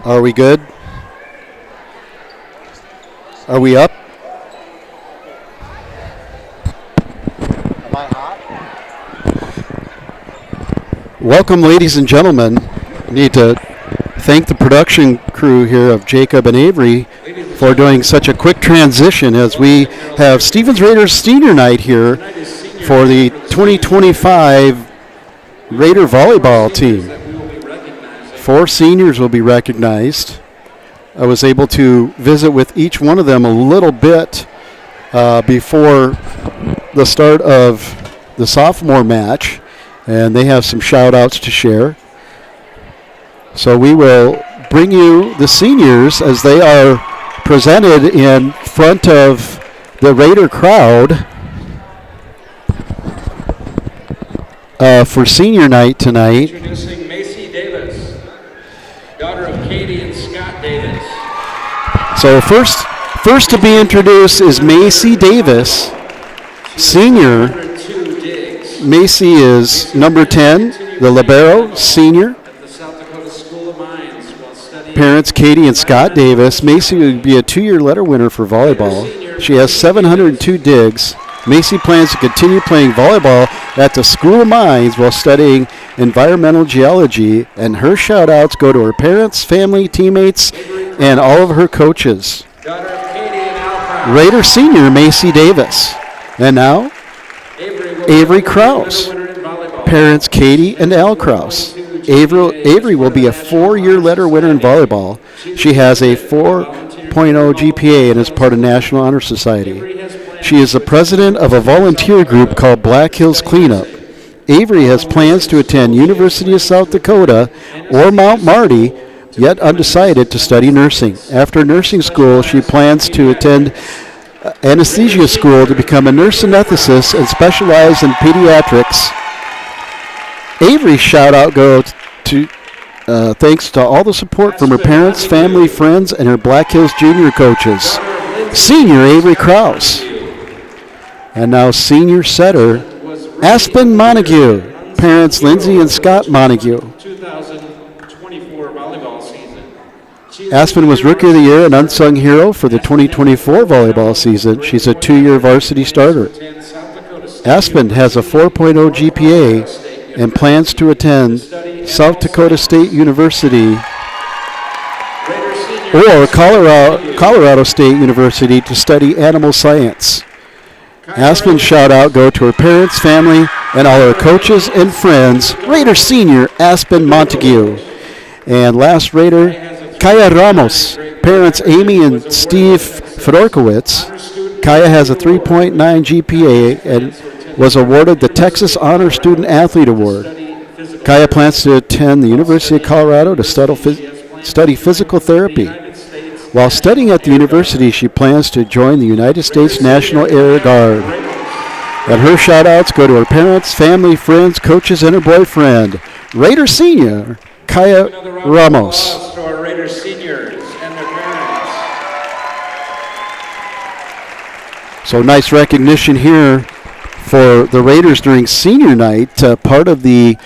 Are we good? Are we up? Am I hot? Welcome, ladies and gentlemen. I need to thank the production crew here of Jacob and Avery for doing such a quick transition as we have Stevens Raiders Senior Night here for the 2025 Raider Volleyball team. 4 seniors will be recognized. I was able to visit with each one of them a little bit before the start of the sophomore match, and they have some shout-outs to share. So we will bring you the seniors as they are presented in front of the Raider crowd for senior night tonight. Introducing Macy Davis, daughter of Katie and Scott Davis. So first to be introduced is Macy Davis, senior. Macy is number 10, the libero, senior. Parents Katie and Scott Davis. Macy would be a 2-year letter winner for volleyball. She has 702 digs. Macy plans to continue playing volleyball at the School of Mines while studying environmental geology, and her shout-outs go to her parents, family, teammates, and all of her coaches. Raider senior Macy Davis. And now, Avery Krause. Parents Katie and Al Krause. Avery will be a 4-year letter winner in volleyball. She has a 4.0 GPA and is part of National Honor Society. She is the president of a volunteer group called Black Hills Cleanup. Avery has plans to attend University of South Dakota or Mount Marty, yet undecided to study nursing. After nursing school, she plans to attend anesthesia school to become a nurse anesthetist and specialize in pediatrics. Avery's shout-out goes to thanks to all the support from her parents, family, friends, and her Black Hills Junior coaches. Senior Avery Krause. And now senior setter Aspen Montague. Parents Lindsay and Scott Montague. Aspen was Rookie of the Year and Unsung Hero for the 2024 volleyball season. She's a 2-year varsity starter. Aspen has a 4.0 GPA and plans to attend South Dakota State University or Colorado State University to study animal science. Aspen's shout-out go to her parents, family, and all her coaches and friends. Raider senior Aspen Montague. And last Raider, Kaya Ramos. Parents Amy and Steve Fedorkowitz. Kaya has a 3.9 GPA and was awarded the Texas Honor Student Athlete Award. Kaya plans to attend the University of Colorado to study physical therapy. While studying at the university, she plans to join the United States National Air Guard. And her shout-outs go to her parents, family, friends, coaches, and her boyfriend. Raider senior, Kaya Ramos. To our Raider seniors and their parents. So nice recognition here for the Raiders during senior night. Part of the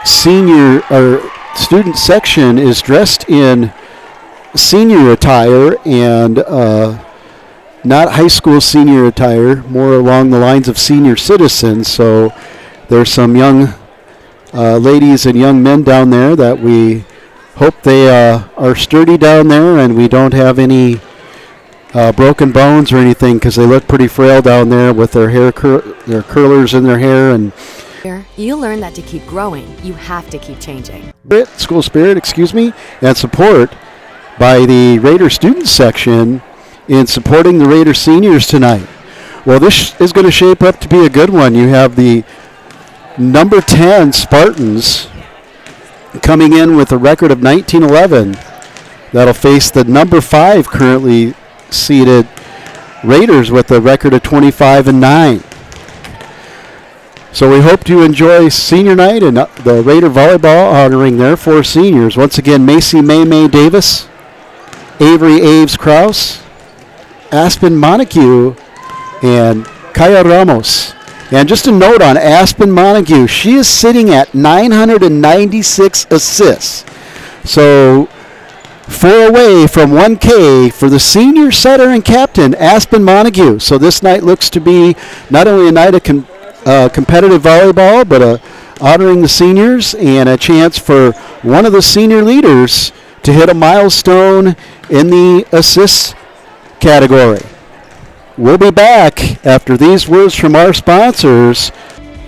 senior or student section is dressed in senior attire and not high school senior attire, more along the lines of senior citizens. So there's some young ladies and young men down there that we hope they are sturdy down there and we don't have any broken bones or anything, because they look pretty frail down there with their hair, their curlers in their hair. And you learn that to keep growing, you have to keep changing. School spirit, and support by the Raider student section in supporting the Raider seniors tonight. Well, this is going to shape up to be a good one. You have the number 10 Spartans coming in with a record of 19-11. That'll face the number 5 currently seeded Raiders with a record of 25-9. So we hope you enjoy senior night and the Raider volleyball honoring their 4 seniors. Once again, Macy May Davis, Avery Aves Krause, Aspen Montague, and Kaya Ramos. And just a note on Aspen Montague, she is sitting at 996 assists. So 4 away from 1K for the senior setter and captain, Aspen Montague. So this night looks to be not only a night of competitive volleyball, but honoring the seniors and a chance for one of the senior leaders to hit a milestone in the assists category. We'll be back after these words from our sponsors.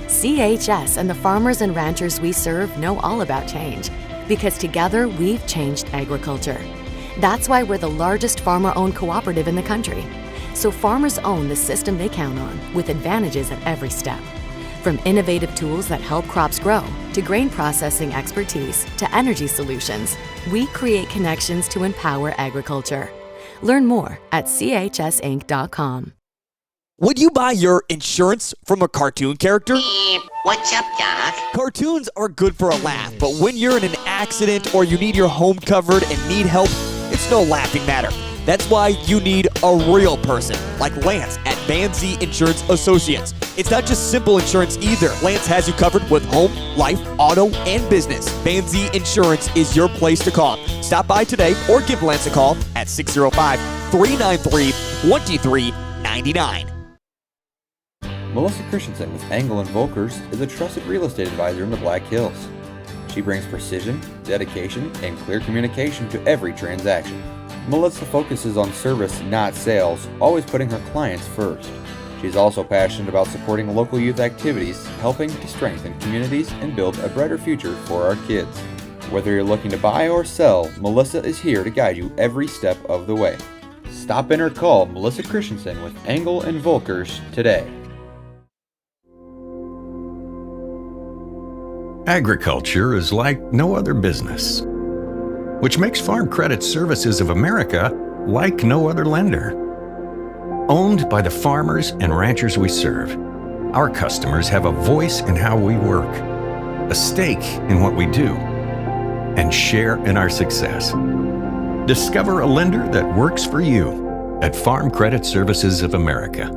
CHS and the farmers and ranchers we serve know all about change, because together we've changed agriculture. That's why we're the largest farmer-owned cooperative in the country. So farmers own the system they count on, with advantages at every step. From innovative tools that help crops grow, to grain processing expertise, to energy solutions, we create connections to empower agriculture. Learn more at chsinc.com. Would you buy your insurance from a cartoon character? What's up, Doc? Cartoons are good for a laugh, but when you're in an accident or you need your home covered and need help, it's no laughing matter. That's why you need a real person, like Lance at Van Z Insurance Associates. It's not just simple insurance either. Lance has you covered with home, life, auto, and business. Van Z Insurance is your place to call. Stop by today or give Lance a call at 605-393-2399. Melissa Christensen with Engel & Volkers is a trusted real estate advisor in the Black Hills. She brings precision, dedication, and clear communication to every transaction. Melissa focuses on service, not sales, always putting her clients first. She's also passionate about supporting local youth activities, helping to strengthen communities and build a brighter future for our kids. Whether you're looking to buy or sell, Melissa is here to guide you every step of the way. Stop in or call Melissa Christensen with Engel & Volkers today. Agriculture is like no other business, which makes Farm Credit Services of America like no other lender. Owned by the farmers and ranchers we serve, our customers have a voice in how we work, a stake in what we do, and share in our success. Discover a lender that works for you at Farm Credit Services of America.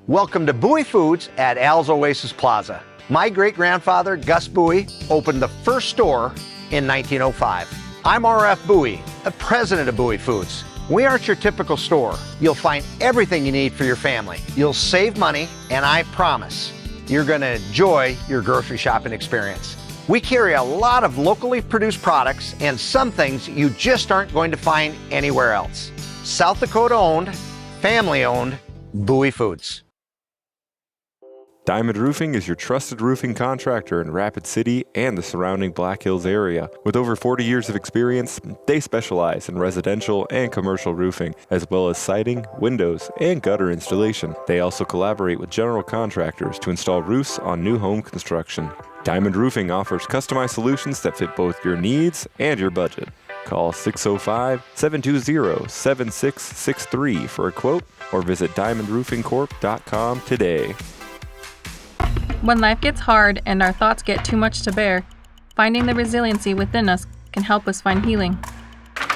Welcome to Bowie Foods at Al's Oasis Plaza. My great-grandfather, Gus Bowie, opened the first store in 1905. I'm R.F. Bowie, the president of Bowie Foods. We aren't your typical store. You'll find everything you need for your family. You'll save money, and I promise you're going to enjoy your grocery shopping experience. We carry a lot of locally produced products and some things you just aren't going to find anywhere else. South Dakota-owned, family-owned, Bowie Foods. Diamond Roofing is your trusted roofing contractor in Rapid City and the surrounding Black Hills area. With over 40 years of experience, they specialize in residential and commercial roofing, as well as siding, windows, and gutter installation. They also collaborate with general contractors to install roofs on new home construction. Diamond Roofing offers customized solutions that fit both your needs and your budget. Call 605-720-7663 for a quote or visit diamondroofingcorp.com today. When life gets hard and our thoughts get too much to bear, finding the resiliency within us can help us find healing.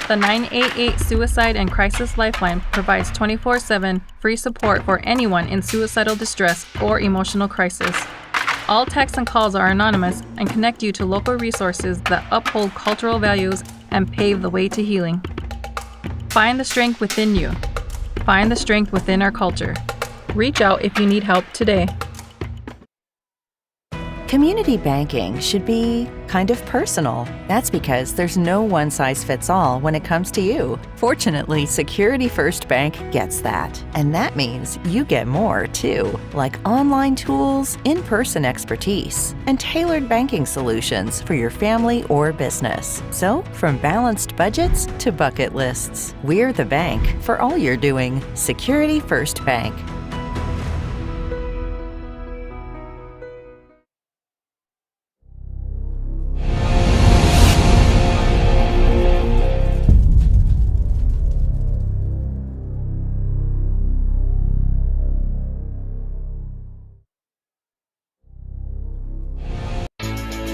The 988 Suicide and Crisis Lifeline provides 24/7 free support for anyone in suicidal distress or emotional crisis. All texts and calls are anonymous and connect you to local resources that uphold cultural values and pave the way to healing. Find the strength within you. Find the strength within our culture. Reach out if you need help today. Community banking should be kind of personal. That's because there's no one-size-fits-all when it comes to you. Fortunately, Security First Bank gets that. And that means you get more, too, like online tools, in-person expertise, and tailored banking solutions for your family or business. So, from balanced budgets to bucket lists, we're the bank for all you're doing. Security First Bank.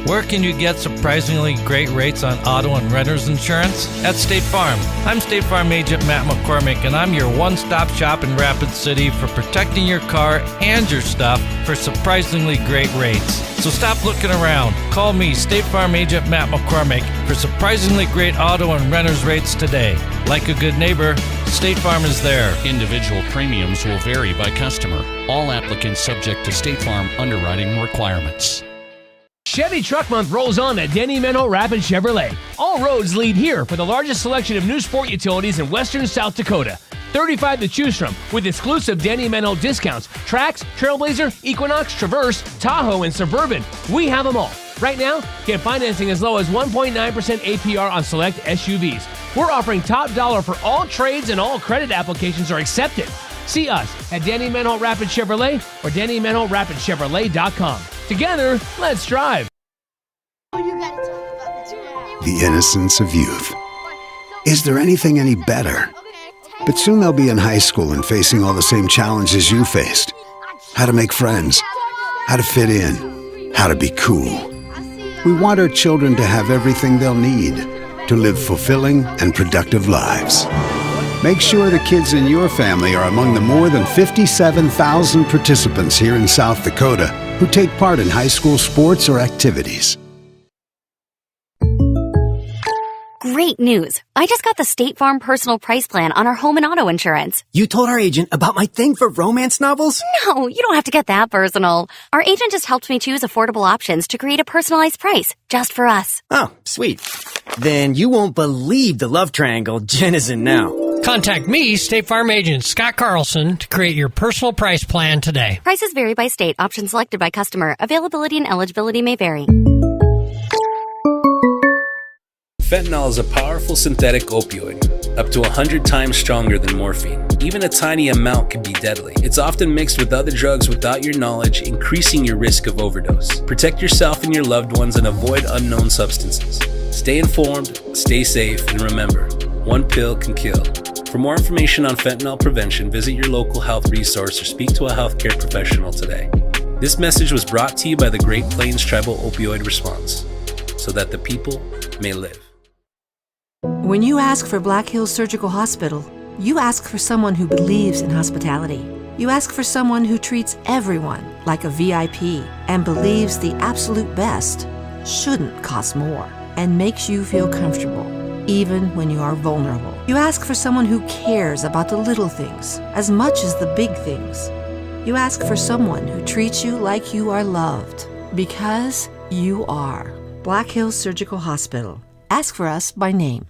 Where can you get surprisingly great rates on auto and renter's insurance? At State Farm. I'm State Farm Agent Matt McCormick, and I'm your one-stop shop in Rapid City for protecting your car and your stuff for surprisingly great rates. So stop looking around. Call me, State Farm Agent Matt McCormick, for surprisingly great auto and renter's rates today. Like a good neighbor, State Farm is there. Individual premiums will vary by customer. All applicants subject to State Farm underwriting requirements. Chevy Truck Month rolls on at Denny Menlo Rapid Chevrolet. All roads lead here for the largest selection of new sport utilities in western South Dakota. 35 to choose from with exclusive Denny Menlo discounts. Trax, Trailblazer, Equinox, Traverse, Tahoe, and Suburban. We have them all. Right now, get financing as low as 1.9% APR on select SUVs. We're offering top dollar for all trades and all credit applications are accepted. See us at Denny Menlo Rapid Chevrolet or DennyMenloRapidChevrolet.com. Together, let's drive. The innocence of youth. Is there anything any better? But soon they'll be in high school and facing all the same challenges you faced. How to make friends, how to fit in, how to be cool. We want our children to have everything they'll need to live fulfilling and productive lives. Make sure the kids in your family are among the more than 57,000 participants here in South Dakota who take part in high school sports or activities. Great news. I just got the State Farm personal price plan on our home and auto insurance. You told our agent about my thing for romance novels? No, you don't have to get that personal. Our agent just helped me choose affordable options to create a personalized price just for us. Oh, sweet. Then you won't believe the love triangle Jen is in now. Contact me, State Farm Agent Scott Carlson, to create your personal price plan today. Prices vary by state. Options selected by customer. Availability and eligibility may vary. Fentanyl is a powerful synthetic opioid, up to 100 times stronger than morphine. Even a tiny amount can be deadly. It's often mixed with other drugs without your knowledge, increasing your risk of overdose. Protect yourself and your loved ones and avoid unknown substances. Stay informed, stay safe, and remember, one pill can kill. For more information on fentanyl prevention, visit your local health resource or speak to a healthcare professional today. This message was brought to you by the Great Plains Tribal Opioid Response, so that the people may live. When you ask for Black Hills Surgical Hospital, you ask for someone who believes in hospitality. You ask for someone who treats everyone like a VIP and believes the absolute best shouldn't cost more and makes you feel comfortable, even when you are vulnerable. You ask for someone who cares about the little things as much as the big things. You ask for someone who treats you like you are loved, because you are. Black Hills Surgical Hospital. Ask for us by name.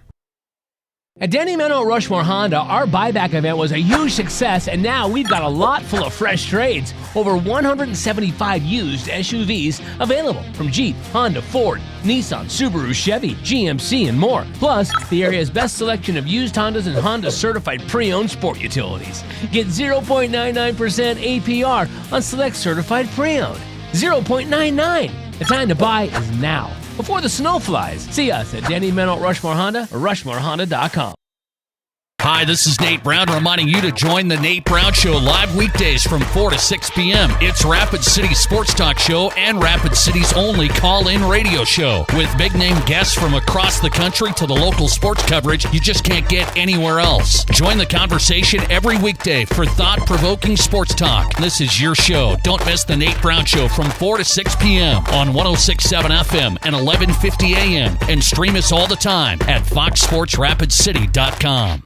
At Denny Menlo Rushmore Honda, our buyback event was a huge success, and now we've got a lot full of fresh trades. Over 175 used SUVs available from Jeep, Honda, Ford, Nissan, Subaru, Chevy, GMC, and more. Plus, the area's best selection of used Hondas and Honda certified pre-owned sport utilities. Get 0.99% APR on select certified pre-owned. 0.99. The time to buy is now, before the snow flies. See us at Denny Menlo Rushmore Honda or RushmoreHonda.com. Hi, this is Nate Brown reminding you to join the Nate Brown Show live weekdays from 4 to 6 p.m. It's Rapid City's sports talk show and Rapid City's only call-in radio show. With big-name guests from across the country to the local sports coverage you just can't get anywhere else. Join the conversation every weekday for thought-provoking sports talk. This is your show. Don't miss the Nate Brown Show from 4 to 6 p.m. on 106.7 FM and 1150 a.m. And stream us all the time at foxsportsrapidcity.com.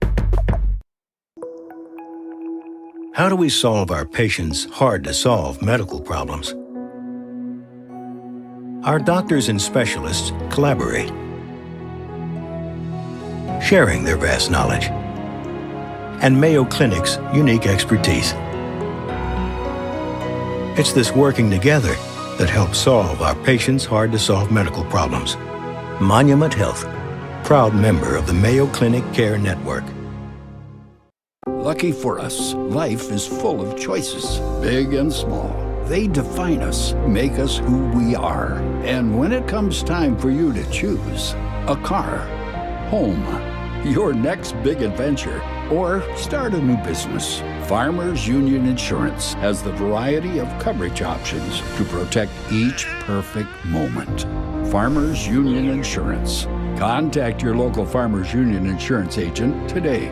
How do we solve our patients' hard-to-solve medical problems? Our doctors and specialists collaborate, sharing their vast knowledge and Mayo Clinic's unique expertise. It's this working together that helps solve our patients' hard-to-solve medical problems. Monument Health, proud member of the Mayo Clinic Care Network. Lucky for us, life is full of choices, big and small. They define us, make us who we are. And when it comes time for you to choose a car, home, your next big adventure, or start a new business, Farmers Union Insurance has the variety of coverage options to protect each perfect moment. Farmers Union Insurance. Contact your local Farmers Union Insurance agent today.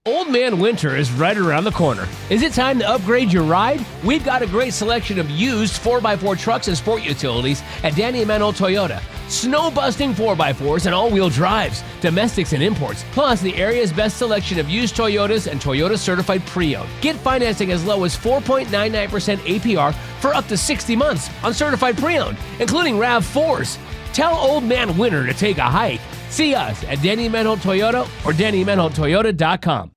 Old Man winter is right around the corner. Is it time to upgrade your ride? We've got a great selection of used 4x4 trucks and sport utilities at Danny Emanuel Toyota. Snow-busting 4x4s and all-wheel drives, domestics and imports, plus the area's best selection of used Toyotas and Toyota certified pre-owned. Get financing as low as 4.99% APR for up to 60 months on certified pre-owned, including RAV4s. Tell Old Man Winter to take a hike. See us at Danny Emanuel Toyota or DannyEmanuelToyota.com.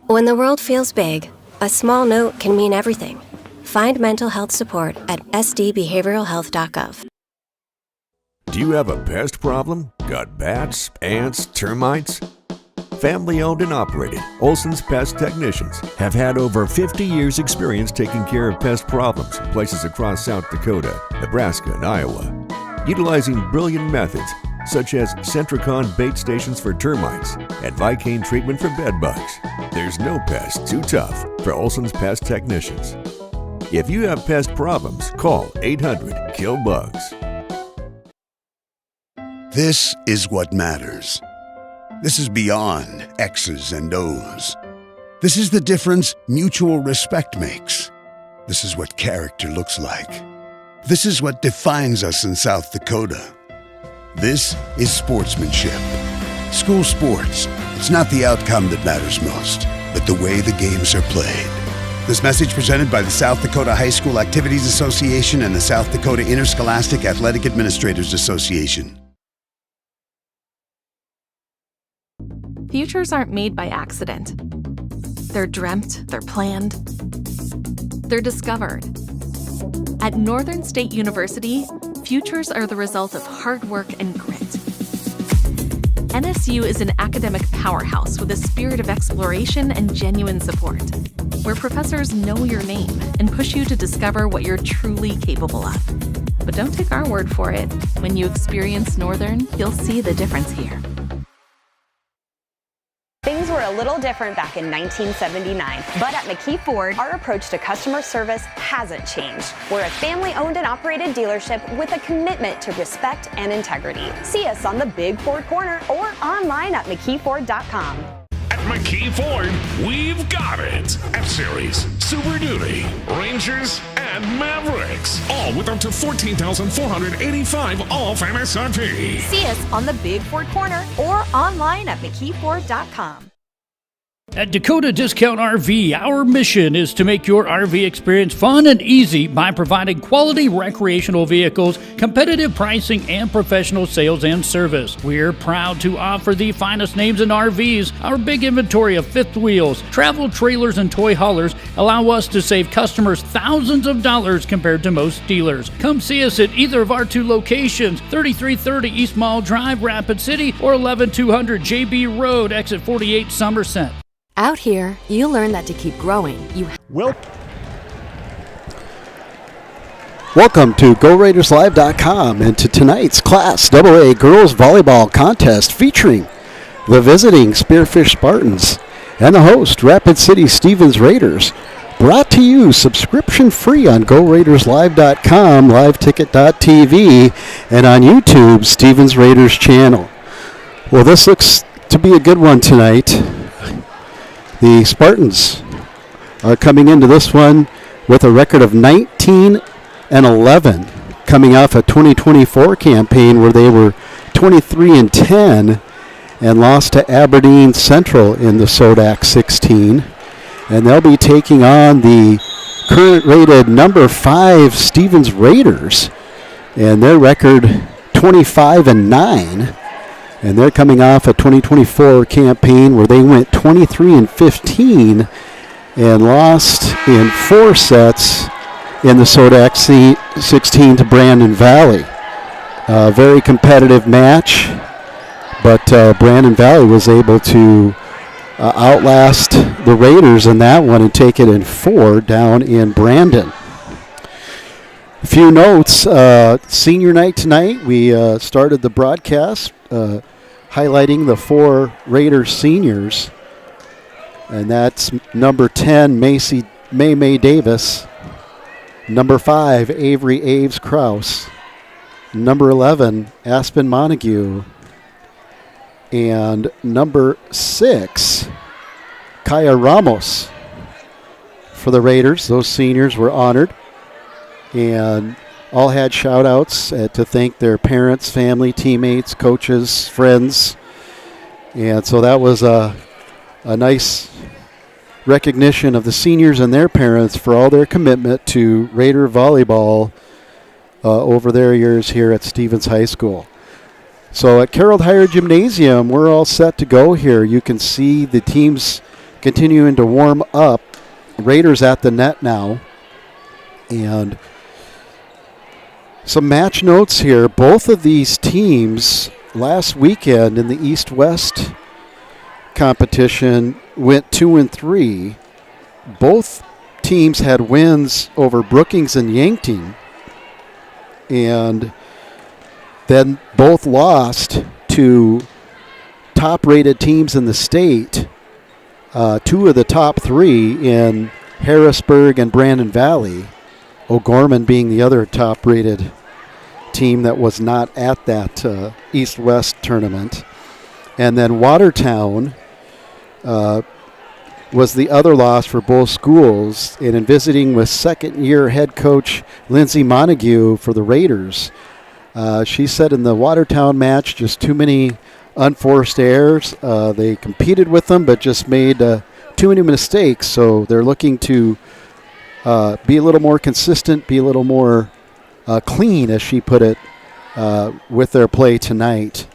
When the world feels big, a small note can mean everything. Find mental health support at sdbehavioralhealth.gov. Do you have a pest problem? Got bats, ants, termites? Family owned and operated, Olson's Pest Technicians have had over 50 years experience taking care of pest problems in places across South Dakota, Nebraska, and Iowa. Utilizing brilliant methods such as Centricon bait stations for termites and Vicane treatment for bed bugs. There's no pest too tough for Olson's Pest Technicians. If you have pest problems, call 800-KILL-BUGS. This is what matters. This is beyond X's and O's. This is the difference mutual respect makes. This is what character looks like. This is what defines us in South Dakota. This is sportsmanship. School sports, it's not the outcome that matters most, but the way the games are played. This message presented by the South Dakota High School Activities Association and the South Dakota Interscholastic Athletic Administrators Association. Futures aren't made by accident. They're dreamt, they're planned, they're discovered. At Northern State University, futures are the result of hard work and grit. NSU is an academic powerhouse with a spirit of exploration and genuine support, where professors know your name and push you to discover what you're truly capable of. But don't take our word for it. When you experience Northern, you'll see the difference here. Things were a little different back in 1979, but at McKee Ford, our approach to customer service hasn't changed. We're a family-owned and operated dealership with a commitment to respect and integrity. See us on the Big Ford Corner or online at McKeeFord.com. At McKee Ford, we've got it. F-Series, Super Duty, Rangers, and Mavericks. All with up to $14,485 off MSRP. See us on the Big Ford Corner or online at McKeeFord.com. At Dakota Discount RV, our mission is to make your RV experience fun and easy by providing quality recreational vehicles, competitive pricing, and professional sales and service. We're proud to offer the finest names in RVs. Our big inventory of fifth wheels, travel trailers, and toy haulers allow us to save customers thousands of dollars compared to most dealers. Come see us at either of our two locations, 3330 East Mall Drive, Rapid City, or 11200 JB Road, Exit 48, Somerset. Out here, you learn that to keep growing, you Welcome to GoRaidersLive.com and to tonight's Class AA Girls Volleyball Contest featuring the visiting Spearfish Spartans and the host, Rapid City Stevens Raiders. Brought to you subscription free on GoRaidersLive.com, LiveTicket.tv, and on YouTube, Stevens Raiders channel. Well, this looks to be a good one tonight. The Spartans are coming into this one with a record of 19-11, coming off a 2024 campaign where they were 23-10 and lost to Aberdeen Central in the Sodak 16. And they'll be taking on the current rated number 5 Stevens Raiders, and their record 25-9. And they're coming off a 2024 campaign where they went 23-15 and lost in 4 sets in the Sodak 16 to Brandon Valley. Very competitive match, but Brandon Valley was able to outlast the Raiders in that one and take it in 4 down in Brandon. A few notes. Senior night tonight. We started the broadcast highlighting the 4 Raiders seniors. And that's number 10, May Davis. Number 5, Avery Aves Krause. Number 11, Aspen Montague. And number 6, Kaya Ramos. For the Raiders, those seniors were honored. And all had shout-outs to thank their parents, family, teammates, coaches, friends. And so that was a nice recognition of the seniors and their parents for all their commitment to Raider volleyball over their years here at Stevens High School. So at Carroll Higher Gymnasium, we're all set to go here. You can see the teams continuing to warm up. Raiders at the net now. And some match notes here. Both of these teams last weekend in the East-West competition went 2-3. Both teams had wins over Brookings and Yankton. And then both lost to top-rated teams in the state. 2 of the top 3 in Harrisburg and Brandon Valley. O'Gorman being the other top-rated team that was not at that East-West tournament. And then Watertown was the other loss for both schools. And in visiting with second-year head coach Lindsay Montague for the Raiders, she said in the Watertown match, just too many unforced errors. They competed with them, but just made too many mistakes. So they're looking to be a little more consistent, be a little more clean, as she put it, with their play tonight.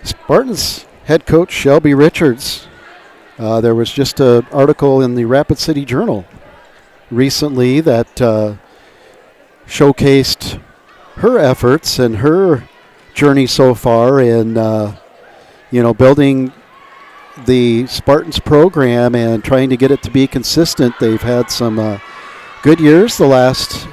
Spartans head coach Shelby Richards. There was just an article in the Rapid City Journal recently that showcased her efforts and her journey so far in, building the Spartans program and trying to get it to be consistent. They've had some good years the last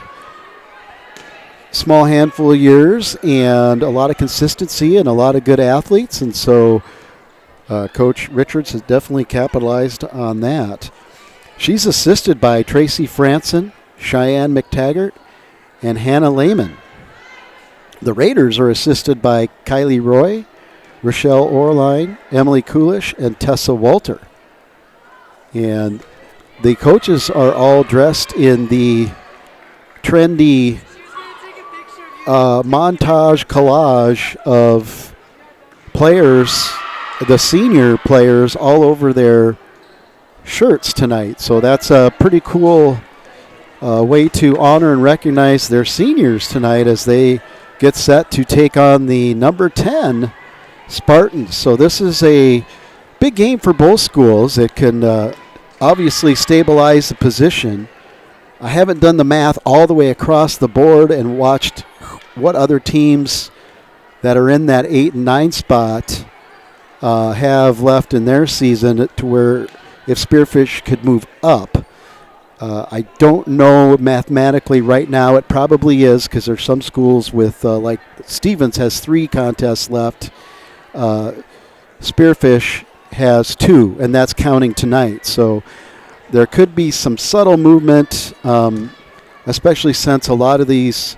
small handful of years, and a lot of consistency and a lot of good athletes. And so Coach Richards has definitely capitalized on that. She's assisted by Tracy Franson, Cheyenne McTaggart, and Hannah Lehman. The Raiders are assisted by Kylie Roy, Rochelle Orline, Emily Coolish, and Tessa Walter. And the coaches are all dressed in the trendy montage collage of players, the senior players, all over their shirts tonight. So that's a pretty cool way to honor and recognize their seniors tonight as they get set to take on the number 10 Spartans. So this is a big game for both schools. It can obviously stabilize the position. I haven't done the math all the way across the board and watched what other teams that are in that 8 and 9 spot have left in their season to where if Spearfish could move up. I don't know mathematically right now. It probably is because there's some schools with, like Stevens has 3 contests left. Spearfish has 2, and that's counting tonight. So there could be some subtle movement, especially since a lot of these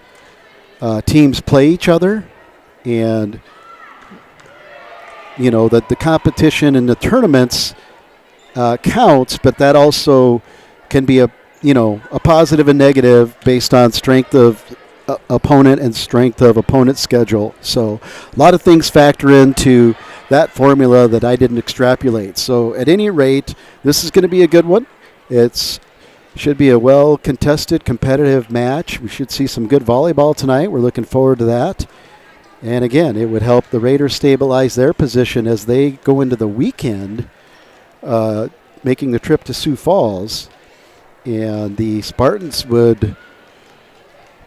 teams play each other. And, that the competition in the tournaments counts, but that also can be a positive and negative based on strength of opponent and strength of opponent's schedule. So a lot of things factor into that formula that I didn't extrapolate. So at any rate, this is going to be a good one. It should be a well-contested, competitive match. We should see some good volleyball tonight. We're looking forward to that. And again, it would help the Raiders stabilize their position as they go into the weekend, making the trip to Sioux Falls. And the Spartans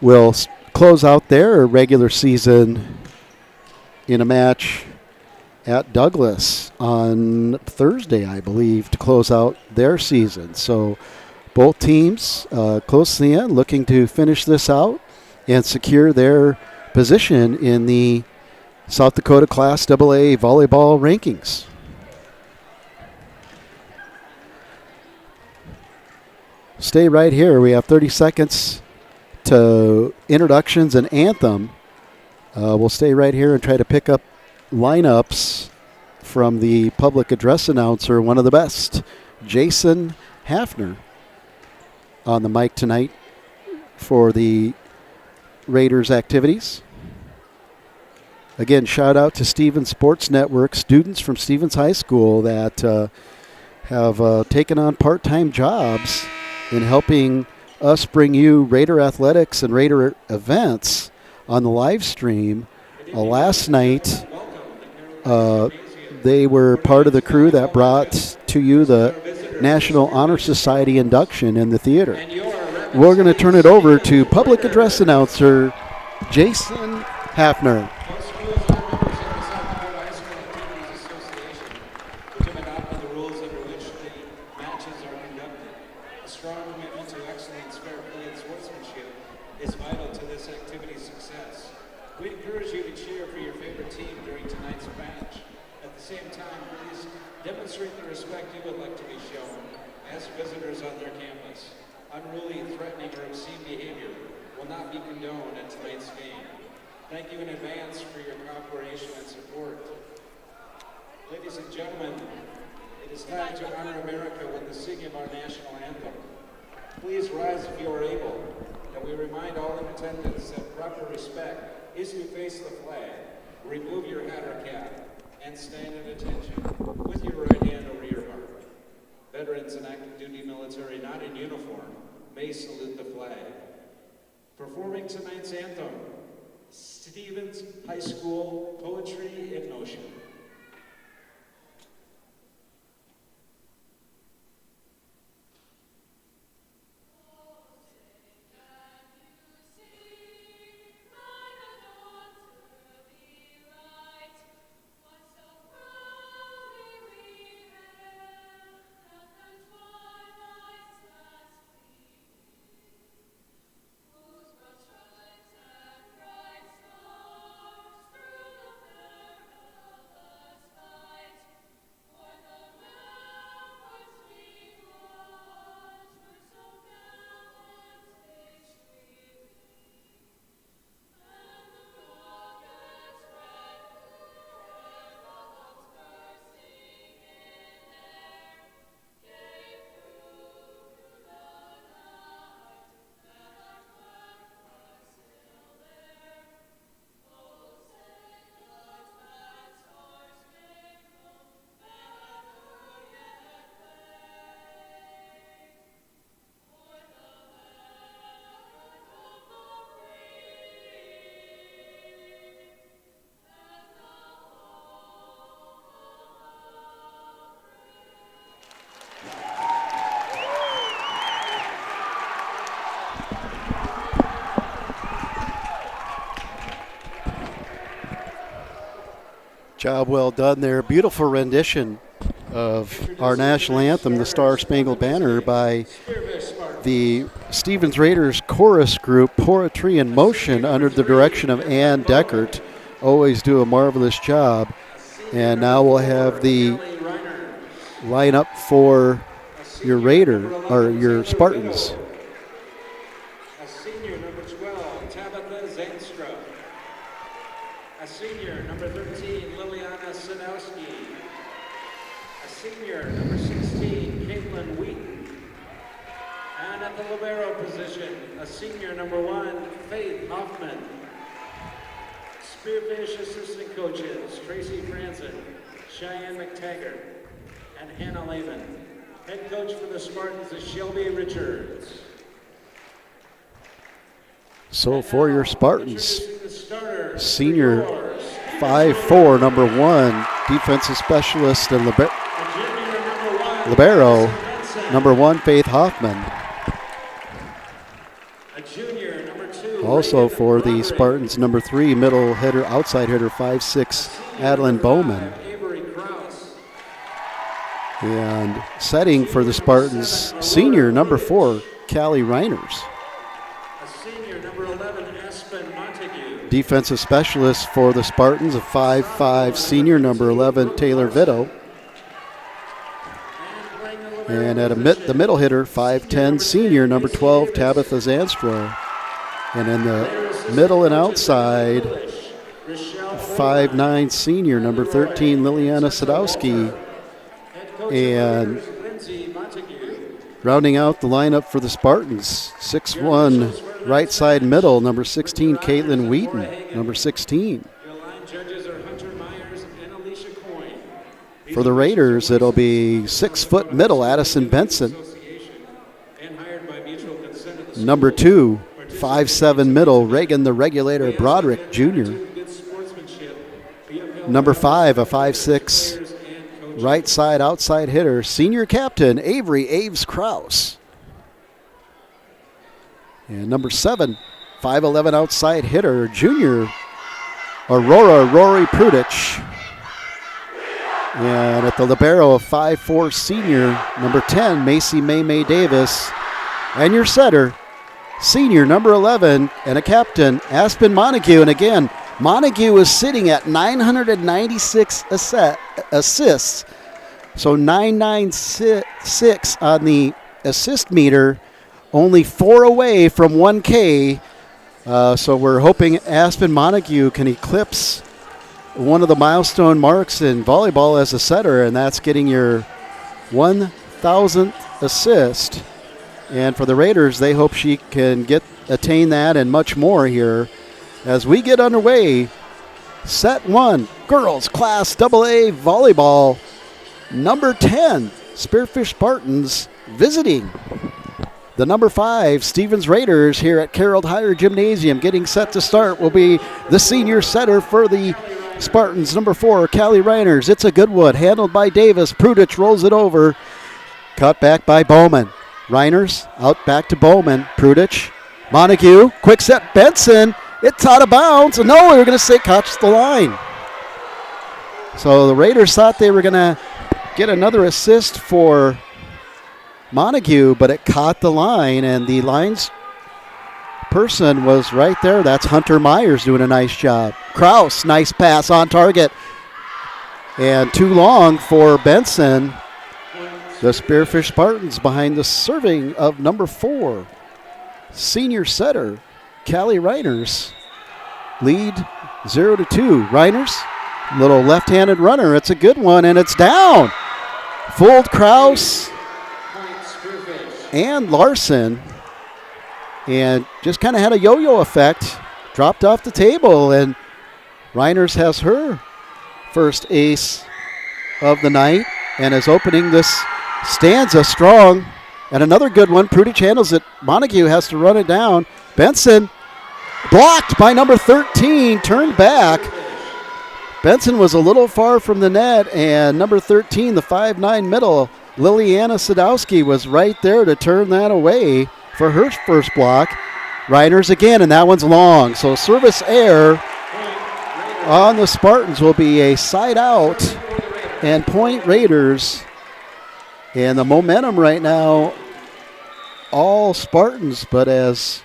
will close out their regular season in a match at Douglas on Thursday, I believe, to close out their season. So Both teams close to the end looking to finish this out and secure their position in the South Dakota Class AA volleyball rankings. Stay right here. We have 30 seconds to introductions and anthem. We'll stay right here and try to pick up lineups from the public address announcer, one of the best, Jason Hafner, on the mic tonight for the Raiders activities. Again, shout out to Stevens Sports Network, students from Stevens High School that have taken on part-time jobs in helping us bring you Raider athletics and Raider events on the live stream. Last night, they were part of the crew that brought to you the National Honor Society induction in the theater. We're going to turn it over to public address announcer Jason Hafner. Thank you in advance for your cooperation and support. Ladies and gentlemen, it is time to honor America with the singing of our national anthem. Please rise if you are able, and we remind all in attendance that proper respect is to face the flag, remove your hat or cap, and stand at attention with your right hand over your heart. Veterans and active duty military not in uniform may salute the flag. Performing tonight's anthem, Stevens High School Poetry in Motion. Job well done there. Beautiful rendition of our national anthem, the Star Spangled Banner, by the Stevens Raiders chorus group, Poetry in Motion, under the direction of Ann Deckert. Always do a marvelous job. And now we'll have the lineup for your Raider, or your Spartans. A senior, number 12, Tabitha Zanstra. A senior, number 13, Liliana Sanowski. A senior, number 16, Caitlin Wheaton. And at the libero position, a senior, number 1, Faith Hoffman. Spearfish assistant coaches, Tracy Franzen, Cheyenne McTaggart, and Hannah Lehman. Head coach for the Spartans is Shelby Richards. So for your Spartans, senior 5'4", number 1, defensive specialist and libero, number 1, Faith Hoffman. Also for the Spartans, number 3, middle hitter, outside hitter, 5'6", Adeline Bowman. And setting for the Spartans, senior number 4, Callie Reiners. Defensive specialist for the Spartans, a 5'5" senior, number 11, Taylor Vito. And at the middle hitter, 5'10" senior, number 12, Tabitha Zanstro. And in the middle and outside, 5'9" senior, number 13, Liliana Sadowski. And rounding out the lineup for the Spartans, 6'1", right side middle, number 16, Caitlin Wheaton, number 16. For the Raiders, it'll be 6' middle, Addison Benson. Number 2, 5'7" middle, Reagan the Regulator Broderick Jr. Number 5, a 5'6" right side outside hitter, senior captain Avery Aves Krause. And number 7, 5'11" outside hitter, junior Aurora Rory Prudich. And at the libero, a 5'4" senior, number 10, Macy May Davis. And your setter, senior, number 11, and a captain, Aspen Montague. And again, Montague is sitting at 996 assists. So 996 on the assist meter, only 4 away from 1K. So we're hoping Aspen Montague can eclipse one of the milestone marks in volleyball as a setter, and that's getting your 1,000th assist. And for the Raiders, they hope she can attain that and much more here as we get underway. Set 1, girls class AA volleyball, number 10, Spearfish Spartans visiting the number 5, Stevens Raiders here at Carroll Higher Gymnasium. Getting set to start will be the senior setter for the Spartans, number 4, Callie Reiners. It's a good one, handled by Davis. Prudich rolls it over, cut back by Bowman. Reiners out back to Bowman. Prudich, Montague, quick set, Benson. It's out of bounds. No, we were going to say catch the line. So the Raiders thought they were going to get another assist for Montague, but it caught the line, and the line's person was right there. That's Hunter Myers doing a nice job. Krause, nice pass on target. And too long for Benson. The Spearfish Spartans behind the serving of number 4, senior setter, Callie Reiners. Lead 0-2. Reiners, little left-handed runner. It's a good one, and it's down. Fooled Krause and Larson, and just kind of had a yo-yo effect. Dropped off the table, and Reiners has her first ace of the night and is opening this stanza strong. And another good one. Prudich handles it. Montague has to run it down. Benson blocked by number 13, turned back. Benson was a little far from the net, and number 13, the 5'9" middle, Liliana Sadowski, was right there to turn that away for her first block. Reiners again, and that one's long. So service error on the Spartans will be a side out and point Raiders. And the momentum right now, all Spartans, but as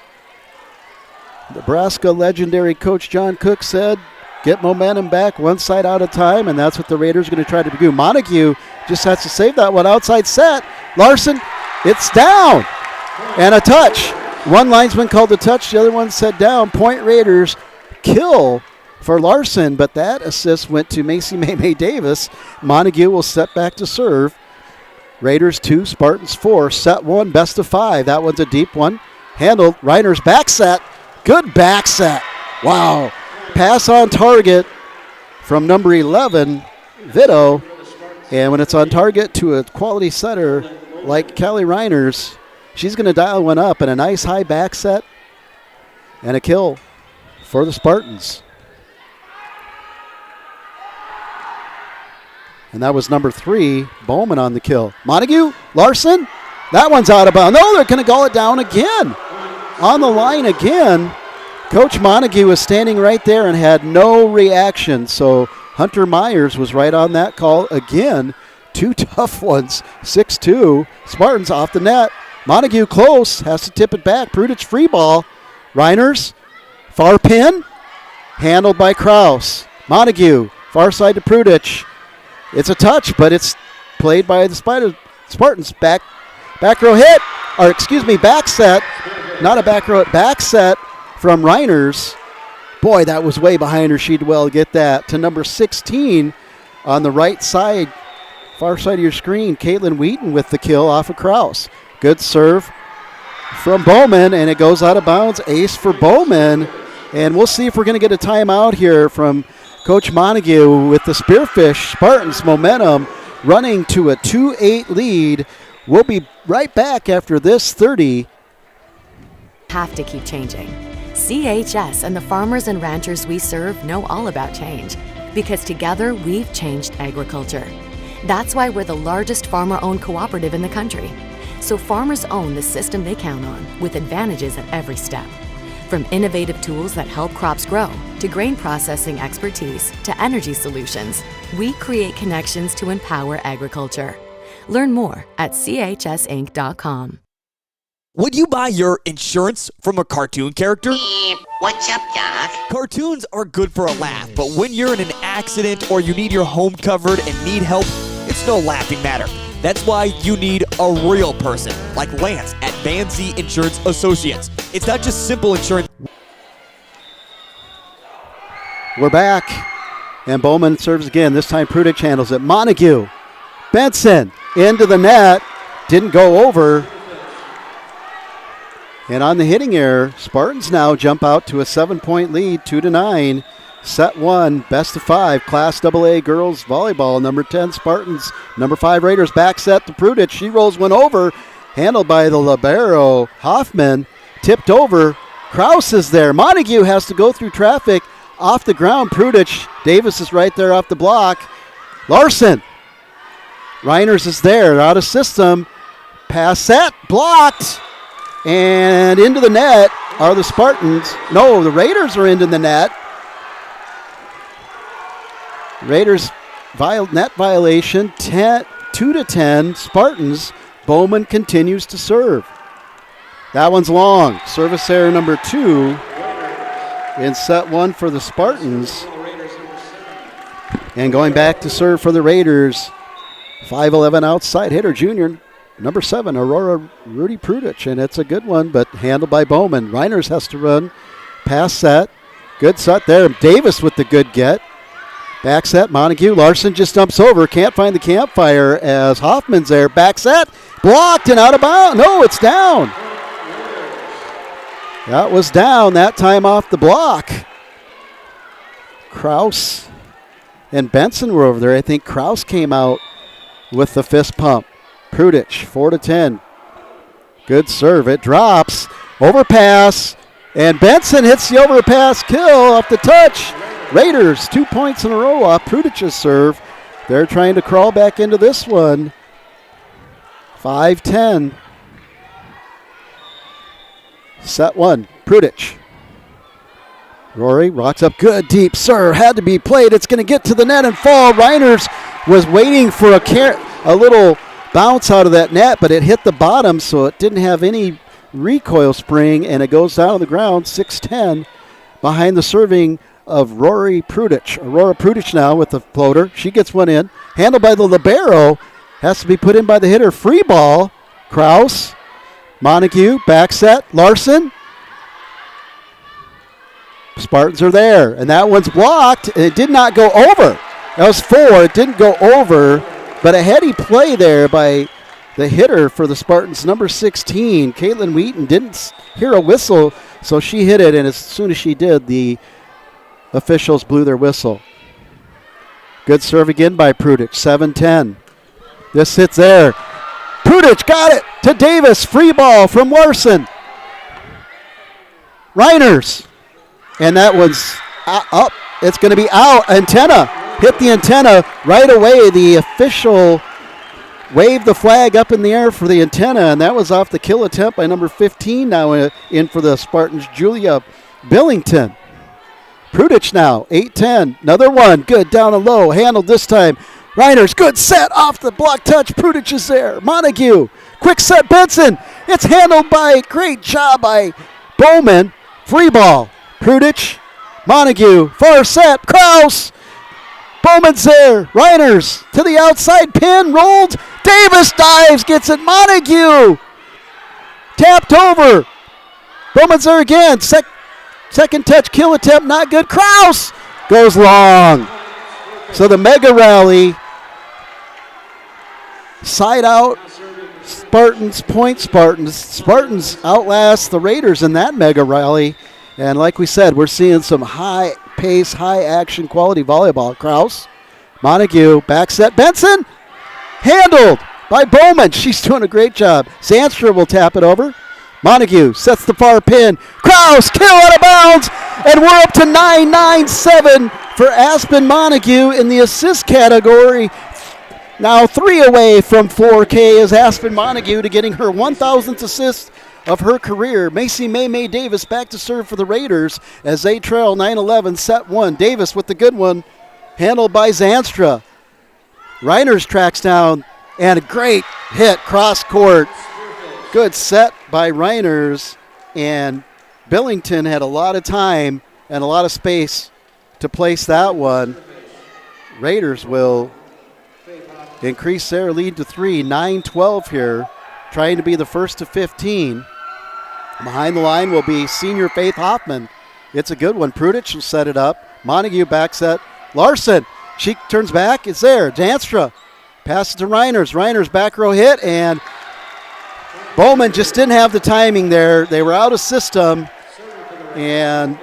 Nebraska legendary coach John Cook said, get momentum back one side at a time, and that's what the Raiders are going to try to do. Montague just has to save that one outside set. Larson, it's down, and a touch. One linesman called a touch, the other one said down. Point Raiders, kill for Larson, but that assist went to Macy May Davis. Montague will set back to serve. Raiders 2, Spartans 4. Set 1, best of 5. That one's a deep one. Handled. Reiners back set. Good back set. Wow. Pass on target from number 11, Vito. And when it's on target to a quality setter like Callie Reiners, she's going to dial one up, and a nice high back set and a kill for the Spartans. And that was number 3, Bowman on the kill. Montague, Larson, that one's out of bounds. No, they're going to call it down again. On the line again. Coach Montague was standing right there and had no reaction. So Hunter Myers was right on that call again Two tough ones. 6-2. Spartans off the net. Montague close. Has to tip it back. Prudich free ball. Reiners. Far pin. Handled by Kraus. Montague. Far side to Prudich. It's a touch, but it's played by the Spartans. Back row hit. Or excuse me, back set. Not a back row, back set from Reiners. Boy, that was way behind her. She'd well get that. To number 16 on the right side, far side of your screen, Caitlin Wheaton with the kill off of Kraus. Good serve from Bowman, and it goes out of bounds. Ace for Bowman. And we'll see if we're going to get a timeout here from Coach Montague with the Spearfish Spartans momentum running to a 2-8 lead. We'll be right back after this 30. Have to keep changing. CHS and the farmers and ranchers we serve know all about change because together we've changed agriculture. That's why we're the largest farmer-owned cooperative in the country. So farmers own the system they count on with advantages at every step. From innovative tools that help crops grow, to grain processing expertise, to energy solutions, we create connections to empower agriculture. Learn more at chsinc.com. Would you buy your insurance from a cartoon character? What's up, Doc? Cartoons are good for a laugh, but when you're in an accident or you need your home covered and need help, it's no laughing matter. That's why you need a real person, like Lance at Van Z Insurance Associates. It's not just simple insurance. We're back, and Bowman serves again. This time Prudich handles it. Montague, Benson, into the net. Didn't go over. And on the hitting error, Spartans now jump out to a 7-point lead, 2-9. Set 1, best of 5, Class AA girls volleyball. Number 10 Spartans, number 5 Raiders. Back set to Prudich. She rolls one over, handled by the libero Hoffman. Tipped over. Kraus is there. Montague has to go through traffic off the ground. Prudich. Davis is right there off the block. Larson. Reiners is there, out of system. Pass set, blocked. And into the net are the Spartans. No, the Raiders are into the net. Raiders net violation, 2-10. Spartans. Bowman continues to serve. That one's long. Service error number 2 in set 1 for the Spartans. And going back to serve for the Raiders, 5'11" outside hitter, junior, number 7, Aurora Rudy Prudich. And it's a good one, but handled by Bowman. Reiners has to run. Pass set. Good set there. Davis with the good get. Back set, Montague. Larson just dumps over. Can't find the campfire as Hoffman's there. Back set. Blocked and out of bounds. No, it's down. That was down. That time off the block. Kraus and Benson were over there. I think Kraus came out with the fist pump. Prudich, 4-10. Good serve. It drops. Overpass. And Benson hits the overpass kill off the touch. Raiders, 2 points in a row off Prudich's serve. They're trying to crawl back into this one. 5-10. Set 1, Prudich. Rory rocks up good, deep serve. Had to be played. It's going to get to the net and fall. Reiners was waiting for a little bounce out of that net, but it hit the bottom, so it didn't have any recoil spring, and it goes down to the ground, 6-10, behind the serving of Rory Prudich. Aurora Prudich now with the floater. She gets one in. Handled by the libero. Has to be put in by the hitter. Free ball. Kraus. Montague. Back set. Larson. Spartans are there. And that one's blocked. And it did not go over. That was 4. It didn't go over. But a heady play there by the hitter for the Spartans. Number 16. Caitlin Wheaton didn't hear a whistle, so she hit it. And as soon as she did, the officials blew their whistle. Good serve again by Prudich, 7-10. This hits there. Prudich got it to Davis. Free ball from Larson. Reiners. And that one's up. It's going to be out. Antenna. Hit the antenna right away. The official waved the flag up in the air for the antenna, and that was off the kill attempt by number 15 now in for the Spartans, Julia Billington. Prudich now, 8-10. Another one. Good down and low. Handled this time Reiners, good set off the block touch. Prudich is there. Montague, quick set. Benson. It's handled by, great job by Bowman. Free ball. Prudich, Montague, far set. Kraus. Bowman's there. Reiners to the outside pin. Rolled. Davis dives. Gets it. Montague. Tapped over. Bowman's there again. Second touch. Kill attempt. Not good. Kraus goes long. So the mega rally. Side out. Spartans, point Spartans. Spartans outlast the Raiders in that mega rally. And like we said, we're seeing some high pace, high action quality volleyball. Kraus, Montague, back set. Benson, handled by Bowman. She's doing a great job. Zanstra will tap it over. Montague sets the far pin. Kraus, kill out of bounds. And we're up to 9-9-7 for Aspen Montague in the assist category. Now 3 away from 4K is Aspen Montague to getting her 1,000th assist of her career. Macy May Davis back to serve for the Raiders as they trail 9-11, set 1. Davis with the good one, handled by Zanstra. Reiners tracks down, and a great hit cross court. Good set by Reiners, and Billington had a lot of time and a lot of space to place that one. Raiders will increase their lead to 3, 9-12 here, trying to be the first to 15. Behind the line will be senior Faith Hoffman. It's a good one. Prudich will set it up. Montague back set. Larson, she turns back. It's there. Danstra passes to Reiners. Reiners back row hit, and Bowman just didn't have the timing there. They were out of system and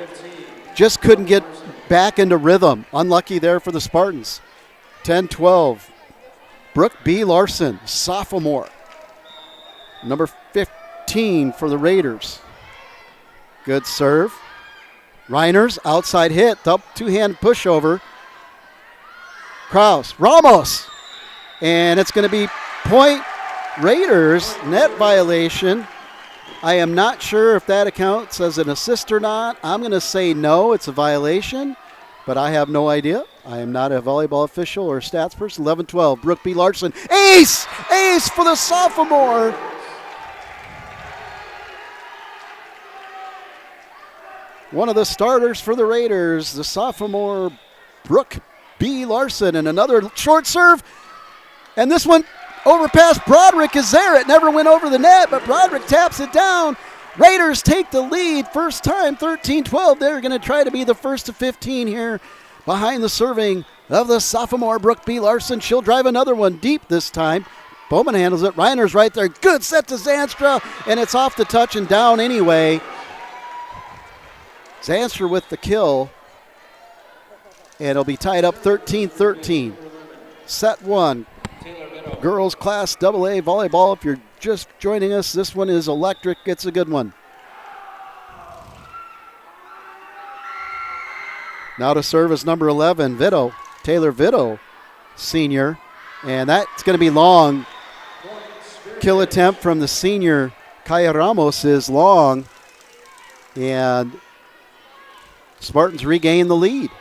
just couldn't get back into rhythm. Unlucky there for the Spartans. 10-12. Brooke B. Larson, sophomore. Number 15 for the Raiders. Good serve. Reiners, outside hit, two-hand pushover. Kraus, Ramos. And it's going to be point Raiders, net violation. I am not sure if that counts as an assist or not. I'm going to say no, it's a violation, but I have no idea. I am not a volleyball official or stats person. 11-12, Brooke B. Larson. Ace! Ace for the sophomore. One of the starters for the Raiders, the sophomore Brooke B. Larson, and another short serve. And this one overpass. Broderick is there. It never went over the net, but Broderick taps it down. Raiders take the lead. First time, 13-12. They're going to try to be the first to 15 here behind the serving of the sophomore Brooke B. Larson. She'll drive another one deep this time. Bowman handles it. Reiner's right there. Good set to Zanstra, and it's off the touch and down anyway. Zanstra with the kill, and it'll be tied up 13-13. Set 1. Girls Class AA volleyball. If you're just joining us, this one is electric. It's a good one. Now to serve is number 11, Vito. Taylor Vito, senior. And that's going to be long. Kill attempt from the senior, Kaya Ramos, is long. And Spartans regain the lead.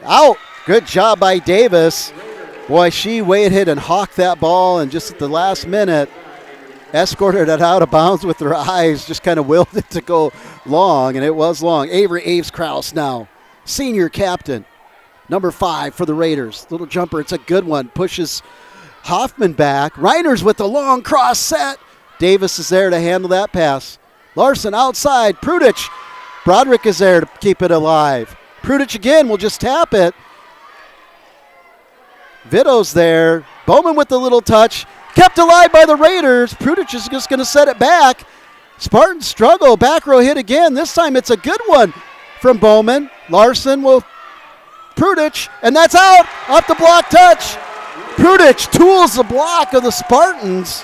Out. Good job by Davis. Boy, she waited and hawked that ball, and just at the last minute escorted it out of bounds with her eyes, just kind of willed it to go long, and it was long. Avery Aves Kraus now, senior captain, number 5 for the Raiders. Little jumper, it's a good one. Pushes Hoffman back. Reiners with the long cross set. Davis is there to handle that pass. Larson outside. Prudich. Broderick is there to keep it alive. Prudich again will just tap it. Vito's there. Bowman with the little touch. Kept alive by the Raiders. Prudich is just going to set it back. Spartans struggle. Back row hit again. This time it's a good one from Bowman. Larson will Prudich, and that's out. Off the block touch. Prudich tools the block of the Spartans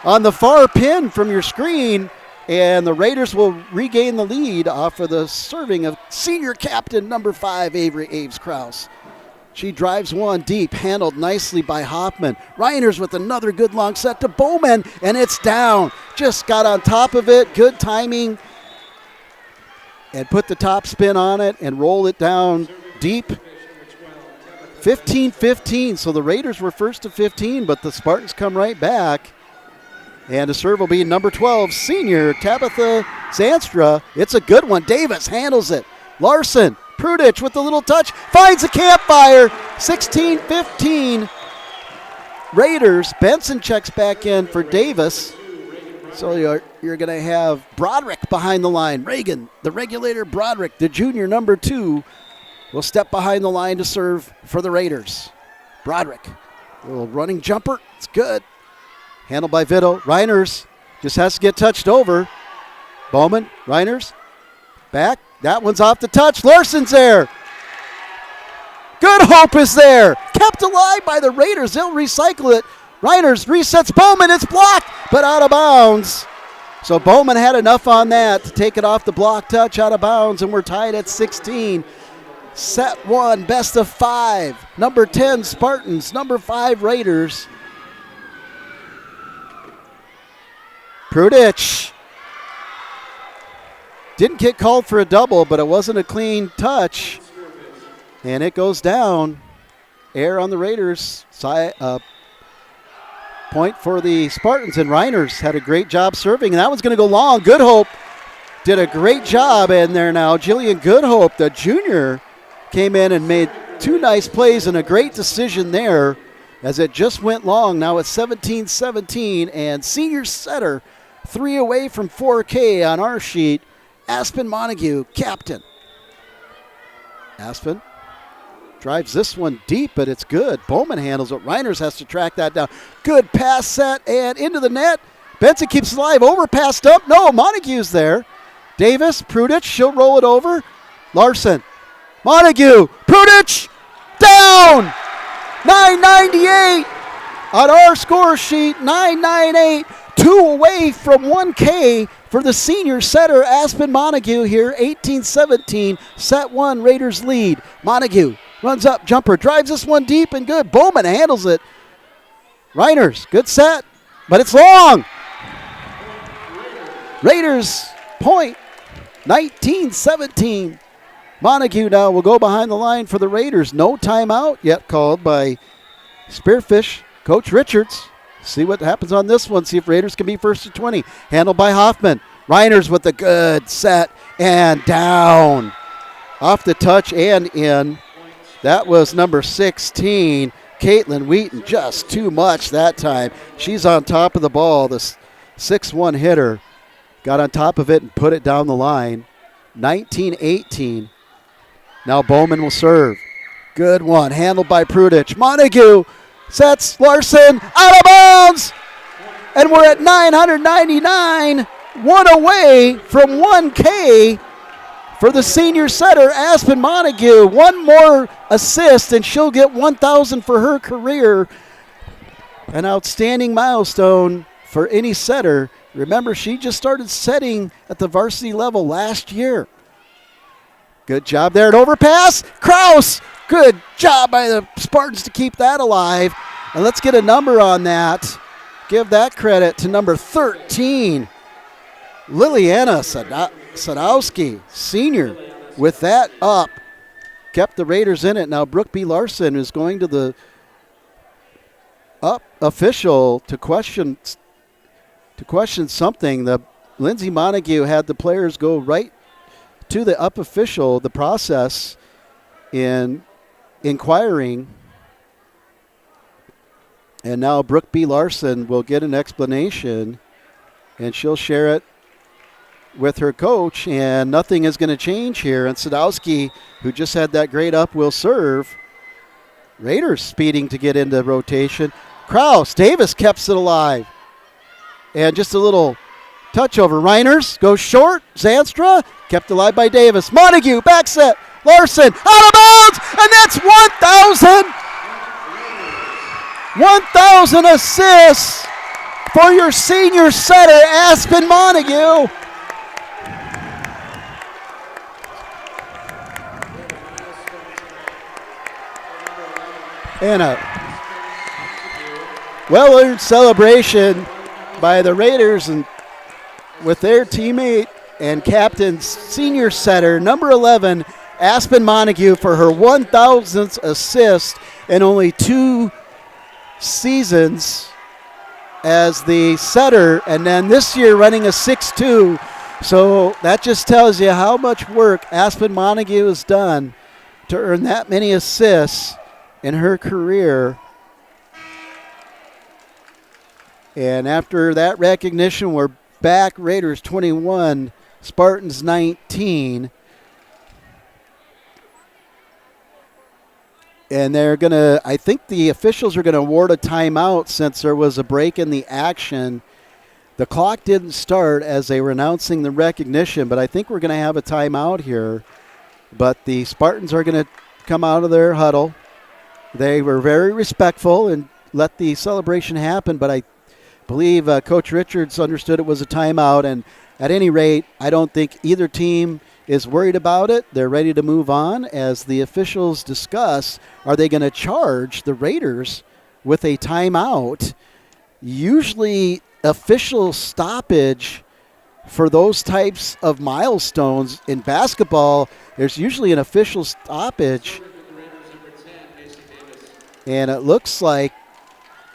on the far pin from your screen. And the Raiders will regain the lead off of the serving of senior captain number 5, Avery Aves Kraus. She drives one deep, handled nicely by Hoffman. Reiners with another good long set to Bowman, and it's down. Just got on top of it, good timing. and put the top spin on it and roll it down deep. 15-15, so the Raiders were first to 15, but the Spartans come right back. And the serve will be number 12, senior Tabitha Zanstra. It's a good one. Davis handles it. Larson, Prudich with the little touch, finds a campfire. 16-15. Raiders. Benson checks back in for Davis. So you're going to have Broderick behind the line. Reagan, the regulator Broderick, the junior number 2, will step behind the line to serve for the Raiders. Broderick, a little running jumper. It's good. Handled by Vito. Reiners just has to get touched over. Bowman, Reiners, back. That one's off the touch. Larson's there. Good Hope is there. Kept alive by the Raiders. They'll recycle it. Reiners resets Bowman. It's blocked, but out of bounds. So Bowman had enough on that to take it off the block touch, out of bounds, and we're tied at 16. Set 1, best of 5. Number 10, Spartans. Number 5, Raiders. Prudich. Didn't get called for a double, but it wasn't a clean touch. And it goes down. Air on the Raiders. Point for the Spartans, and Reiners had a great job serving. And that one's going to go long. Good Hope did a great job in there now. Jillian Goodhope, the junior, came in and made 2 nice plays and a great decision there as it just went long. Now it's 17-17, and senior setter 3 away from 4K on our sheet. Aspen Montague, captain. Aspen drives this one deep, but it's good. Bowman handles it. Reiners has to track that down. Good pass set and into the net. Benson keeps it alive. Overpass dump. No, Montague's there. Davis, Prudich, she'll roll it over. Larson, Montague, Prudich, down! 998 on our score sheet, 998. 2 away from 1K for the senior setter, Aspen Montague here, 18-17, set 1, Raiders lead. Montague runs up, jumper, drives this one deep and good. Bowman handles it. Reiners, good set, but it's long. Raiders point, 19-17. Montague now will go behind the line for the Raiders. No timeout yet called by Spearfish, Coach Richards. See what happens on this one. See if Raiders can be first to 20. Handled by Hoffman. Reiners with the good set and down. Off the touch and in. That was number 16, Caitlin Wheaton. Just too much that time. She's on top of the ball. The 6'1" hitter got on top of it and put it down the line. 19-18. Now Bowman will serve. Good one. Handled by Prudich. Montague sets Larson out of bounds. And we're at 999. 1 away from 1K for the senior setter, Aspen Montague. 1 more assist, and she'll get 1,000 for her career. An outstanding milestone for any setter. Remember, she just started setting at the varsity level last year. Good job there. An overpass. Kraus. Good job by the Spartans to keep that alive. And let's get a number on that. Give that credit to number 13, Liliana Sadowski, senior, with that up. Kept the Raiders in it. Now Brooke B. Larson is going to the up official to question something. The Lindsay Montague had the players go right to the up official, the process in inquiring. And now Brooke B. Larson will get an explanation, and she'll share it with her coach, and nothing is going to change here. And Sadowski, who just had that great up, will serve. Raiders speeding to get into rotation. Kraus, Davis keeps it alive. And just a little touch over. Reiners goes short. Zanstra kept alive by Davis. Montague, back set. Larson, out of bounds, and that's 1,000. 1,000 assists for your senior setter, Aspen Montague. And a well-earned celebration by the Raiders and with their teammate and captain senior setter, number 11, Aspen Montague, for her 1,000th assist in only 2 seasons as the setter, and then this year running a 6'2". So that just tells you how much work Aspen Montague has done to earn that many assists in her career. And after that recognition, we're back. Raiders 21, Spartans 19. And they're going to, I think the officials are going to award a timeout since there was a break in the action. The clock didn't start as they were announcing the recognition, but I think we're going to have a timeout here. But the Spartans are going to come out of their huddle. They were very respectful and let the celebration happen, but I believe Coach Richards understood it was a timeout, and at any rate, I don't think either team is worried about it. They're ready to move on as the officials discuss, are they going to charge the Raiders with a timeout? Usually official stoppage for those types of milestones in basketball, there's usually an official stoppage. And it looks like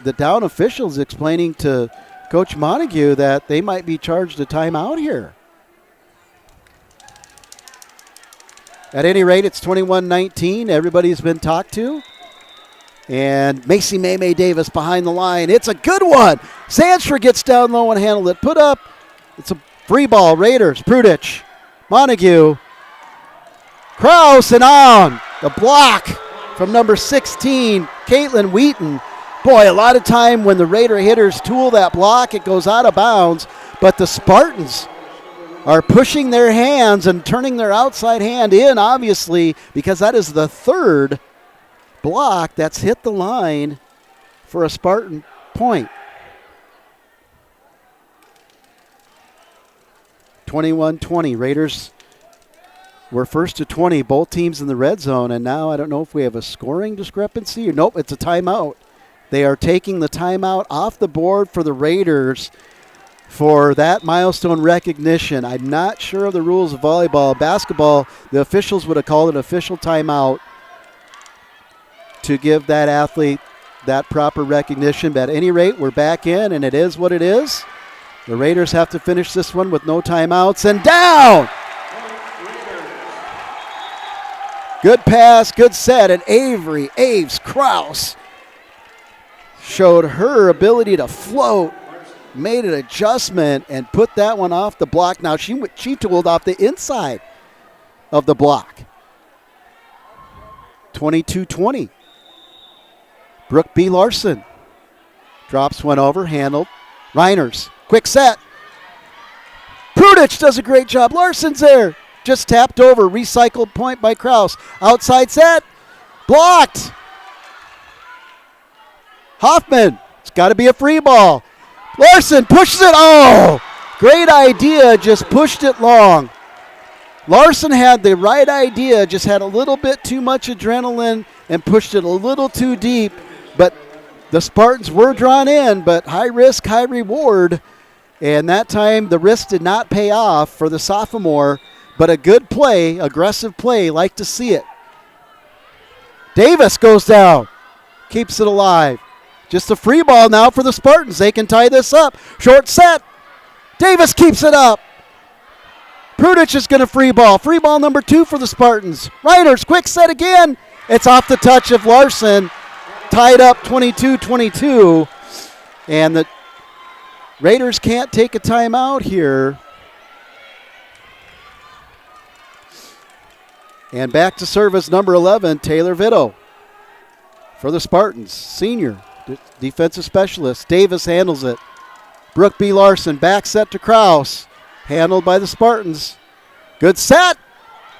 the down officials explaining to Coach Montague that they might be charged a timeout here. At any rate, it's 21-19. Everybody's been talked to. And Macy Maymay Davis behind the line. It's a good one. Sandstra gets down low and handled it. Put up. It's a free ball. Raiders. Prudich. Montague. Kraus and on. The block from number 16, Caitlin Wheaton. Boy, a lot of time when the Raider hitters tool that block, it goes out of bounds. But the Spartans are pushing their hands and turning their outside hand in, obviously, because that is the third block that's hit the line for a Spartan point. 21-20. Raiders were first to 20, both teams in the red zone, and now I don't know if we have a scoring discrepancy or nope, it's a timeout. They are taking the timeout off the board for the Raiders for that milestone recognition. I'm not sure of the rules of volleyball. Basketball, the officials would have called an official timeout to give that athlete that proper recognition. But at any rate, we're back in, and it is what it is. The Raiders have to finish this one with no timeouts, and down! Good pass, good set, and Aves Kraus showed her ability to float, made an adjustment, and put that one off the block. Now she tooled off the inside of the block. 22-20. Brooke B. Larson drops one over, handled. Reiners, quick set. Prudich does a great job. Larson's there. Just tapped over, recycled point by Kraus. Outside set, blocked. Hoffman, it's got to be a free ball. Larson pushes it. Oh, great idea, just pushed it long. Larson had the right idea, just had a little bit too much adrenaline and pushed it a little too deep. But the Spartans were drawn in, but high risk, high reward. And that time the risk did not pay off for the sophomore, but a good play, aggressive play, like to see it. Davis goes down, keeps it alive. Just a free ball now for the Spartans. They can tie this up. Short set. Davis keeps it up. Prudich is going to free ball. Free ball number 2 for the Spartans. Reiners, quick set again. It's off the touch of Larson. Tied up 22-22. And the Raiders can't take a timeout here. And back to service number 11, Taylor Vito for the Spartans. Senior defensive specialist. Davis handles it. Brooke B. Larson back set to Kraus. Handled by the Spartans. Good set.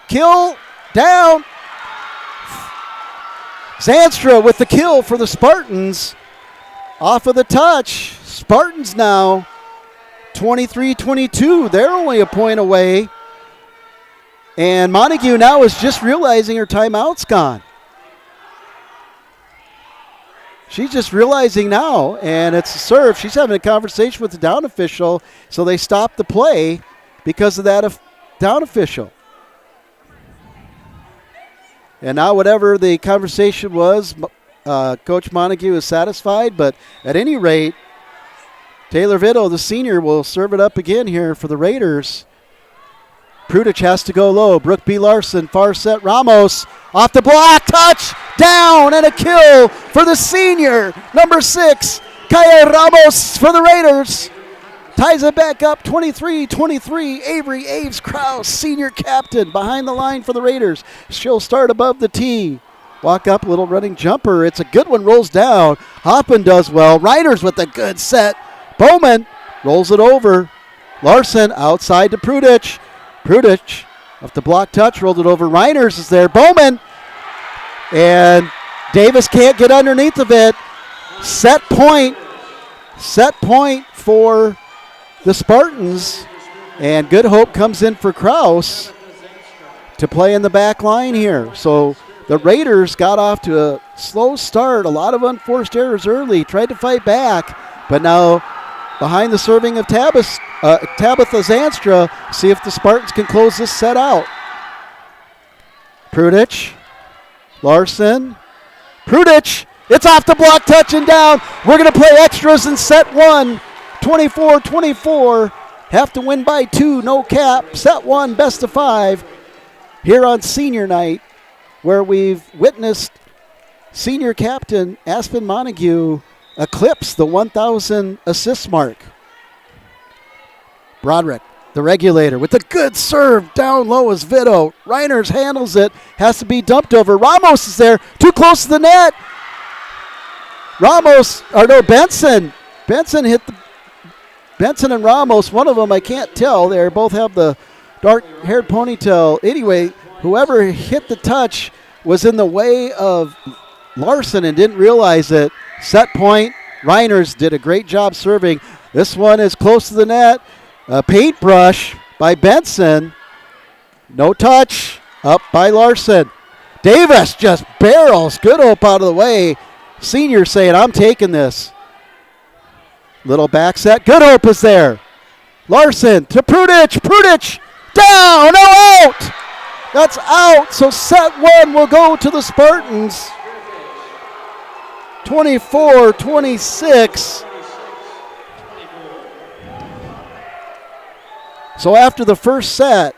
Kill. Down. Zandstra with the kill for the Spartans. Off of the touch. Spartans now 23-22. They're only a point away. And Montague now is just realizing her timeout's gone. She's just realizing now, and it's a serve. She's having a conversation with the down official, so they stop the play. because of that down official. And now whatever the conversation was, Coach Montague is satisfied, but at any rate, Taylor Vitto, the senior, will serve it up again here for the Raiders. Prudich has to go low. Brooke B. Larson, far set. Ramos off the block. Touch. Down and a kill for the senior. Number 6, Kaya Ramos for the Raiders. Ties it back up 23-23. Avery Aves Krause, senior captain, behind the line for the Raiders. She'll start above the tee. Walk up, little running jumper. It's a good one, rolls down. Hoppin does well. Riders with a good set. Bowman rolls it over. Larson outside to Prudich. Prudich off the block touch, rolled it over. Reiners is there. Bowman. And Davis can't get underneath of it. Set point. Set point for the Spartans. And Good Hope comes in for Krause to play in the back line here. So the Raiders got off to a slow start. A lot of unforced errors early. Tried to fight back. But now behind the serving of Tabitha Zanstra, see if the Spartans can close this set out. Prudich, Larson, Prudich, it's off the block, touch and down. We're going to play extras in set 1, 24-24. Have to win by 2, no cap. Set 1, best of 5 here on senior night, where we've witnessed senior captain Aspen Montague eclipse the 1,000 assist mark. Broderick, the regulator, with a good serve down low as Vitto. Reiners handles it, has to be dumped over. Ramos is there, too close to the net. Benson. Benson hit the. Benson and Ramos, one of them I can't tell. They both have the dark-haired ponytail. Anyway, whoever hit the touch was in the way of Larson and didn't realize it. Set point. Reiners did a great job serving. This one is close to the net. A paintbrush by Benson. No touch. Up by Larson. Davis just barrels Good Hope out of the way. Senior saying, I'm taking this. Little back set. Good Hope is there. Larson to Prudich. Prudich down. No, out. That's out. So set 1 will go to the Spartans. 24-26. So after the first set,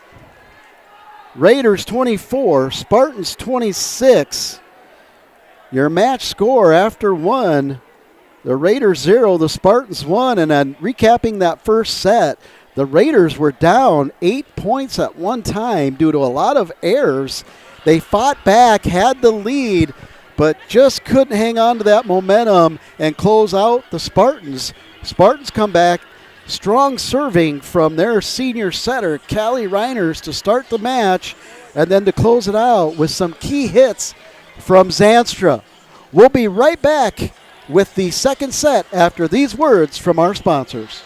Raiders 24, Spartans 26. Your match score after 1, the Raiders 0, the Spartans 1. And then recapping that first set, the Raiders were down 8 points at one time due to a lot of errors. They fought back, had the lead, but just couldn't hang on to that momentum and close out the Spartans. Spartans come back, strong serving from their senior setter, Callie Reiners, to start the match, and then to close it out with some key hits from Zanstra. We'll be right back with the second set after these words from our sponsors.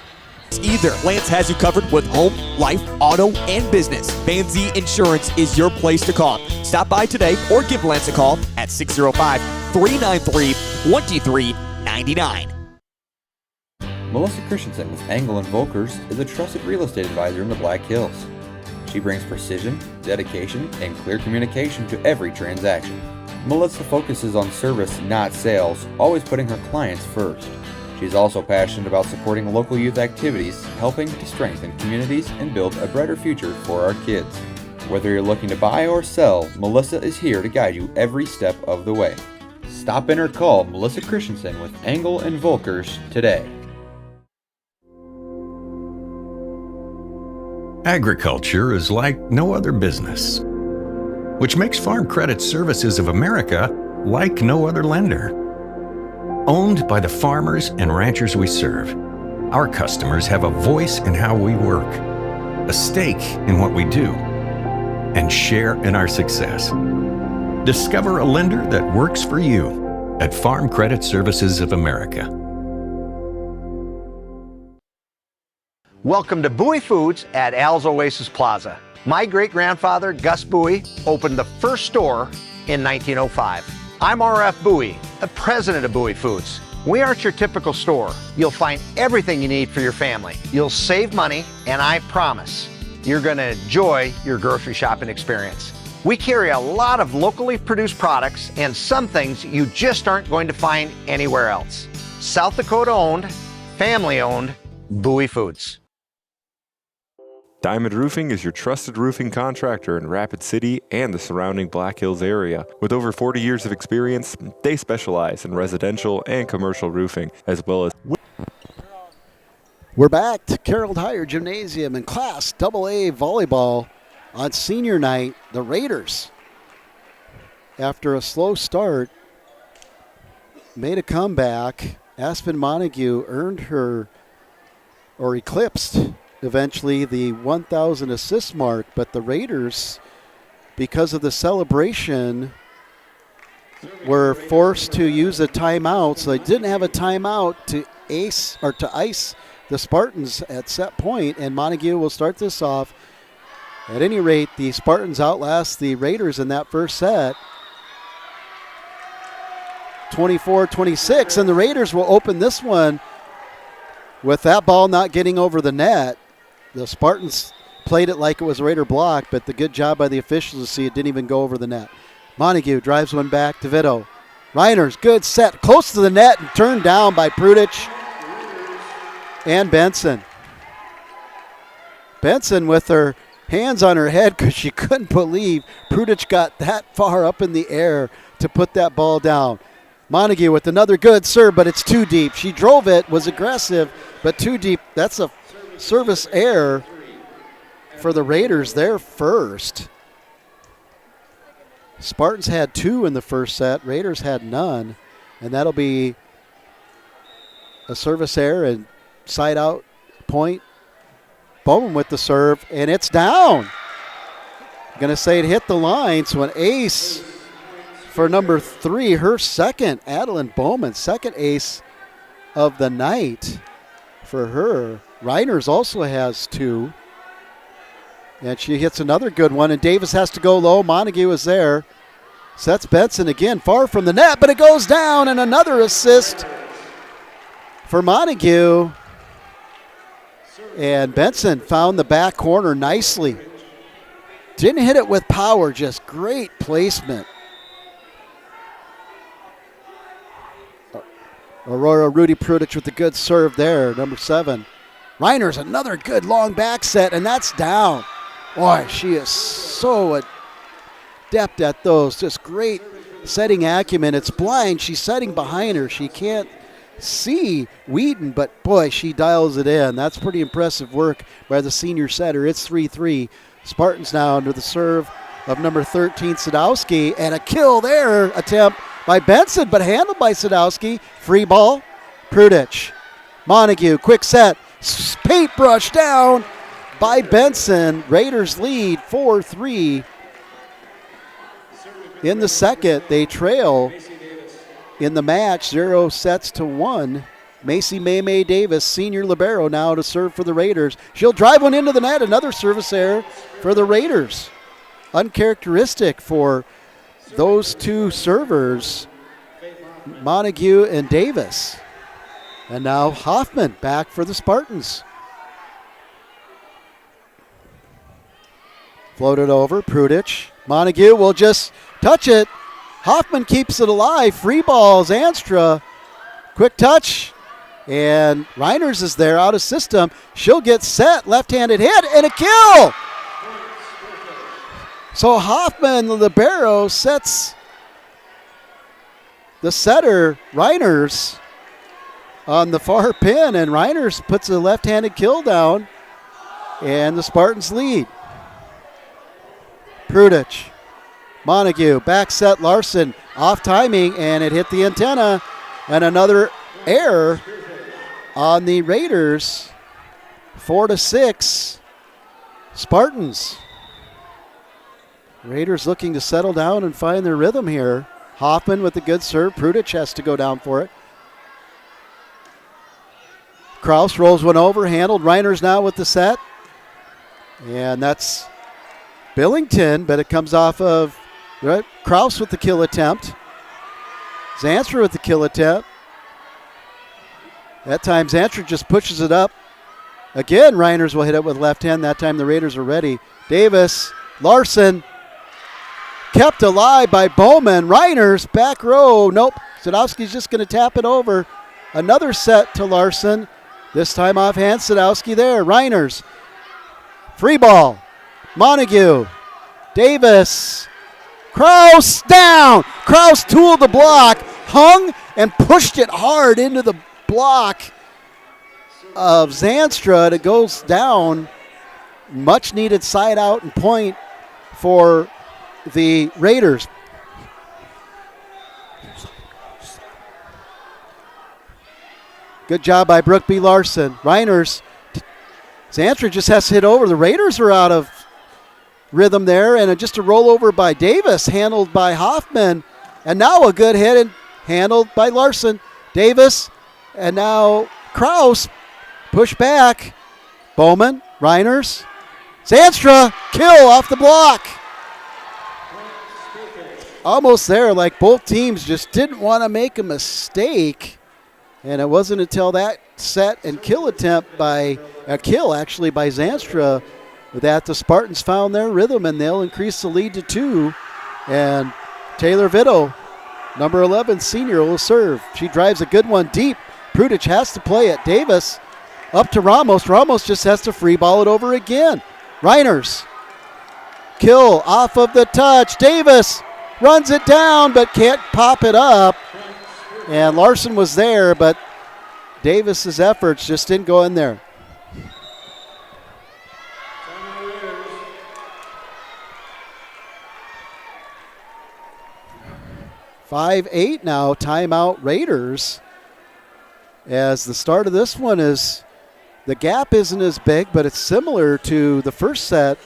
Either. Lance has you covered with home, life, auto, and business. Van Z Insurance is your place to call. Stop by today or give Lance a call at 605-393-2399. Melissa Christensen with Engel & Volkers is a trusted real estate advisor in the Black Hills. She brings precision, dedication, and clear communication to every transaction. Melissa focuses on service, not sales, always putting her clients first. She's also passionate about supporting local youth activities, helping to strengthen communities and build a brighter future for our kids. Whether you're looking to buy or sell, Melissa is here to guide you every step of the way. Stop in or call Melissa Christensen with Engel & Volkers today. Agriculture is like no other business, which makes Farm Credit Services of America like no other lender. Owned by the farmers and ranchers we serve, our customers have a voice in how we work, a stake in what we do, and share in our success. Discover a lender that works for you at Farm Credit Services of America. Welcome to Bowie Foods at Al's Oasis Plaza. My great-grandfather, Gus Bowie, opened the first store in 1905. I'm R.F. Bowie, the president of Bowie Foods. We aren't your typical store. You'll find everything you need for your family. You'll save money, and I promise, you're going to enjoy your grocery shopping experience. We carry a lot of locally produced products and some things you just aren't going to find anywhere else. South Dakota owned, family owned, Bowie Foods. Diamond Roofing is your trusted roofing contractor in Rapid City and the surrounding Black Hills area. With over 40 years of experience, they specialize in residential and commercial roofing, as well as... We're back to Carroll Higher Gymnasium in Class AA Volleyball on senior night. The Raiders, after a slow start, made a comeback. Aspen Montague earned her, or eclipsed, eventually the 1,000 assist mark, but the Raiders, because of the celebration, were forced to use a timeout. So they didn't have a timeout to ice the Spartans at set point, and Montague will start this off. At any rate, the Spartans outlast the Raiders in that first set, 24-26, and the Raiders will open this one with that ball not getting over the net. The Spartans played it like it was a Raider block, but the good job by the officials to see it didn't even go over the net. Montague drives one back to Vito. Reiners, good set, close to the net and turned down by Prudich and Benson. Benson with her hands on her head because she couldn't believe Prudich got that far up in the air to put that ball down. Montague with another good serve, but it's too deep. She drove it, was aggressive, but too deep. That's a service error for the Raiders there first. Spartans had 2 in the first set. Raiders had none. And that'll be a service error and side out point. Bowman with the serve, and it's down. Going to say it hit the line, so an ace for number 3, her second, Adeline Bowman, second ace of the night for her. Reiners also has 2. And she hits another good one, and Davis has to go low. Montague is there. Sets Benson again, far from the net, but it goes down, and another assist for Montague. And Benson found the back corner nicely. Didn't hit it with power, just great placement. Aurora Rudy Prudich with the good serve there, number 7. Reiners, another good long back set, and that's down. Boy, she is so adept at those. Just great setting acumen. It's blind. She's setting behind her. She can't see Wheaton, but boy, she dials it in. That's pretty impressive work by the senior setter. It's 3-3. Spartans now under the serve of number 13, Sadowski, and a kill there attempt by Benson, but handled by Sadowski. Free ball, Prudich. Montague, quick set. Paintbrush down by Benson. Raiders lead 4-3 in the second. They trail in the match 0-1. Macy May Davis, senior libero, now to serve for the Raiders. She'll drive one into the net. Another service error for the Raiders. Uncharacteristic for those two servers, Montague and Davis. And now Hoffman back for the Spartans. Floated over, Prudich. Montague will just touch it. Hoffman keeps it alive. Free ball, Zanstra. Quick touch. And Reiners is there out of system. She'll get set. Left-handed hit and a kill. So Hoffman, the libero, sets the setter, Reiners, on the far pin, and Reiners puts a left-handed kill down, and the Spartans lead. Prudich, Montague, back set Larson, off timing, and it hit the antenna, and another error on the Raiders. 4-6, Spartans. Raiders looking to settle down and find their rhythm here. Hoffman with a good serve. Prudich has to go down for it. Kraus rolls one over, handled. Reiners now with the set. And that's Billington, but it comes off of Kraus with the kill attempt. Zanstra with the kill attempt. That time Zanstra just pushes it up Again, Reiners will hit it with left hand. That time the Raiders are ready. Davis, Larson, kept alive by Bowman. Reiners, back row. Nope. Sadowski's just going to tap it over. Another set to Larson. This time offhand, Sadowski there. Reiners. Free ball. Montague. Davis. Kraus down. Kraus tooled the block. Hung and pushed it hard into the block of Zanstra. It goes down. Much needed side out and point for the Raiders. Good job by Brooke B. Larson. Reiners. Zanstra just has to hit over. The Raiders are out of rhythm there, and just a rollover by Davis, handled by Hoffman. And now a good hit and handled by Larson. Davis, and now Kraus. Push back. Bowman, Reiners. Zanstra, kill off the block. Almost there, like both teams just didn't want to make a mistake. And it wasn't until that set and kill attempt by by Zanstra that the Spartans found their rhythm, and they'll increase the lead to 2. And Taylor Vito, number 11 senior, will serve. She drives a good one deep. Prudich has to play it. Davis up to Ramos. Ramos just has to free ball it over again. Reiners. Kill off of the touch. Davis runs it down but can't pop it up. And Larson was there, but Davis's efforts just didn't go in there. (5-8) now, timeout Raiders. As the start of this one is, the gap isn't as big, but it's similar to the first set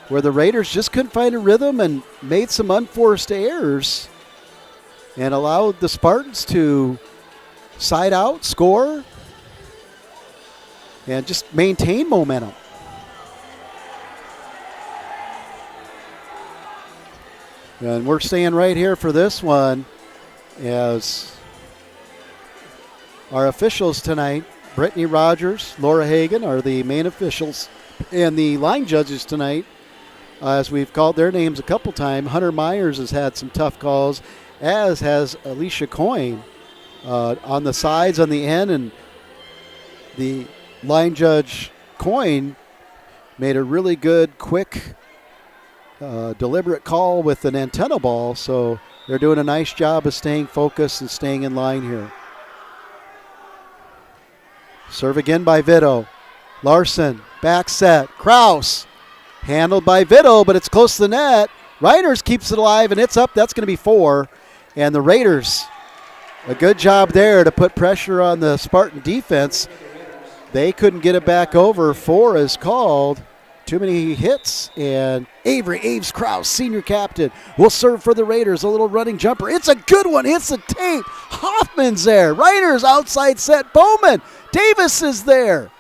where the Raiders just couldn't find a rhythm and made some unforced errors and allowed the Spartans to side out, score, and just maintain momentum. And we're staying right here for this one as our officials tonight, Brittany Rogers, Laura Hagan, are the main officials. And the line judges tonight, as we've called their names a couple times, Hunter Myers has had some tough calls, as has Alicia Coyne on the sides, on the end. And the line judge, Coyne, made a really good, quick, deliberate call with an antenna ball. So they're doing a nice job of staying focused and staying in line here. Serve again by Vito. Larson, back set. Kraus, handled by Vito, but it's close to the net. Reiners keeps it alive, and it's up. That's going to be 4. And the Raiders, a good job there to put pressure on the Spartan defense. They couldn't get it back over. 4 is called. Too many hits. And Avery Aves Kraus, senior captain, will serve for the Raiders. A little running jumper. It's a good one. Hits the tape. Hoffman's there. Reiners outside set. Bowman. Davis is there.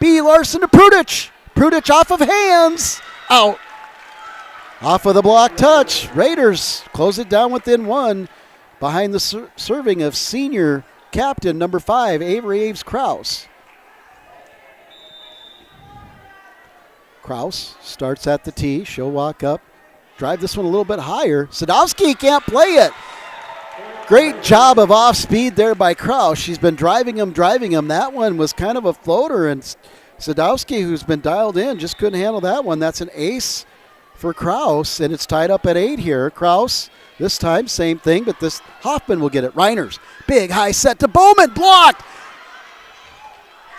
B. Larson to Prudich. Prudich off of hands. Out. Off of the block touch. Raiders close it down within 1 behind the serving of senior captain number 5, Avery Aves Kraus. Kraus starts at the tee. She'll walk up. Drive this one a little bit higher. Sadowski can't play it. Great job of off speed there by Kraus. She's been driving him. That one was kind of a floater, and Sadowski, who's been dialed in, just couldn't handle that one. That's an ace for Kraus, and it's tied up at 8 here. Kraus, this time, same thing, but this Hoffman will get it. Reiners, big high set to Bowman, blocked.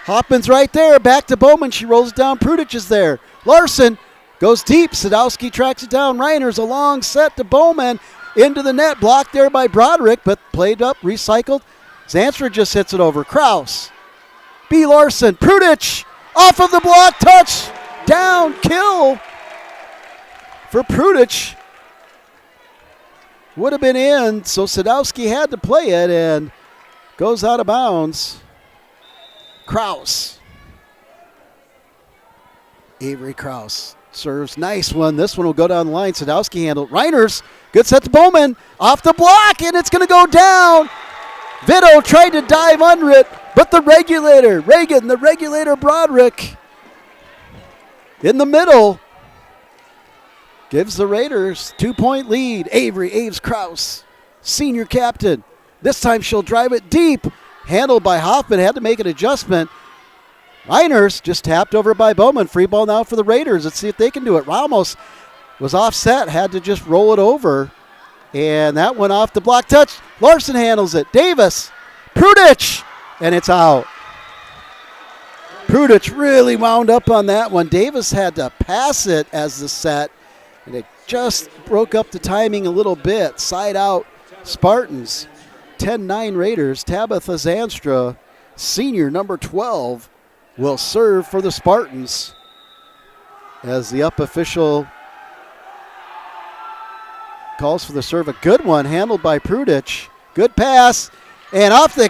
Hoffman's right there, back to Bowman. She rolls it down. Prudich is there. Larson goes deep. Sadowski tracks it down. Reiners, a long set to Bowman. Into the net, blocked there by Broderick, but played up, recycled. Zanstra just hits it over. Kraus, B. Larson, Prudich, off of the block, touch, down, kill for Prudich. Would have been in, so Sadowski had to play it and goes out of bounds. Kraus. Avery Kraus serves, nice one. This one will go down the line. Sadowski handled. Reiners, good set to Bowman, off the block, and it's going to go down. Vito tried to dive under it, But the regulator, Reagan, the regulator Broderick, in the middle, gives the Raiders 2-point lead. Aves Krause, senior captain. This time she'll drive it deep. Handled by Hoffman, had to make an adjustment. Reiners just tapped over by Bowman. Free ball now for the Raiders. Let's see if they can do it. Ramos was offset, had to just roll it over. And that went off the block touch. Larson handles it. Davis, Prudich, and it's out. Prudich really wound up on that one. Davis had to pass it as the set, and it just broke up the timing a little bit. Side out Spartans. 10-9 Raiders. Tabitha Zanstra, senior number 12, will serve for the Spartans as the up official calls for the serve. A good one handled by Prudich. Good pass, and off the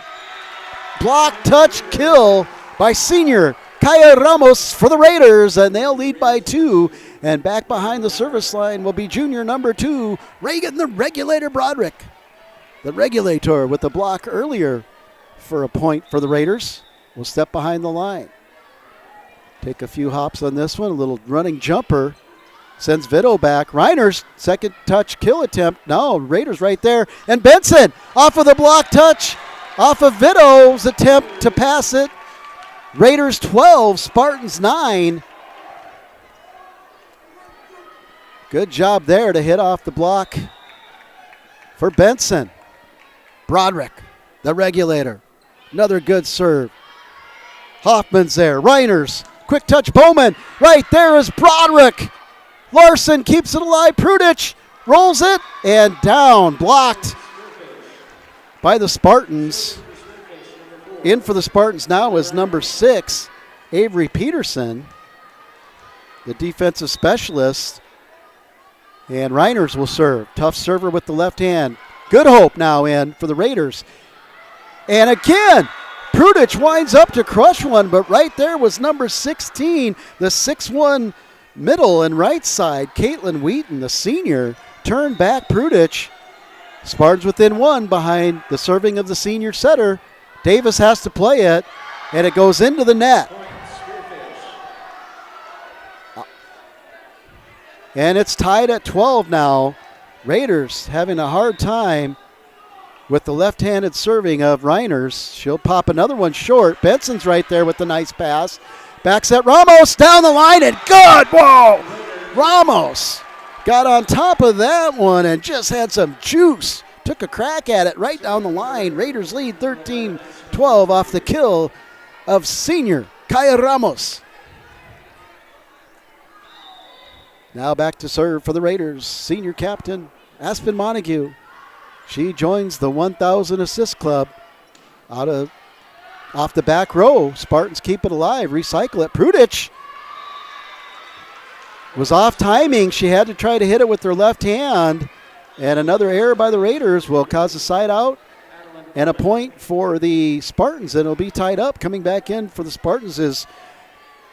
block touch kill by senior Kaya Ramos for the Raiders, and they'll lead by 2. And back behind the service line will be junior number 2, Reagan the Regulator Broderick. The Regulator with the block earlier for a point for the Raiders will step behind the line. Take a few hops on this one. A little running jumper. Sends Vito back. Reiners, second touch kill attempt. No, Raiders right there. And Benson off of the block touch. Off of Vito's attempt to pass it. Raiders 12, Spartans 9. Good job there to hit off the block for Benson. Broderick, the Regulator. Another good serve. Hoffman's there. Reiners, quick touch. Bowman. Right there is Broderick. Larson keeps it alive. Prudich rolls it and down. Blocked by the Spartans. In for the Spartans now is number 6, Avery Peterson, the defensive specialist. And Reiners will serve. Tough server with the left hand. Good hope now in for the Raiders. And again, Prudich winds up to crush one, but right there was number 16, the 6'1 middle and right side, Caitlin Wheaton, the senior, turned back Prudich. Spartans within 1 behind the serving of the senior setter. Davis has to play it, and it goes into the net. And it's tied at 12 now. Raiders having a hard time with the left-handed serving of Reiners. She'll pop another one short. Benson's right there with the nice pass. Backs at Ramos, down the line, and good! Whoa! Ramos got on top of that one and just had some juice. Took a crack at it right down the line. Raiders lead 13-12 off the kill of senior Kaya Ramos. Now back to serve for the Raiders. Senior captain Aspen Montague. She joins the 1,000 assist club off the back row. Spartans keep it alive, recycle it. Prudich was off timing. She had to try to hit it with her left hand. And another error by the Raiders will cause a side out and a point for the Spartans. And it'll be tied up. Coming back in for the Spartans is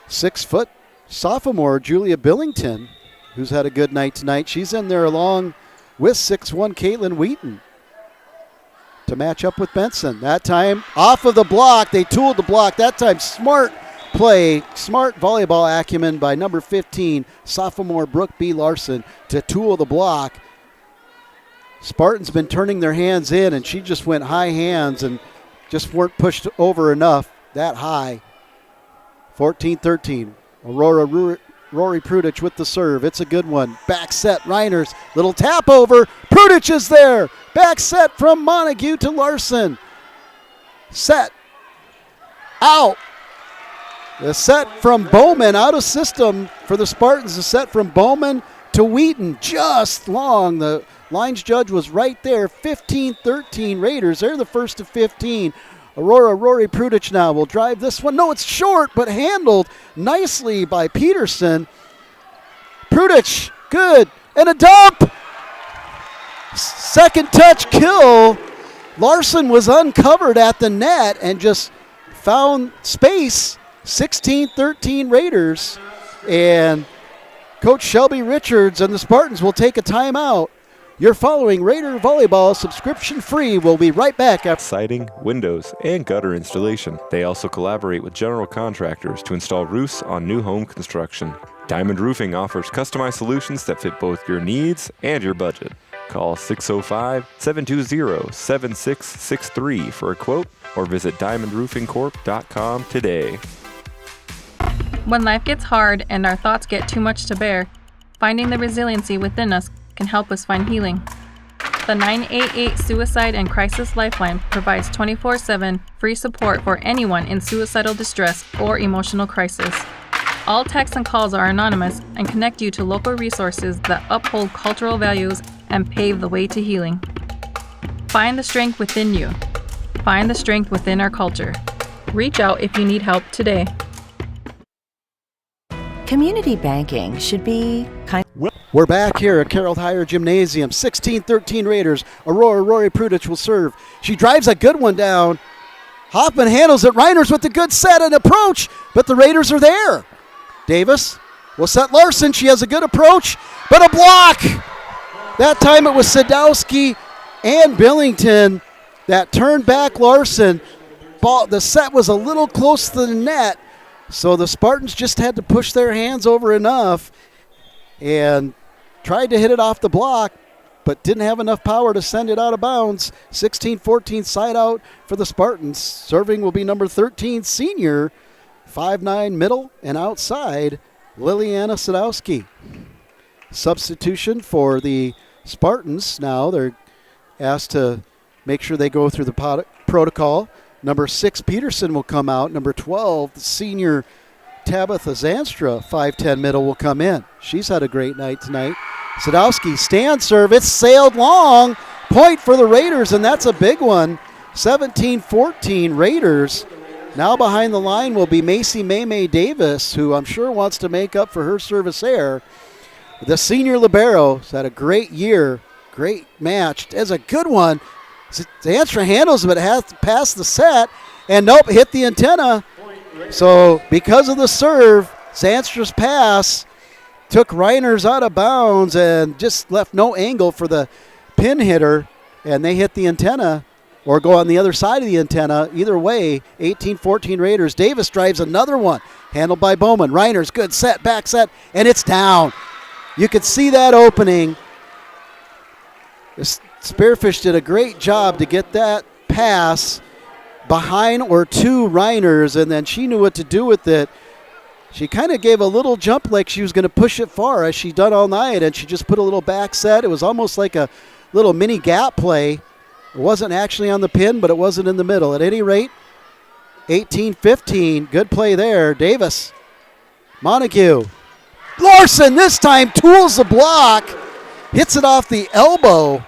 6-foot sophomore Julia Billington, who's had a good night tonight. She's in there along with 6'1 Caitlin Wheaton to match up with Benson. That time off of the block. They tooled the block. That time smart play, smart volleyball acumen by number 15, sophomore Brooke B. Larson to tool the block. Spartans been turning their hands in, and she just went high hands and just weren't pushed over enough that high. 14-13. Rory Prudich with the serve. It's a good one. Back set, Reiners. Little tap over. Prudich is there. Back set from Montague to Larson. Set. Out. The set from Bowman out of system for the Spartans. The set from Bowman to Wheaton. Just long. The lines judge was right there. 15-13 Raiders. They're the first to 15. Rory Prudich now will drive this one. No, it's short, but handled nicely by Peterson. Prudich, good. And a dump. Second touch kill. Larson was uncovered at the net and just found space. 16-13 Raiders. And Coach Shelby Richards and the Spartans will take a timeout. Your following Raider Volleyball subscription free. We'll be right back after siding, windows, and gutter installation. They also collaborate with general contractors to install roofs on new home construction. Diamond Roofing offers customized solutions that fit both your needs and your budget. Call 605-720-7663 for a quote or visit diamondroofingcorp.com today. When life gets hard and our thoughts get too much to bear, finding the resiliency within us can help us find healing. The 988 Suicide and Crisis Lifeline provides 24/7 free support for anyone in suicidal distress or emotional crisis. All texts and calls are anonymous and connect you to local resources that uphold cultural values and pave the way to healing. Find the strength within you. Find the strength within our culture. Reach out if you need help today. Community banking should be kind. We're back here at Carroll Higher Gymnasium. 16-13 Raiders. Aurora Rory Prudich will serve. She drives a good one down. Hoffman handles it. Reiners with the good set and approach, but the Raiders are there. Davis will set Larson. She has a good approach, but a block. That time it was Sadowski and Billington that turned back Larson. The set was a little close to the net, so the Spartans just had to push their hands over enough and tried to hit it off the block, but didn't have enough power to send it out of bounds. 16-14 side out for the Spartans. Serving will be number 13, senior, 5'9", middle and outside, Liliana Sadowski. Substitution for the Spartans. Now they're asked to make sure they go through the protocol. Number 6, Peterson will come out. Number 12, the senior Tabitha Zanstra, 5'10", middle, will come in. She's had a great night tonight. Sadowski, stand serve. It's sailed long. Point for the Raiders, and that's a big one. 17-14 Raiders. Now behind the line will be Macy Maymay Davis, who I'm sure wants to make up for her service error. The senior libero has had a great year, great match. That's a good one. Zanstra handles it, but has to pass the set, and nope, hit the antenna. So because of the serve, Zanstra's pass took Reiners out of bounds and just left no angle for the pin hitter, and they hit the antenna or go on the other side of the antenna. Either way, 18-14 Raiders. Davis drives another one, handled by Bowman. Reiners, good set, back set, and it's down. You could see that opening. Spearfish did a great job to get that pass behind or to Reiners, and then she knew what to do with it. She kind of gave a little jump like she was going to push it far, as she done all night, and she just put a little back set. It was almost like a little mini gap play. It wasn't actually on the pin, but it wasn't in the middle. At any rate, 18-15, good play there. Davis, Montague. Larson this time tools the block, hits it off the elbow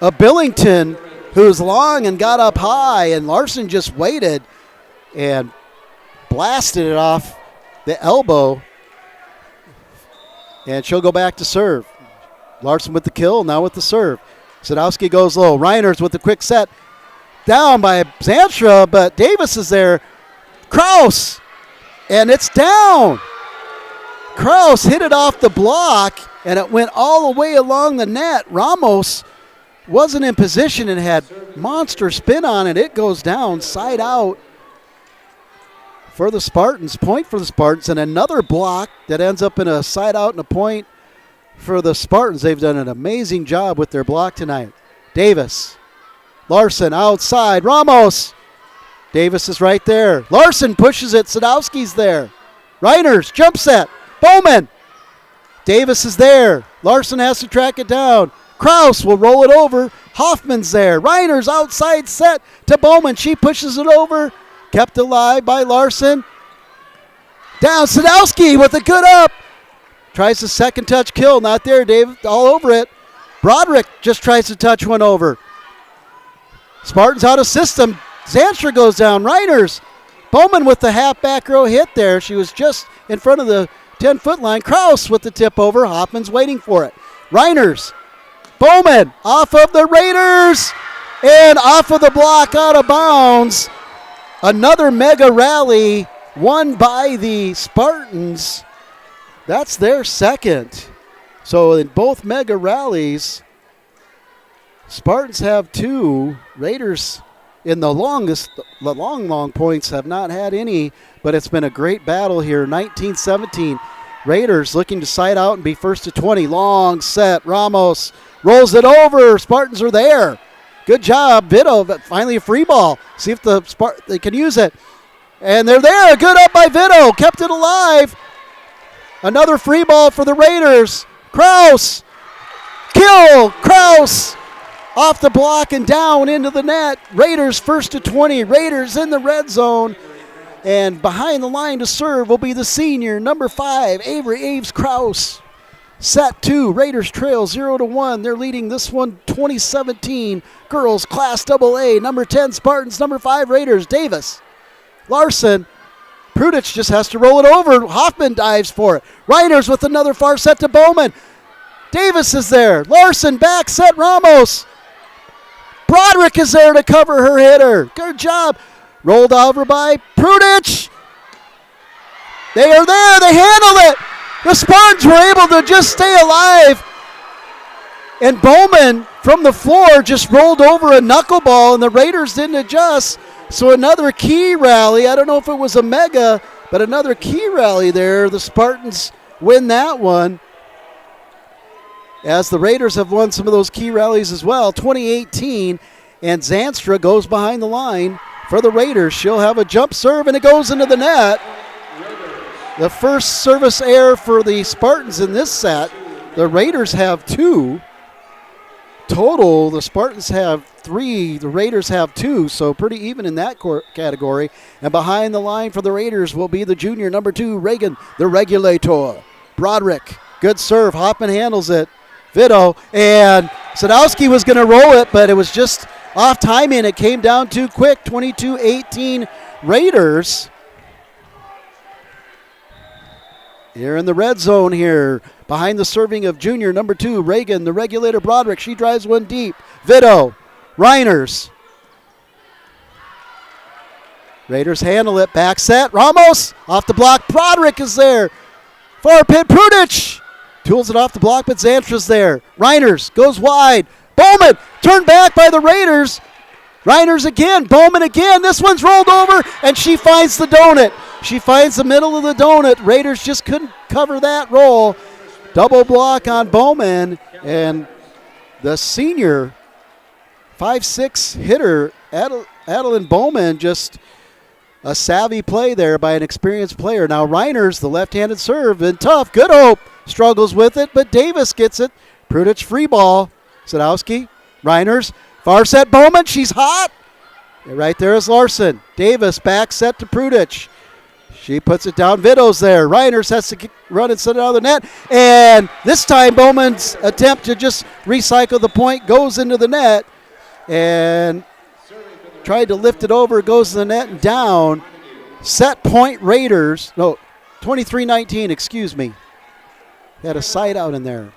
of Billington, who's long and got up high, and Larson just waited and blasted it off the elbow, and she'll go back to serve. Larson with the kill, now with the serve. Sadowski goes low. Reiners with the quick set. Down by Zanstra, but Davis is there. Kraus, and it's down. Kraus hit it off the block, and it went all the way along the net. Ramos wasn't in position and had monster spin on it. It goes down, side out for the Spartans. Point for the Spartans, and another block that ends up in a side out and a point for the Spartans. They've done an amazing job with their block tonight. Davis, Larson outside, Ramos. Davis is right there. Larson pushes it, Sadowski's there. Reiners, jump set, Bowman. Davis is there. Larson has to track it down. Kraus will roll it over. Hoffman's there. Reiners outside set to Bowman. She pushes it over. Kept alive by Larson. Down, Sadowski with a good up. Tries the second touch kill. Not there, Dave. All over it. Broderick just tries to touch one over. Spartans out of system. Zanstra goes down. Reiners. Bowman with the half back row hit there. She was just in front of the 10-foot line. Kraus with the tip over. Hoffman's waiting for it. Reiners. Bowman off of the Raiders and off of the block, out of bounds. Another mega rally won by the Spartans. That's their second. So in both mega rallies, Spartans have 2. Raiders in the long points have not had any, but it's been a great battle here. 19-17. Raiders looking to side out and be first to 20. Long set. Ramos rolls it over. Spartans are there. Good job, Vito. But finally a free ball. See if they can use it. And they're there. Good up by Vito. Kept it alive. Another free ball for the Raiders. Kraus. Kill. Kraus. Off the block and down into the net. Raiders first to 20. Raiders in the red zone. And behind the line to serve will be the senior, number 5, Avery Aves Kraus. Set 2. Raiders trail 0-1. They're leading this one 2017. Girls Class AA. Number 10 Spartans. Number 5 Raiders. Davis. Larson. Prudich just has to roll it over. Hoffman dives for it. Reiners with another far set to Bowman. Davis is there. Larson back set. Ramos. Broderick is there to cover her hitter. Good job. Rolled over by Prudich. They are there. They handled it. The Spartans were able to just stay alive. And Bowman from the floor just rolled over a knuckleball, and the Raiders didn't adjust. So another key rally. I don't know if it was a mega, but another key rally there. The Spartans win that one, as the Raiders have won some of those key rallies as well. 2018, and Zanstra goes behind the line for the Raiders. She'll have a jump serve, and it goes into the net. The first service error for the Spartans in this set. The Raiders have 2. Total, the Spartans have 3. The Raiders have 2, so pretty even in that category. And behind the line for the Raiders will be the junior, number 2, Reagan, the regulator. Broderick, good serve. Hoffman handles it. Vito, and Sadowski was going to roll it, but it was just off timing. It came down too quick. 22-18 Raiders. Here in the red zone here. Behind the serving of junior, number 2, Reagan, the regulator Broderick. She drives one deep. Vito, Reiners. Raiders handle it. Back set. Ramos off the block. Broderick is there. Far pit. Prudich tools it off the block, but Zantra's there. Reiners goes wide. Bowman turned back by the Raiders. Reiners again. Bowman again. This one's rolled over, and she finds the donut. She finds the middle of the donut. Raiders just couldn't cover that roll. Double block on Bowman, and the senior 5'6" hitter, Adeline Bowman, just a savvy play there by an experienced player. Now Reiners, the left-handed serve, and tough. Good Hope struggles with it, but Davis gets it. Prudich free ball. Sadowski, Reiners, far set Bowman. She's hot. Right there is Larson. Davis back set to Prudich. She puts it down. Vito's there. Reiners has to run and set it out of the net. And this time Bowman's attempt to just recycle the point goes into the net. And tried to lift it over. Goes to the net and down. Set point Raiders. No, 23-19, excuse me. Had a side out in there.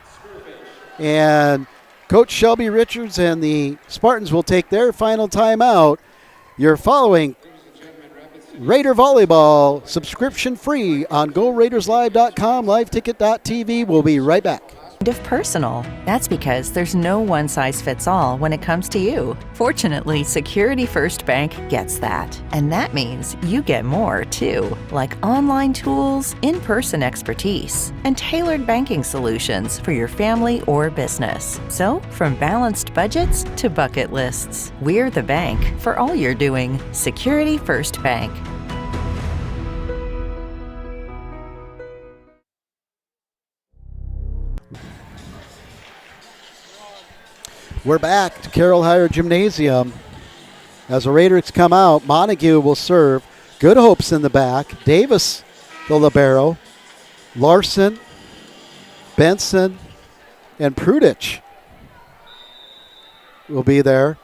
And Coach Shelby Richards and the Spartans will take their final timeout. You're following Raider Volleyball, subscription free on GoRaidersLive.com, liveticket.tv. We'll be right back. Of personal. That's because there's no one size fits all when it comes to you. Fortunately, Security First Bank gets that. And that means you get more too, like online tools, in-person expertise, and tailored banking solutions for your family or business. So, from balanced budgets to bucket lists, we're the bank for all you're doing. Security First Bank. We're back to Carroll Higher Gymnasium. As the Raiders come out, Montague will serve. Good Hope's in the back. Davis, the libero. Larson, Benson, and Prudich will be there.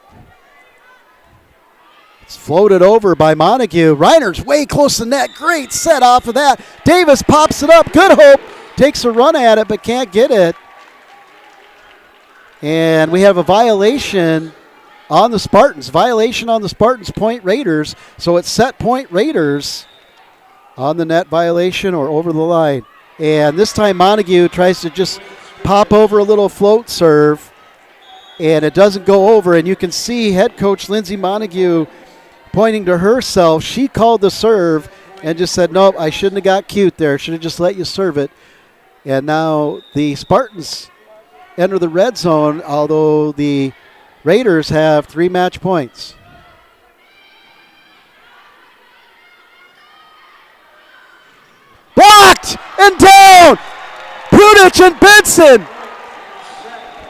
It's floated over by Montague. Reiner's way close to the net. Great set off of that. Davis pops it up. Good Hope takes a run at it but can't get it. And we have a violation on the Spartans. Violation on the Spartans, point Raiders. So it's set point Raiders on the net violation or over the line. And this time Montague tries to just pop over a little float serve. and it doesn't go over. And you can see head coach Lindsay Montague pointing to herself. She called the serve and just said, nope, I shouldn't have got cute there. Should have just let you serve it. And now the Spartans enter the red zone, although the Raiders have 3 match points. Blocked and down. Prudich and Benson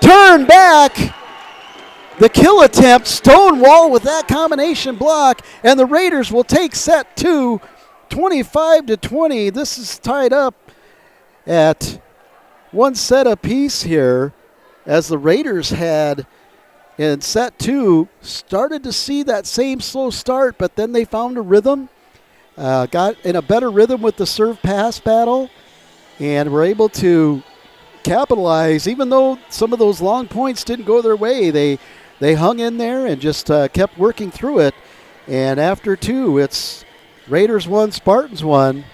turn back. The kill attempt, Stonewall with that combination block, and the Raiders will take set 2, 25-20. This is tied up at 1 set apiece here, as the Raiders had in set 2 started to see that same slow start, but then they found a rhythm, got in a better rhythm with the serve pass battle, and were able to capitalize. Even though some of those long points didn't go their way, they hung in there and just kept working through it. And after 2, it's Raiders 1, Spartans 1.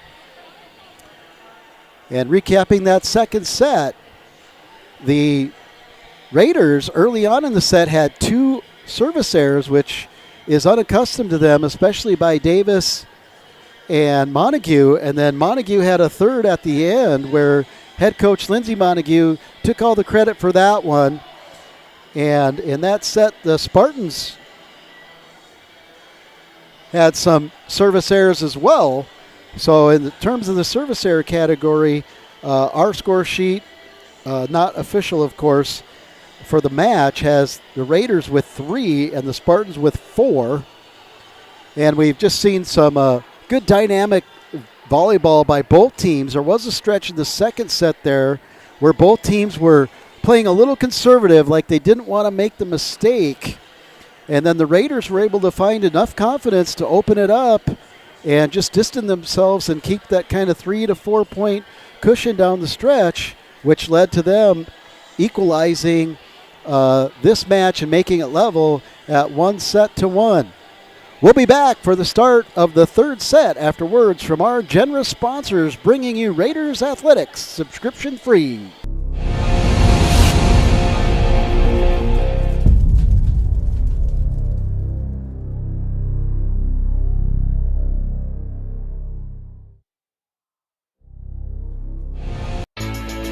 And recapping that second set, the Raiders early on in the set had 2 service errors, which is unaccustomed to them, especially by Davis and Montague. And then Montague had a third at the end where head coach Lindsay Montague took all the credit for that one. And in that set, the Spartans had some service errors as well. So in terms of the service error category, our score sheet, not official of course, for the match has the Raiders with 3 and the Spartans with 4. And we've just seen some good dynamic volleyball by both teams. There was a stretch in the second set there where both teams were playing a little conservative, like they didn't want to make the mistake. And then the Raiders were able to find enough confidence to open it up and just distance themselves and keep that kind of 3 to 4 point cushion down the stretch, which led to them equalizing this match and making it level at 1-1. We'll be back for the start of the third set after words from our generous sponsors, bringing you Raiders Athletics subscription free.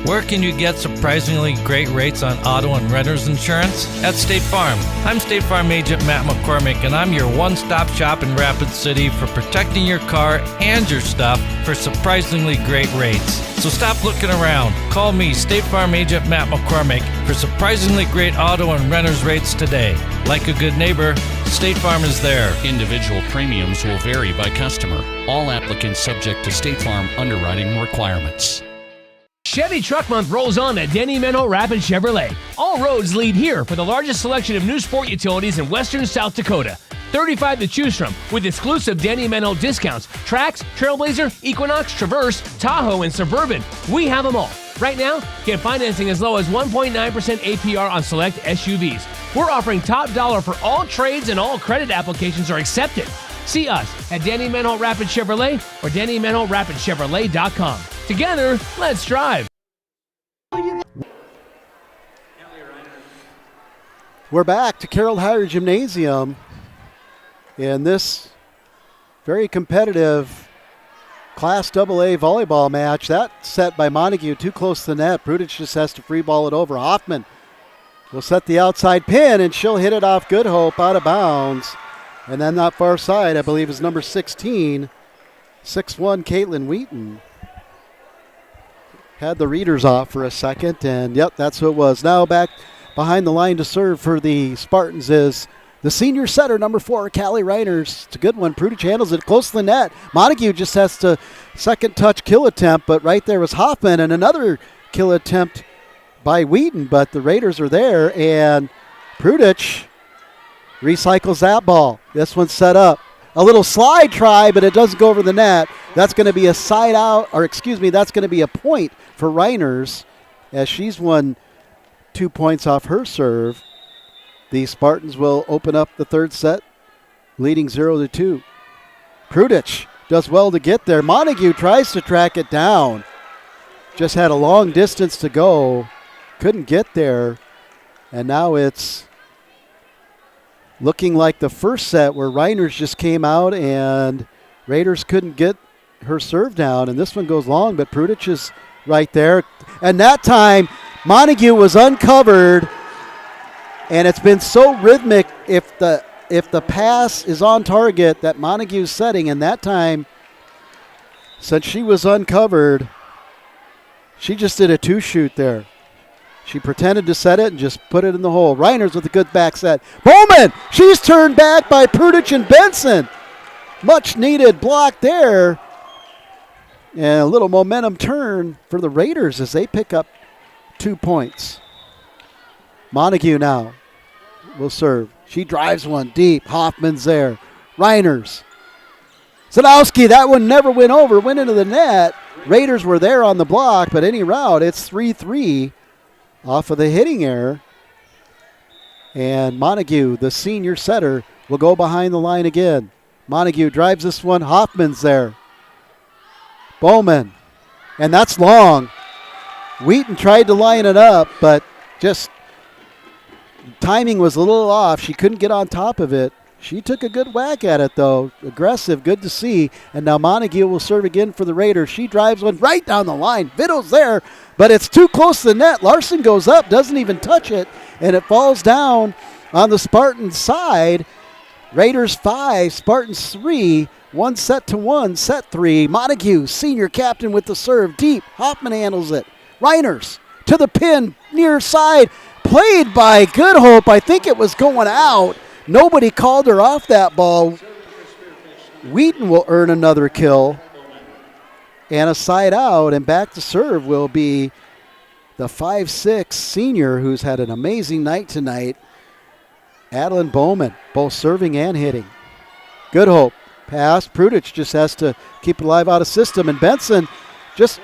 Where can you get surprisingly great rates on auto and renter's insurance? At State Farm. I'm State Farm Agent Matt McCormick, and I'm your one-stop shop in Rapid City for protecting your car and your stuff for surprisingly great rates. So stop looking around. Call me, State Farm Agent Matt McCormick, for surprisingly great auto and renter's rates today. Like a good neighbor, State Farm is there. Individual premiums will vary by customer. All applicants subject to State Farm underwriting requirements. Chevy Truck Month rolls on at Denny Menno Rapid Chevrolet. All roads lead here for the largest selection of new sport utilities in western South Dakota. 35 to choose from with exclusive Denny Menno discounts. Trax, Trailblazer, Equinox, Traverse, Tahoe, and Suburban. We have them all. Right now, get financing as low as 1.9% APR on select SUVs. We're offering top dollar for all trades, and all credit applications are accepted. See us at Denny Menno Rapid Chevrolet or DennyMennoRapidChevrolet.com. Together, let's drive. We're back to Carroll Higher Gymnasium in this very competitive Class AA volleyball match. That set by Montague too close to the net. Prudich just has to free ball it over. Hoffman will set the outside pin, and she'll hit it off Good Hope out of bounds. And then that far side, I believe, is number 16, 6'1", Caitlin Wheaton. Had the readers off for a second, and yep, that's who it was. Now back behind the line to serve for the Spartans is the senior setter, number 4, Callie Reiners. It's a good one. Prudich handles it close to the net. Montague just has to second touch kill attempt, but right there was Hoffman, and another kill attempt by Wheaton, but the Raiders are there, and Prudich recycles that ball. This one's set up. A little slide try, but it doesn't go over the net. That's going to be a side out, or excuse me, that's going to be a point for Reiners as she's won 2 points off her serve. The Spartans will open up the third set, leading 0-2. Prudich does well to get there. Montague tries to track it down. Just had a long distance to go. Couldn't get there. And now it's looking like the first set where Reiners just came out and Raiders couldn't get her serve down. And this one goes long, but Prudich is right there. And that time, Montague was uncovered. And it's been so rhythmic if the pass is on target that Montague's setting. And that time, since she was uncovered, she just did a two-shoot there. She pretended to set it and just put it in the hole. Reiners with a good back set. Bowman! She's turned back by Prudich and Benson. Much needed block there. And a little momentum turn for the Raiders as they pick up 2 points. Montague now will serve. She drives one deep. Hoffman's there. Reiners. Sadowski, that one never went over. Went into the net. Raiders were there on the block, but any route, it's 3-3 off of the hitting error. And Montague, the senior setter, will go behind the line again. Montague drives this one. Hoffman's there. Bowman. And that's long. Wheaton tried to line it up, but just timing was a little off. She couldn't get on top of it. She took a good whack at it, though. Aggressive, good to see. And now Montague will serve again for the Raiders. She drives one right down the line. Vittle's there, but it's too close to the net. Larson goes up, doesn't even touch it, and it falls down on the Spartans side. Raiders 5, Spartans 3. 1-1, set 3. Montague, senior captain with the serve. Deep. Hoffman handles it. Reiners to the pin, near side. Played by Good Hope. I think it was going out. Nobody called her off that ball. Wheaton will earn another kill. And a side out, and back to serve will be the 5'6 senior who's had an amazing night tonight, Adeline Bowman, both serving and hitting. Good Hope. Pass. Prudich just has to keep it alive out of system. And Benson, just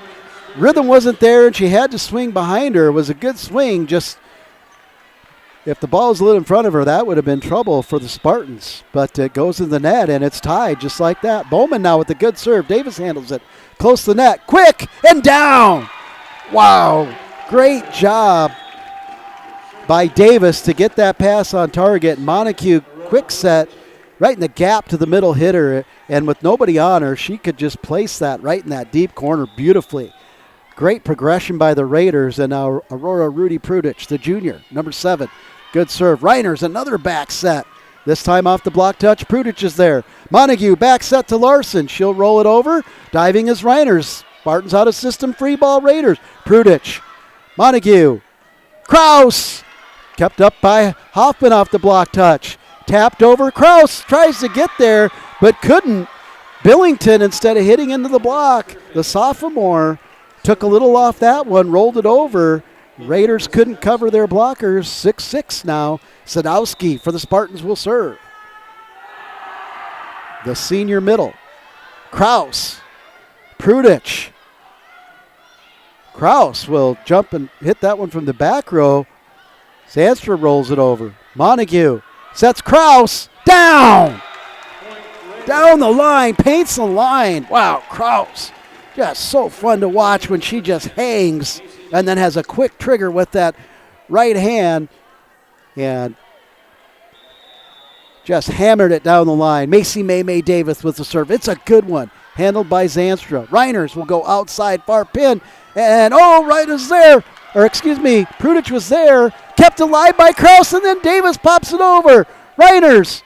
rhythm wasn't there, and she had to swing behind her. It was a good swing, just if the ball was lit in front of her, that would have been trouble for the Spartans. But it goes in the net, and it's tied just like that. Bowman now with a good serve. Davis handles it. Close to the net. Quick and down. Wow. Great job by Davis to get that pass on target. Montague, quick set, right in the gap to the middle hitter. And with nobody on her, she could just place that right in that deep corner beautifully. Great progression by the Raiders. And now Aurora Rudy Prudich, the junior, number 7. Good serve. Reiners, another back set. This time off the block touch. Prudich is there. Montague, back set to Larson. She'll roll it over. Diving is Reiners. Spartans out of system. Free ball Raiders. Prudich. Montague. Kraus. Kept up by Hoffman off the block touch. Tapped over. Kraus tries to get there, but couldn't. Billington, instead of hitting into the block, the sophomore, took a little off that one, rolled it over. Raiders couldn't cover their blockers. 6-6 now. Sadowski for the Spartans will serve. The senior middle. Kraus. Prudich. Kraus will jump and hit that one from the back row. Zanstra rolls it over. Montague sets Kraus down. Down the line, paints the line. Wow, Kraus. Just so fun to watch when she just hangs and then has a quick trigger with that right hand and just hammered it down the line. Macy May Davis with the serve. It's a good one. Handled by Zanstra. Reiners will go outside far pin. And Reiners there. Prudich was there. Kept alive by Kraus, and then Davis pops it over. Reiners.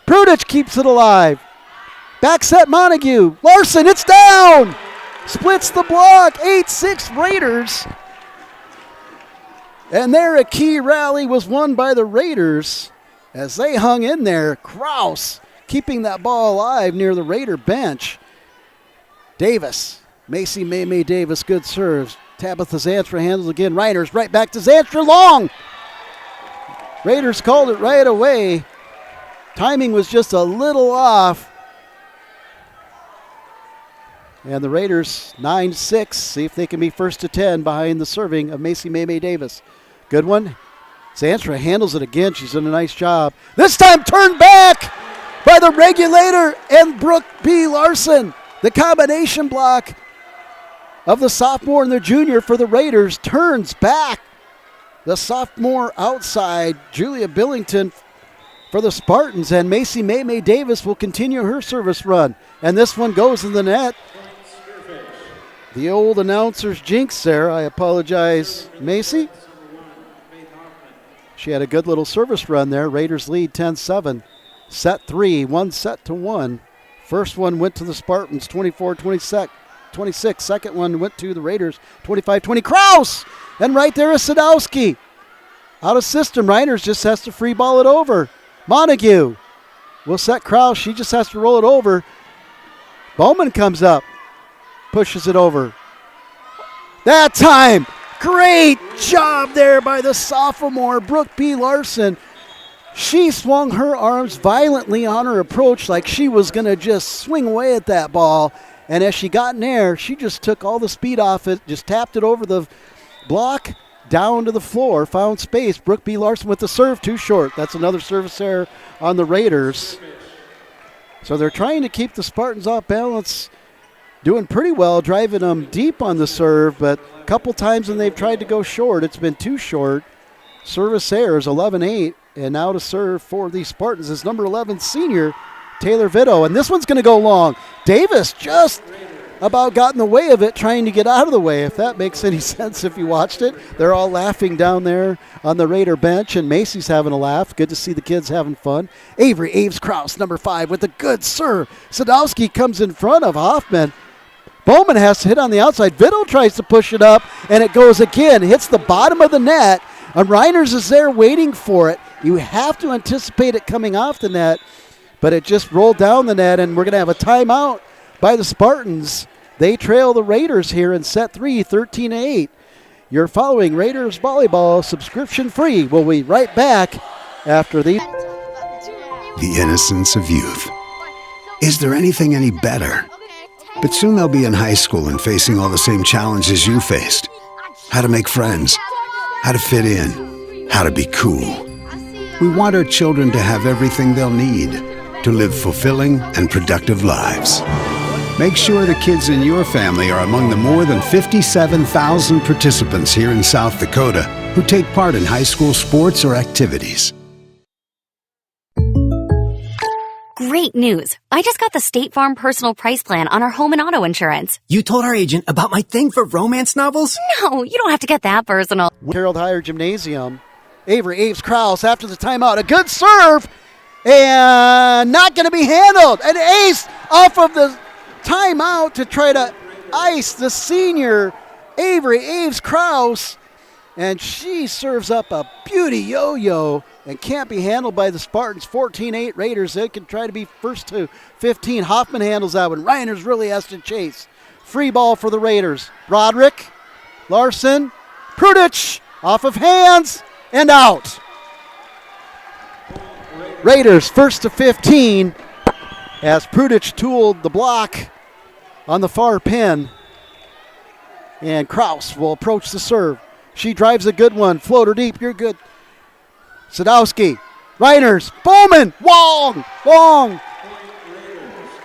Prudich keeps it alive. Back set Montague. Larson, it's down. Splits the block. 8-6 Raiders. And there a key rally was won by the Raiders as they hung in there. Kraus keeping that ball alive near the Raider bench. Davis. Macy May Davis, good serves. Tabitha Zanstra handles again. Reiners right back to Zanstra. Long. Raiders called it right away. Timing was just a little off. And the Raiders 9-6. See if they can be first to 10 behind the serving of Macy May Davis. Good one. Zanstra handles it again. She's done a nice job. This time turned back by the regulator and Brooke B. Larson. The combination block of the sophomore and the junior for the Raiders turns back. the sophomore outside, Julia Billington for the Spartans, and Macy May Davis will continue her service run. And this one goes in the net. The old announcer's jinx there. I apologize, Macy. She had a good little service run there. Raiders lead 10-7. Set 3, 1-1. First one went to the Spartans, 24-26. Second one went to the Raiders, 25-20. Kraus! And right there is Sadowski. Out of system. Reiners just has to free ball it over. Montague will set Kraus. She just has to roll it over. Bowman comes up. Pushes it over. That time! Great job there by the sophomore, Brooke B. Larson. She swung her arms violently on her approach like she was going to just swing away at that ball. And as she got in there, she just took all the speed off it, just tapped it over the block, down to the floor, found space. Brooke B. Larson with the serve, too short. That's another service error on the Raiders. So they're trying to keep the Spartans off balance, doing pretty well, driving them deep on the serve, but a couple times when they've tried to go short, it's been too short. Service errors, 11-8, and now to serve for the Spartans is number 11 senior Taylor Vito, and this one's going to go long. Davis just about got in the way of it, trying to get out of the way, if that makes any sense if you watched it. They're all laughing down there on the Raider bench, and Macy's having a laugh. Good to see the kids having fun. Avery Aves Kraus, number 5, with a good serve. Sadowski comes in front of Hoffman. Bowman has to hit on the outside. Vito tries to push it up, and it goes again. Hits the bottom of the net, and Reiners is there waiting for it. You have to anticipate it coming off the net, but it just rolled down the net, and we're going to have a timeout by the Spartans. They trail the Raiders here in set 3, 13-8. You're following Raiders Volleyball subscription free. We'll be right back after these. The innocence of youth. Is there anything any better? But soon they'll be in high school and facing all the same challenges you faced. How to make friends, how to fit in, how to be cool. We want our children to have everything they'll need to live fulfilling and productive lives. Make sure the kids in your family are among the more than 57,000 participants here in South Dakota who take part in high school sports or activities. Great news. I just got the State Farm personal price plan on our home and auto insurance. You told our agent about my thing for romance novels? No, you don't have to get that personal. Harold Higher Gymnasium. Avery Aves Kraus after the timeout. A good serve and not going to be handled. An ace off of the timeout to try to ice the senior Avery Aves Kraus. And she serves up a beauty yo-yo and can't be handled by the Spartans. 14-8 Raiders. They can try to be first to 15. Hoffman handles that one. Reiners really has to chase. Free ball for the Raiders. Broderick, Larson, Prudich off of hands and out. Raiders first to 15 as Prudich tooled the block on the far pin. And Kraus will approach the serve. She drives a good one. Floater deep. You're good. Sadowski. Reiners. Bowman. Wong.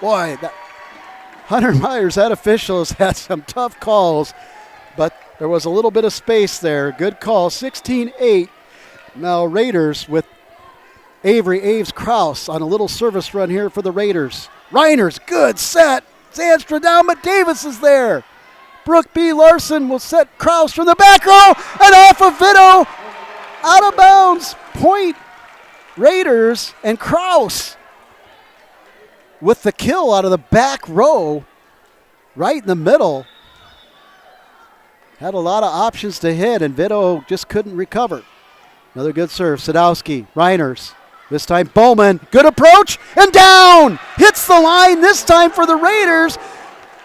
Boy, Hunter Myers, that official, has had some tough calls, but there was a little bit of space there. Good call. 16-8. Now Raiders with Avery Aves Kraus on a little service run here for the Raiders. Reiners. Good set. Zanstra down, but Davis is there. Brooke B. Larson will set Kraus from the back row and off of Vito. Out of bounds. Point Raiders, and Kraus with the kill out of the back row right in the middle. Had a lot of options to hit, and Vito just couldn't recover. Another good serve. Sadowski, Reiners. This time Bowman. Good approach and down. Hits the line this time for the Raiders.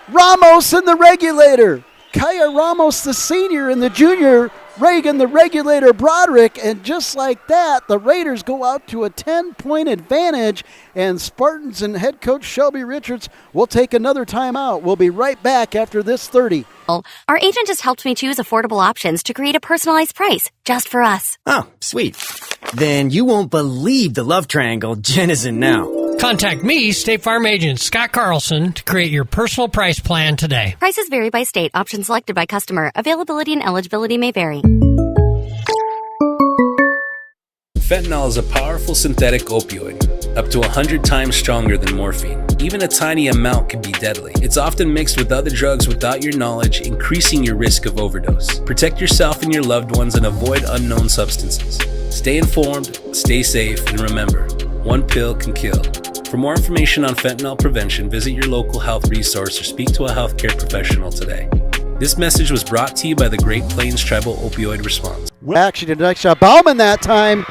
Ramos in the regulator. Kaya Ramos, the senior, and the junior, Reagan, the regulator, Broderick. And just like that, the Raiders go out to a 10-point advantage. And Spartans and head coach Shelby Richards will take another timeout. We'll be right back after this 30. Our agent just helped me choose affordable options to create a personalized price just for us. Oh, sweet. Then you won't believe the love triangle Jen is in now. Contact me, State Farm agent Scott Carlson, to create your personal price plan today. Prices vary by state. Options selected by customer. Availability and eligibility may vary. Fentanyl is a powerful synthetic opioid, up to 100 times stronger than morphine. Even a tiny amount can be deadly. It's often mixed with other drugs without your knowledge, increasing your risk of overdose. Protect yourself and your loved ones and avoid unknown substances. Stay informed, stay safe, and remember, one pill can kill. For more information on fentanyl prevention, visit your local health resource or speak to a healthcare professional today. This message was brought to you by the Great Plains Tribal Opioid Response. Actually did a nice job. Bauman that time.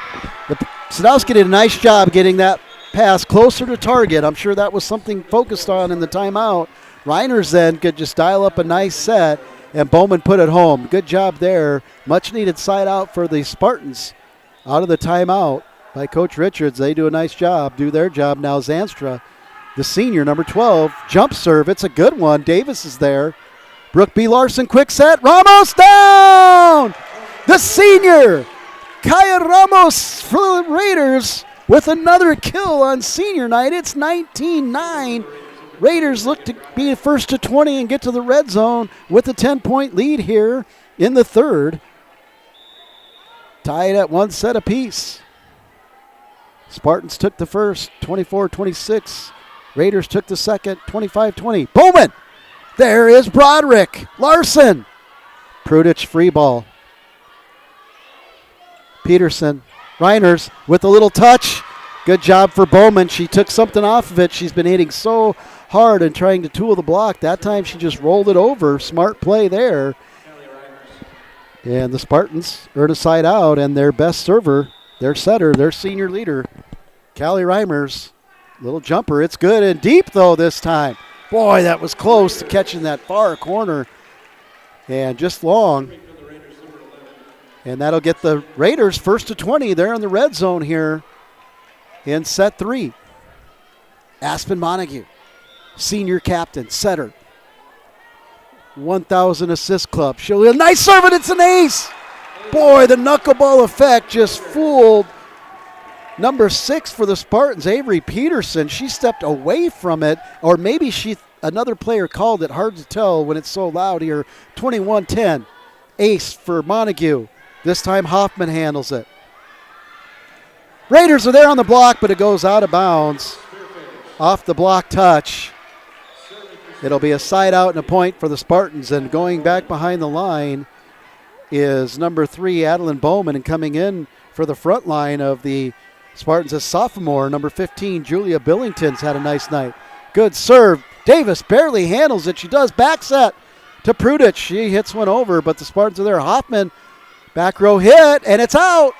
Sadowski did a nice job getting that pass closer to target. I'm sure that was something focused on in the timeout. Reiners then could just dial up a nice set, and Bowman put it home. Good job there. Much needed side out for the Spartans. Out of the timeout by Coach Richards. They do a nice job, do their job. Now Zanstra, the senior, number 12, jump serve. It's a good one. Davis is there. Brooke B. Larson, quick set. Ramos down! The senior, Kaya Ramos for the Raiders with another kill on senior night. It's 19-9. Raiders look to be first to 20 and get to the red zone with a 10-point lead here in the third. Tied at one set apiece. Spartans took the first, 24-26. Raiders took the second, 25-20. Bowman! There is Broderick. Larson. Prudich free ball. Peterson. Reiners with a little touch. Good job for Bowman. She took something off of it. She's been hitting so hard and trying to tool the block. That time she just rolled it over. Smart play there. And the Spartans earn a side out, and their best server, their setter, their senior leader, Callie Reimers. Little jumper. It's good and deep, though, this time. Boy, that was close to catching that far corner. And just long. And that'll get the Raiders first to 20. They're in the red zone here in set 3. Aspen Montague, senior captain, setter. 1,000 assist club. She'll a nice serve, and it's an ace. Boy, the knuckleball effect just fooled number 6 for the Spartans, Avery Peterson. She stepped away from it, or maybe another player called it. Hard to tell when it's so loud here. 21-10. Ace for Montague. This time Hoffman handles it. Raiders are there on the block, but it goes out of bounds. Off the block touch. It'll be a side out and a point for the Spartans. And going back behind the line is number 3, Adeline Bowman. And coming in for the front line of the Spartans is sophomore, number 15, Julia Billington's had a nice night. Good serve. Davis barely handles it. She does. Back set to Prudich. She hits one over, but the Spartans are there. Hoffman, back row hit, and it's out.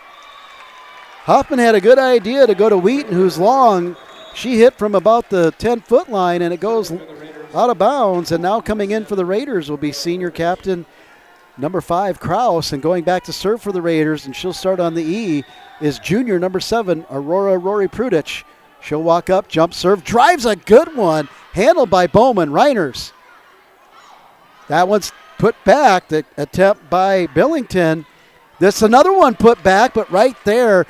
Hoffman had a good idea to go to Wheaton, who's long. She hit from about the 10-foot line, and it goes out of bounds. And now coming in for the Raiders will be senior captain number 5, Kraus. And going back to serve for the Raiders, and she'll start on the E, is junior number 7, Aurora Rory Prudich. She'll walk up, jump serve, drives a good one, handled by Bowman. Reiners. That one's put back, the attempt by Billington. This another one put back, but right there,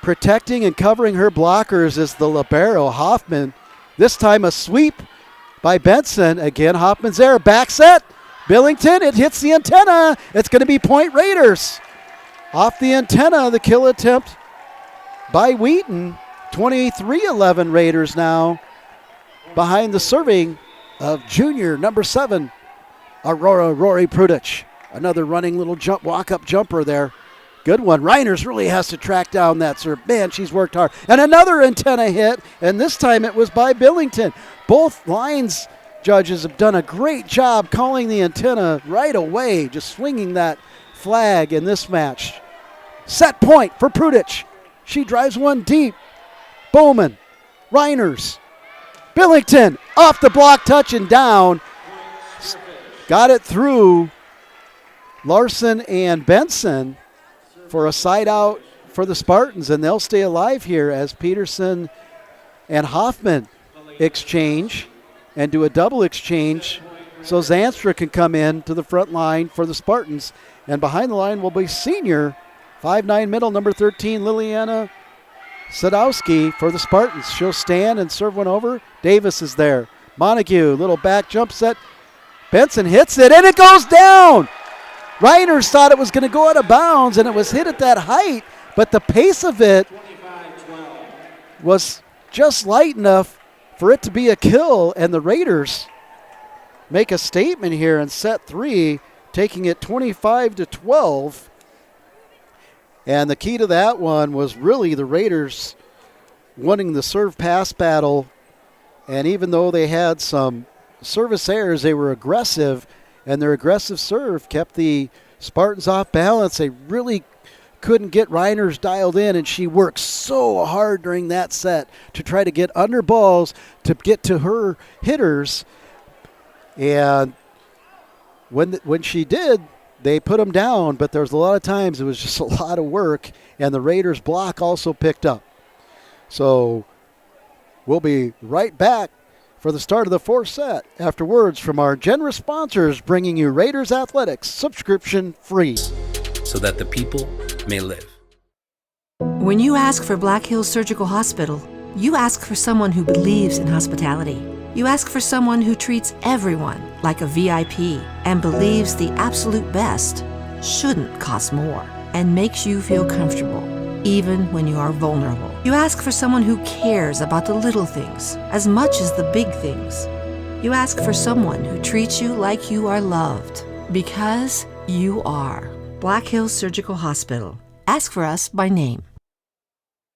protecting and covering her blockers is the libero, Hoffman. This time a sweep by Benson. Again, Hoffman's there. Back set. Billington, it hits the antenna. It's going to be point Raiders. Off the antenna, the kill attempt by Wheaton. 23-11 Raiders now. Behind the serving of junior number 7, Aurora Rory Prudich. Another running little walk-up jumper there. Good one. Reiners really has to track down that serve. Man, she's worked hard. And another antenna hit, and this time it was by Billington. Both lines judges have done a great job calling the antenna right away, just swinging that flag in this match. Set point for Prudich. She drives one deep. Bowman, Reiners, Billington off the block, touch and down. Got it through Larson and Benson for a side out for the Spartans, and they'll stay alive here as Peterson and Hoffman exchange and do a double exchange so Zanstra can come in to the front line for the Spartans. And behind the line will be senior 5'9" middle, number 13, Liliana Sadowski for the Spartans. She'll stand and serve one over. Davis is there. Montague, little back jump set. Benson hits it, and it goes down. Reiners thought it was going to go out of bounds, and it was hit at that height but the pace of it was just light enough for it to be a kill, and the Raiders make a statement here in set 3, taking it 25-12. And the key to that one was really the Raiders winning the serve-pass battle. And even though they had some service errors, they were aggressive, and their aggressive serve kept the Spartans off balance. They really couldn't get Reiners dialed in, and she worked so hard during that set to try to get under balls to get to her hitters. And when she did, they put them down, but there was a lot of times it was just a lot of work, and the Raiders block also picked up. So we'll be right back for the start of the 4th set after words from our generous sponsors, bringing you Raiders Athletics subscription free, so that the people may live. When you ask for Black Hills Surgical Hospital, you ask for someone who believes in hospitality. You ask for someone who treats everyone like a VIP and believes the absolute best shouldn't cost more and makes you feel comfortable, even when you are vulnerable. You ask for someone who cares about the little things as much as the big things. You ask for someone who treats you like you are loved, because you are. Black Hills Surgical Hospital. Ask for us by name.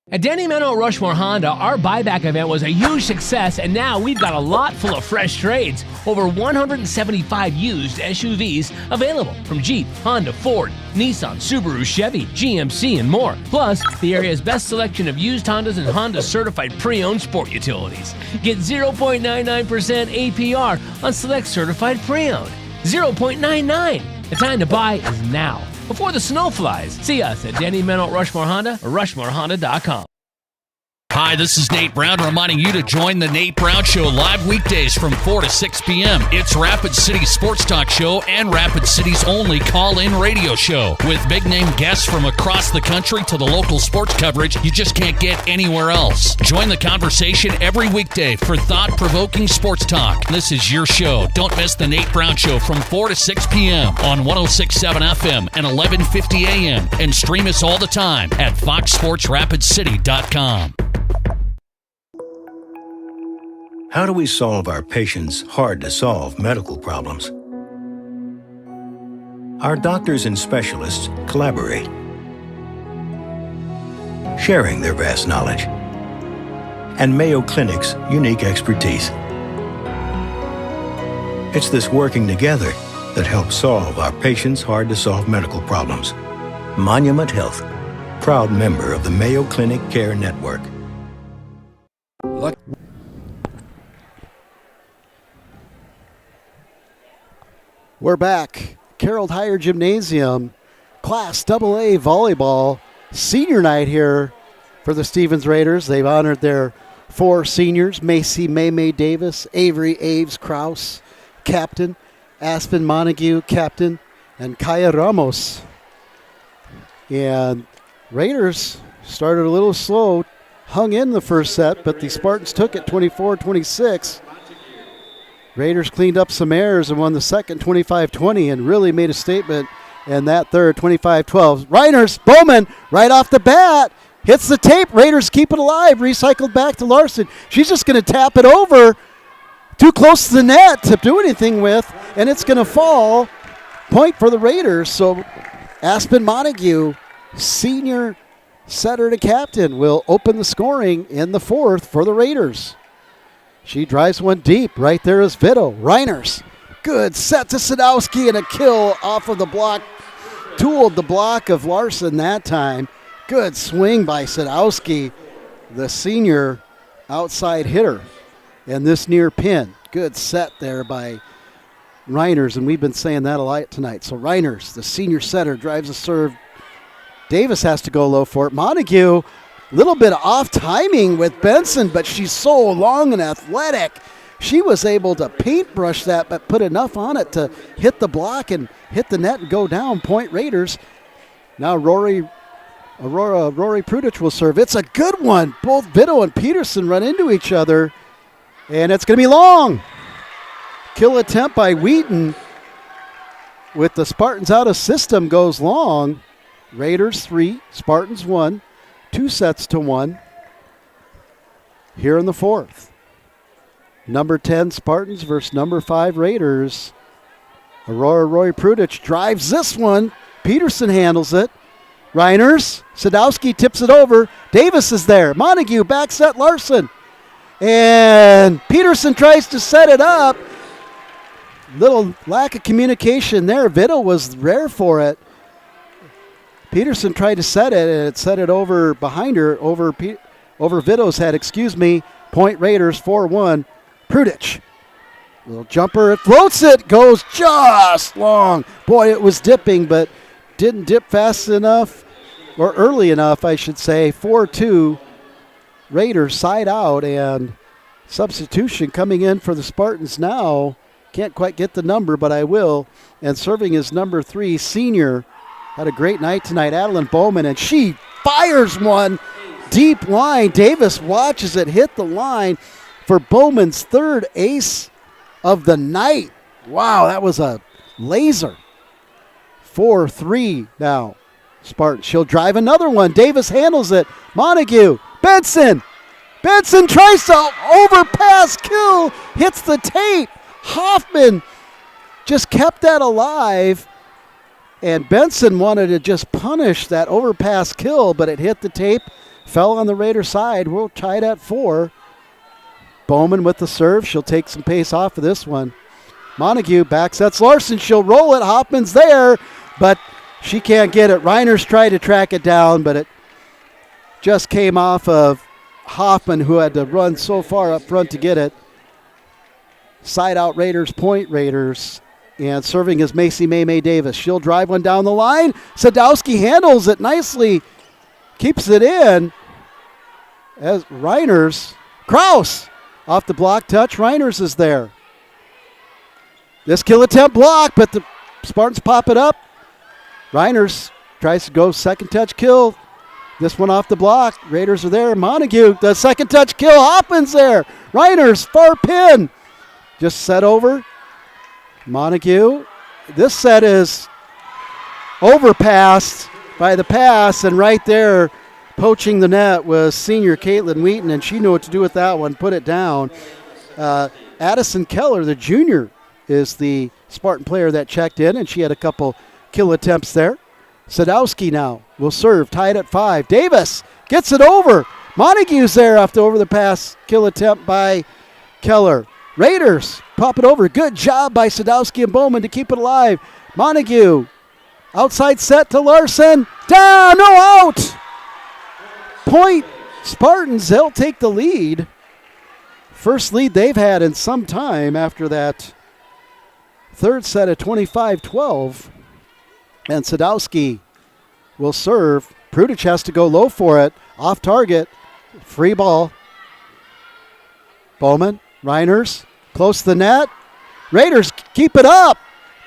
At Danny Meno Rushmore Honda, our buyback event was a huge success, and now we've got a lot full of fresh trades. Over 175 used SUVs available from Jeep, Honda, Ford, Nissan, Subaru, Chevy, GMC, and more. Plus, the area's best selection of used Hondas and Honda certified pre-owned sport utilities. Get 0.99% APR on select certified pre-owned. 0.99. The time to buy is now, before the snow flies. See us at Danny Meno Rushmore Honda or RushmoreHonda.com. Hi, this is Nate Brown reminding you to join the Nate Brown Show live weekdays from 4 to 6 p.m. It's Rapid City's sports talk show and Rapid City's only call-in radio show with big-name guests from across the country to the local sports coverage you just can't get anywhere else. Join the conversation every weekday for thought-provoking sports talk. This is your show. Don't miss the Nate Brown Show from 4 to 6 p.m. on 106.7 FM and 1150 a.m. and stream us all the time at foxsportsrapidcity.com. How do we solve our patients' hard-to-solve medical problems? Our doctors and specialists collaborate, sharing their vast knowledge and Mayo Clinic's unique expertise. It's this working together that helps solve our patients' hard-to-solve medical problems. Monument Health, proud member of the Mayo Clinic Care Network. We're back. Carroll Higher Gymnasium, Class AA Volleyball, senior night here for the Stevens Raiders. They've honored their 4 seniors, Macy May Davis, Avery Aves Krause, captain, Aspen Montague, captain, and Kaya Ramos. And Raiders started a little slow, hung in the first set, but the Spartans took it 24-26. Raiders cleaned up some errors and won the second 25-20 and really made a statement in that third 25-12. Reiners, Bowman, right off the bat, hits the tape. Raiders keep it alive, recycled back to Larson. She's just going to tap it over, too close to the net to do anything with, and it's going to fall. Point for the Raiders. So Aspen Montague, senior setter to captain, will open the scoring in the 4th for the Raiders. She drives one deep. Right there is Vito. Reiners. Good set to Sadowski and a kill off of the block. Tooled the block of Larson that time. Good swing by Sadowski, the senior outside hitter. And this near pin. Good set there by Reiners, and we've been saying that a lot tonight. So Reiners, the senior setter, drives a serve. Davis has to go low for it. Montague, a little bit off timing with Benson, but she's so long and athletic. She was able to paintbrush that, but put enough on it to hit the block and hit the net and go down. Point Raiders. Now Rory Prudich will serve. It's a good one. Both Vito and Peterson run into each other, and it's going to be long. Kill attempt by Wheaton with the Spartans out of system goes long. Raiders 3, Spartans 1, 2 sets to 1 here in the fourth. Number 10 Spartans versus number 5 Raiders. Aurora Roy Prudich drives this one. Peterson handles it. Reiners, Sadowski tips it over. Davis is there. Montague back set Larson. And Peterson tries to set it up. Little lack of communication there. Vittle was rare for it. Peterson tried to set it, and it set it over behind her, over Vitto's head, Point Raiders 4-1. Prudich. Little jumper, it floats it, goes just long. Boy, it was dipping, but didn't dip fast enough, or early enough, I should say. 4-2, Raiders side out, and substitution coming in for the Spartans now. Can't quite get the number, but I will. And serving is number 3, senior. Had a great night tonight, Adeline Bowman, and she fires one deep line. Davis watches it hit the line for Bowman's third ace of the night. Wow, that was a laser. 4-3 now. Spartan, she'll drive another one. Davis handles it. Montague, Benson. Benson tries to overpass, kill, hits the tape. Hoffman just kept that alive. And Benson wanted to just punish that overpass kill, but it hit the tape, fell on the Raider side. We're tied at 4. Bowman with the serve. She'll take some pace off of this one. Montague back sets Larson. She'll roll it. Hoffman's there, but she can't get it. Reiners tried to track it down, but it just came off of Hoffman, who had to run so far up front to get it. Side out Raiders, point Raiders. And serving is Macy May Davis. She'll drive one down the line. Sadowski handles it nicely. Keeps it in. As Reiners. Kraus off the block touch. Reiners is there. This kill attempt blocked, but the Spartans pop it up. Reiners tries to go second touch kill. This one off the block. Raiders are there. Montague does second touch kill. Hoffman's there. Reiners far pin. Just set over. Montague. This set is overpassed by the pass, and right there poaching the net was senior Caitlin Wheaton, and she knew what to do with that one, put it down. Addison Keller, the junior, is the Spartan player that checked in, and she had a couple kill attempts there. Sadowski now will serve, tied at 5. Davis gets it over. Montague's there after over the pass kill attempt by Keller. Raiders pop it over. Good job by Sadowski and Bowman to keep it alive. Montague, outside set to Larson. Down, no out. Point Spartans, they'll take the lead. First lead they've had in some time after that third set of 25-12. And Sadowski will serve. Prudich has to go low for it. Off target. Free ball. Bowman, Reiners, close to the net. Raiders keep it up.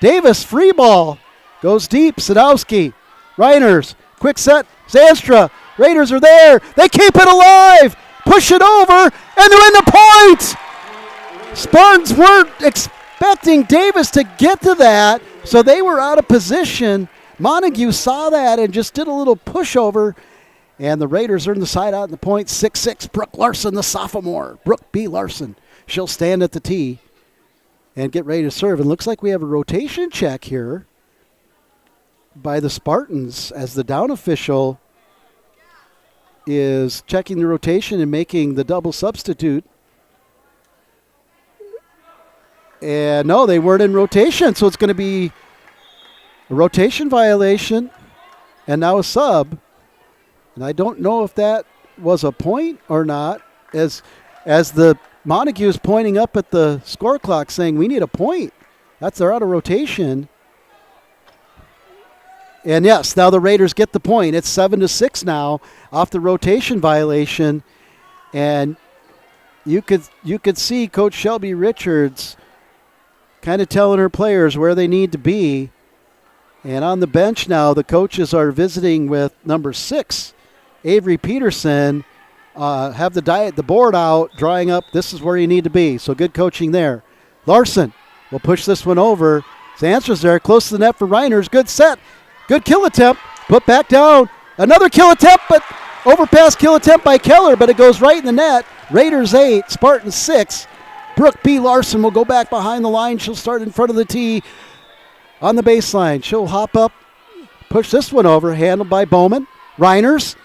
Davis, free ball. Goes deep. Sadowski. Reiners, quick set. Zanstra. Raiders are there. They keep it alive. Push it over, and they're in the point. Spartans weren't expecting Davis to get to that, so they were out of position. Montague saw that and just did a little pushover, and the Raiders are in the side out in the point. 6-6, Brooke Larson, the sophomore. Brooke B. Larson. She'll stand at the tee and get ready to serve. And looks like we have a rotation check here by the Spartans as the down official is checking the rotation and making the double substitute. And no, they weren't in rotation, so it's going to be a rotation violation and now a sub. And I don't know if that was a point or not, as the Montague is pointing up at the score clock saying we need a point. They're out of rotation. And yes, now the Raiders get the point. It's 7-6 now off the rotation violation. And you could see Coach Shelby Richards kind of telling her players where they need to be. And on the bench now, the coaches are visiting with number 6, Avery Peterson. Have the board out, drawing up, this is where you need to be. So good coaching there. Larson will push this one over. Zanstra's there, close to the net for Reiners. Good set. Good kill attempt. Put back down. Another kill attempt, but overpass kill attempt by Keller, but it goes right in the net. Raiders 8, Spartans 6. Brooke B. Larson will go back behind the line. She'll start in front of the tee on the baseline. She'll hop up, push this one over, handled by Bowman. Reiners.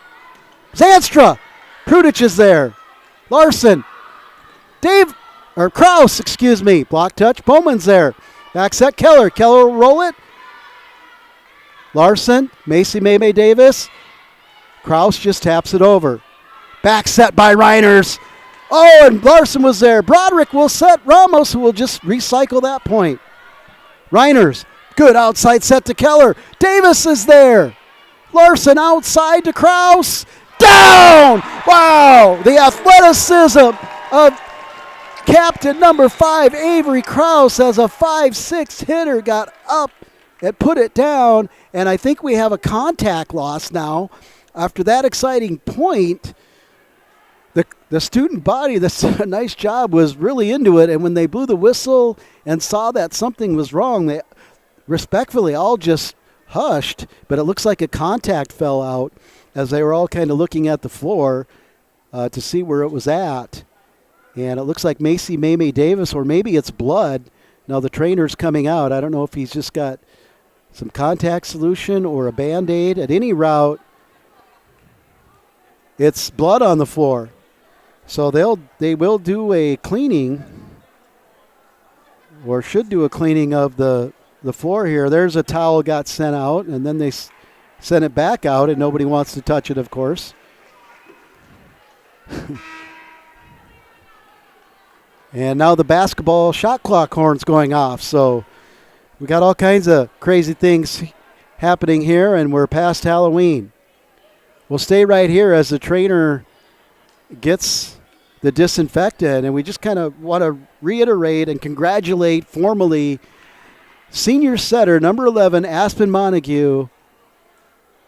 Zanstra. Prudich is there. Larson. Kraus, block touch. Bowman's there. Back set Keller. Keller will roll it. Larson, Macy Maymay Davis. Kraus just taps it over. Back set by Reiners. Oh, and Larson was there. Broderick will set Ramos, who will just recycle that point. Reiners, good outside set to Keller. Davis is there. Larson outside to Kraus. Down! Wow! The athleticism of captain number 5, Avery Kraus, as a 5'6" hitter got up and put it down. And I think we have a contact loss now. After that exciting point, the student body that's done a nice job was really into it. And when they blew the whistle and saw that something was wrong, they respectfully all just hushed. But it looks like a contact fell out as they were all kind of looking at the floor to see where it was at. And it looks like Macy Maymay Davis, or maybe it's blood. Now the trainer's coming out. I don't know if he's just got some contact solution or a Band-Aid. At any route, it's blood on the floor. So they will do a cleaning, or should do a cleaning of the floor here. There's a towel got sent out, and then they sent it back out, and nobody wants to touch it, of course. And now the basketball shot clock horn's going off. So we got all kinds of crazy things happening here, and we're past Halloween. We'll stay right here as the trainer gets the disinfectant, and we just kind of want to reiterate and congratulate formally senior setter number 11, Aspen Montague,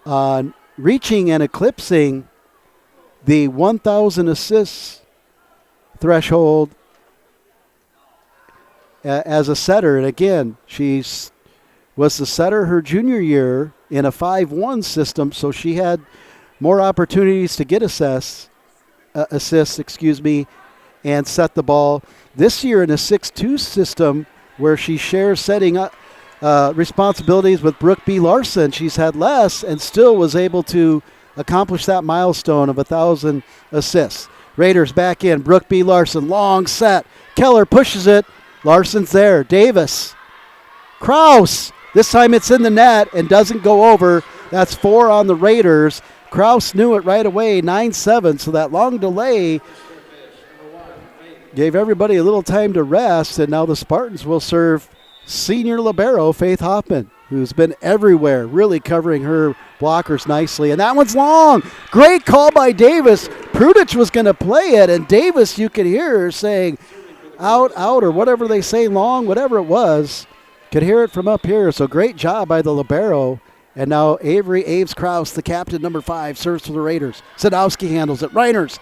on reaching and eclipsing the 1,000 assists threshold as a setter. And again, she was the setter her junior year in a 5-1 system, so she had more opportunities to get assists, and set the ball. This year in a 6-2 system where she shares setting up responsibilities with Brooke B. Larson, she's had less and still was able to accomplish that milestone of 1,000 assists. Raiders back in. Brooke B. Larson, long set. Keller pushes it. Larson's there. Davis. Kraus. This time it's in the net and doesn't go over. That's 4 on the Raiders. Kraus knew it right away, 9-7. So that long delay gave everybody a little time to rest. And now the Spartans will serve senior libero Faith Hoffman, who's been everywhere, really covering her blockers nicely. And that one's long. Great call by Davis. Prudich was going to play it, and Davis, you could hear her saying out, or whatever they say, long, whatever it was. Could hear it from up here. So great job by the libero. And now Aves Kraus, the captain, number 5, serves for the Raiders. Sadowski handles it. Reiners,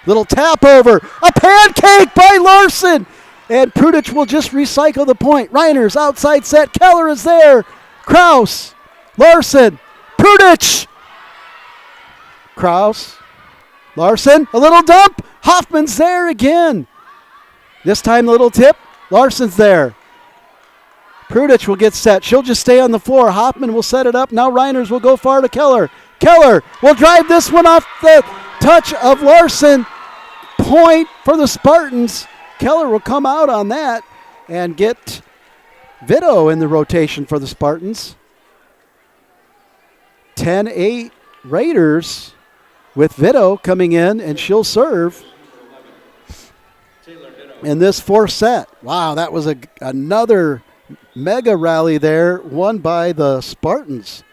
little tap over. A pancake by Larson. And Prudich will just recycle the point. Reiners, outside set. Keller is there. Kraus, Larson, Prudich. Kraus, Larson, a little dump. Hoffman's there again. This time a little tip. Larson's there. Prudich will get set. She'll just stay on the floor. Hoffman will set it up. Now Reiners will go far to Keller. Keller will drive this one off the touch of Larson. Point for the Spartans. Keller will come out on that and get Vito in the rotation for the Spartans. 10-8 Raiders with Vito coming in, and she'll serve in this 4th set. Wow, that was another mega rally there, won by the Spartans.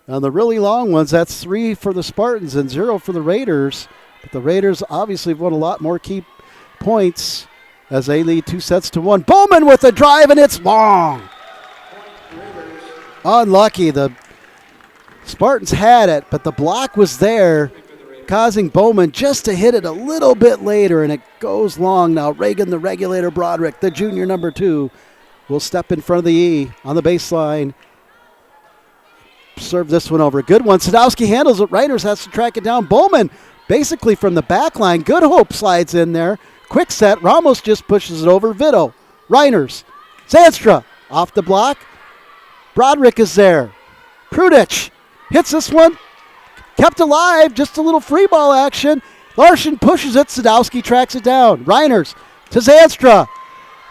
On the really long ones, that's 3 for the Spartans and 0 for the Raiders. But the Raiders obviously won a lot more key points as they lead 2-1. Bowman with a drive, and it's long. Unlucky. The Spartans had it, but the block was there, causing Bowman just to hit it a little bit later, and it goes long. Now Reagan, the regulator Broderick, the junior number 2, will step in front of the E on the baseline. serve this one over. Good one. Sadowski handles it. Reiners has to track it down. Bowman basically from the back line. Good Hope slides in there. Quick set. Ramos just pushes it over. Vito. Reiners. Zanstra off the block. Broderick is there. Prudich hits this one. Kept alive. Just a little free ball action. Larson pushes it. Sadowski tracks it down. Reiners to Zanstra.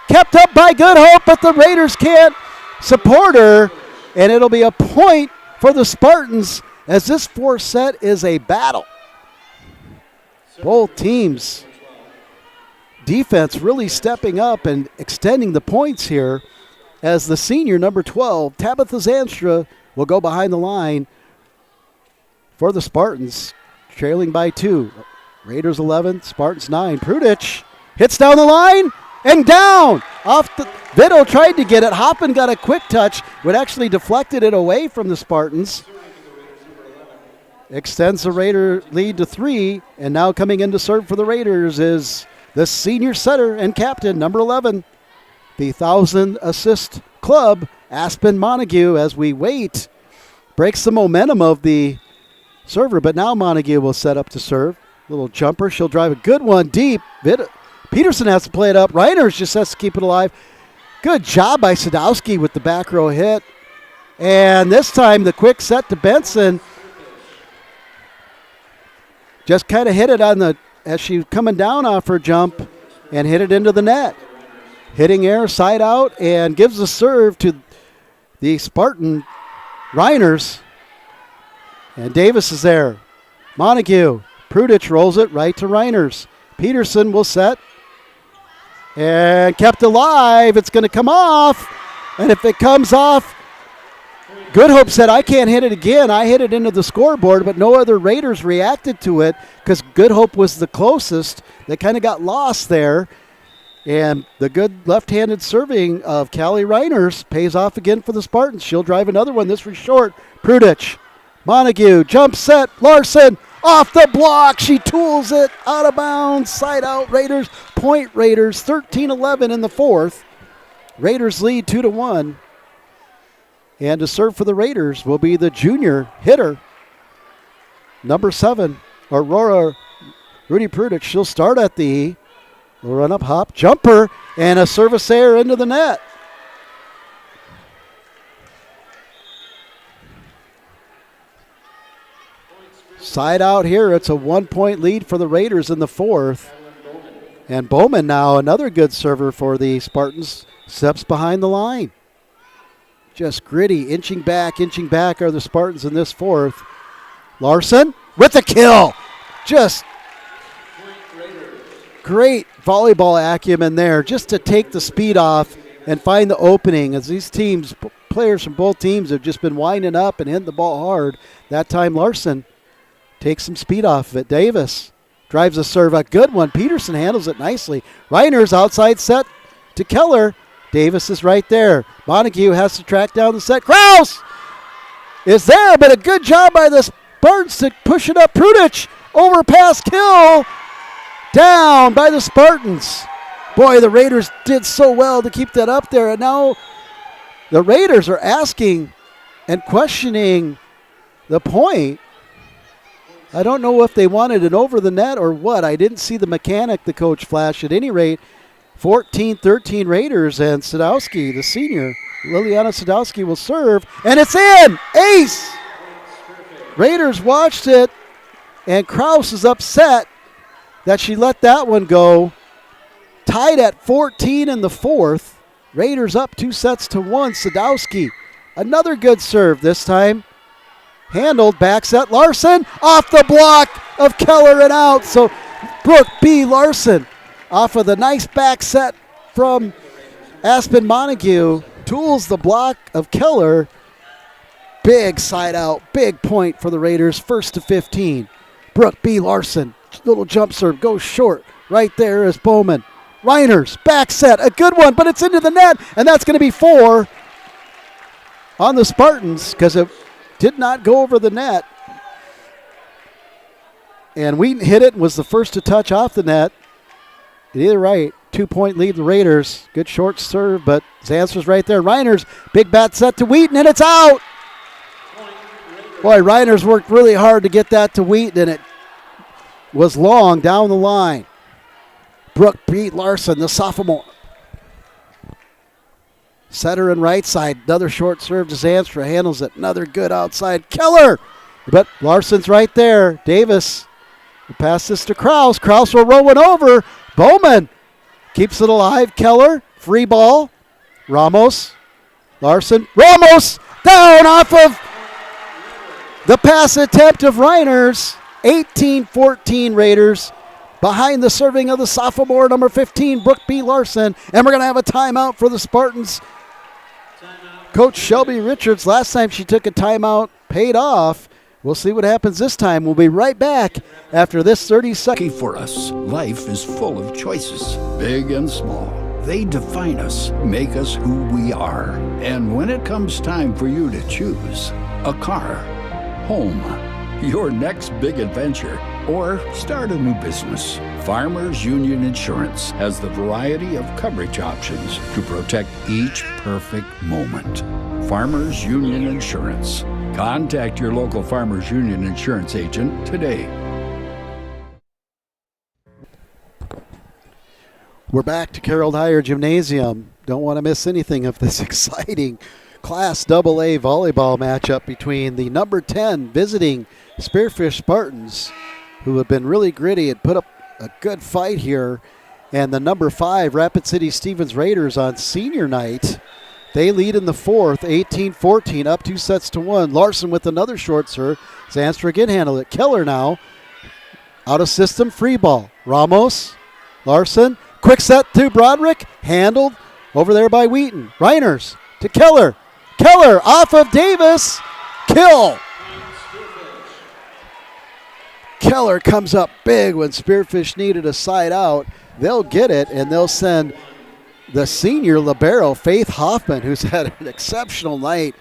Kept up by Good Hope, but the Raiders can't support her. And it'll be a point for the Spartans as this fourth set is a battle. Both teams' defense really stepping up and extending the points here as the senior, number 12, Tabitha Zanstra, will go behind the line for the Spartans, trailing by 2. Raiders 11, Spartans 9. Prudich hits down the line and down. Off the Vito tried to get it. Hoppen got a quick touch, but actually deflected it away from the Spartans. Extends the Raider lead to 3, and now coming in to serve for the Raiders is the senior setter and captain, number 11, the 1,000-assist club, Aspen Montague, as we wait. Breaks the momentum of the server, but now Montague will set up to serve. Little jumper. She'll drive a good one deep. Peterson has to play it up. Reiners just has to keep it alive. Good job by Sadowski with the back row hit. And this time the quick set to Benson. Just kind of hit it on the, as she was coming down off her jump and hit it into the net. Hitting air side out and gives the serve to the Spartan Reiners. And Davis is there. Montague. Prudich rolls it right to Reiners. Peterson will set. And kept alive. It's going to come off. And if it comes off, Good Hope said, I can't hit it again. I hit it into the scoreboard, but no other Raiders reacted to it because Good Hope was the closest. They kind of got lost there. And the good left-handed serving of Callie Reiners pays off again for the Spartans. She'll drive another one. This was short. Prudich. Montague. Jump set. Larson. Off the block. She tools it out of bounds. Side out. Raiders. Point Raiders. 13-11 in the fourth. Raiders lead 2-1. And to serve for the Raiders will be the junior hitter, number 7, Aurora Rudy Prudich. She'll start at the run-up hop jumper and a service air into the net. Side out here. It's a 1-point lead for the Raiders in the fourth. And Bowman now, another good server for the Spartans, steps behind the line. Just gritty, inching back are the Spartans in this fourth. Larson with the kill. Just great volleyball acumen there just to take the speed off and find the opening as these teams, players from both teams have just been winding up and hitting the ball hard. That time Larson takes some speed off of it. Davis drives a serve, a good one. Peterson handles it nicely. Reiners outside set to Keller. Davis is right there. Montague has to track down the set. Kraus is there, but a good job by the Spartans to push it up. Prudich overpass kill. Down by the Spartans. Boy, the Raiders did so well to keep that up there. And now the Raiders are asking and questioning the point. I don't know if they wanted it over the net or what. I didn't see the mechanic the coach flash. At any rate, 14-13 Raiders, and Sadowski, the senior, Liliana Sadowski will serve, and it's in! Ace! Raiders watched it, and Kraus is upset that she let that one go. Tied at 14 in the fourth. Raiders up 2-1. Sadowski, another good serve this time. Handled, back set, Larson, off the block of Keller and out. So Brooke B. Larson, off of the nice back set from Aspen Montague, tools the block of Keller. Big side out, big point for the Raiders, 1st to 15. Brooke B. Larson, little jump serve, goes short. Right there is Bowman. Reiners, back set, a good one, but it's into the net, and that's going to be 4 on the Spartans because it did not go over the net. And Wheaton hit it and was the first to touch off the net. Either right, 2-point lead the Raiders. Good short serve, but Zanstra's right there. Reiners, big bat set to Wheaton, and it's out. Boy, Reiner's worked really hard to get that to Wheaton, and it was long down the line. Brooke beat Larson, the sophomore. Setter and right side. Another short serve to Zanstra. Handles it. Another good outside. Keller! But Larson's right there. Davis. Pass this to Kraus. Kraus will roll it over. Bowman keeps it alive. Keller. Free ball. Ramos. Larson. Ramos! Down off of the pass attempt of Reiners. 18-14 Raiders. Behind the serving of the sophomore, number 15, Brooke B. Larson. And we're going to have a timeout for the Spartans. Coach Shelby Richards, last time she took a timeout, paid off. We'll see what happens this time. We'll be right back after this 30-second. For us, life is full of choices, big and small. They define us, make us who we are. And when it comes time for you to choose a car, home, your next big adventure, or start a new business, Farmers Union Insurance has the variety of coverage options to protect each perfect moment. Farmers Union Insurance. Contact your local Farmers Union Insurance agent today. We're back to Carroll Dyer Gymnasium. Don't want to miss anything of this exciting Class AA volleyball matchup between the number 10 visiting Spearfish Spartans, who have been really gritty and put up a good fight here, and the number 5 Rapid City Stevens Raiders on senior night. They lead in the fourth, 18-14, up 2-1. Larson with another short serve. Zanstra again handled it. Keller now. Out of system, free ball. Ramos, Larson, quick set to Broderick. Handled over there by Wheaton. Reiners to Keller. Keller off of Davis. Kill. Keller comes up big when Spearfish needed a side out. They'll get it, and they'll send the senior libero, Faith Hoffman, who's had an exceptional night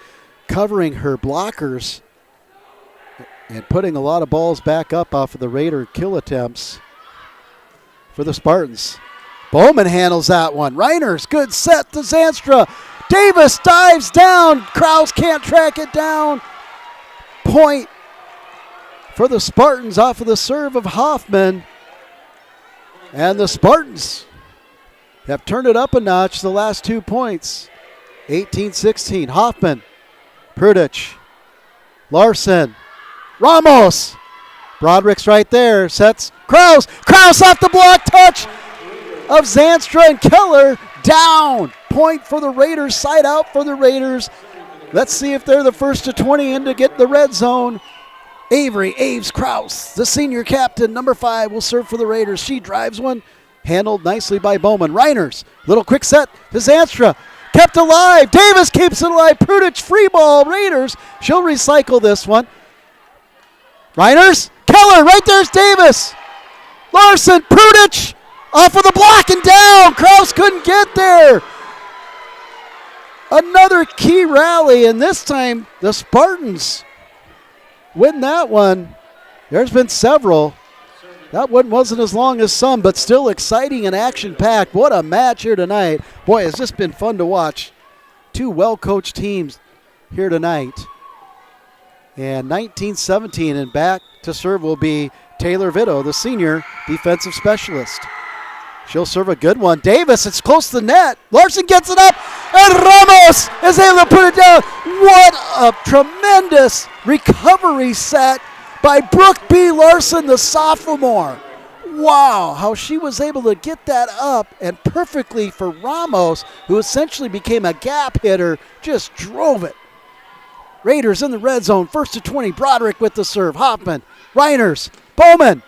covering her blockers and putting a lot of balls back up off of the Raider kill attempts for the Spartans. Bowman handles that one. Reiners, good set to Zanstra. Davis dives down. Kraus can't track it down. Point for the Spartans off of the serve of Hoffman. And the Spartans have turned it up a notch the last 2 points. 18-16. Hoffman, Prudich, Larson, Ramos. Broderick's right there. Sets Kraus. Kraus off the block touch of Zanstra, and Keller down. Point for the Raiders. Side out for the Raiders. Let's see if they're the first to 20 in to get the red zone. Avery Aves Kraus, the senior captain, number 5, will serve for the Raiders. She drives one, handled nicely by Bowman. Reiners, little quick set to Zanstra, kept alive. Davis keeps it alive. Prudich, free ball. Raiders, she'll recycle this one. Reiners, Keller, right there's Davis. Larson, Prudich, off of the block and down. Kraus couldn't get there. Another key rally, and this time the Spartans win that one. There's been several. That one wasn't as long as some, but still exciting and action-packed. What a match here tonight. Boy, has this been fun to watch. Two well-coached teams here tonight. And 19-17, and back to serve will be Taylor Vitto, the senior defensive specialist. She'll serve a good one. Davis, it's close to the net. Larson gets it up, and Ramos is able to put it down. What a tremendous recovery set by Brooke B. Larson, the sophomore. Wow, how she was able to get that up, and perfectly for Ramos, who essentially became a gap hitter, just drove it. Raiders in the red zone, first to 20. Broderick with the serve. Hoffman, Reiners, Bowman.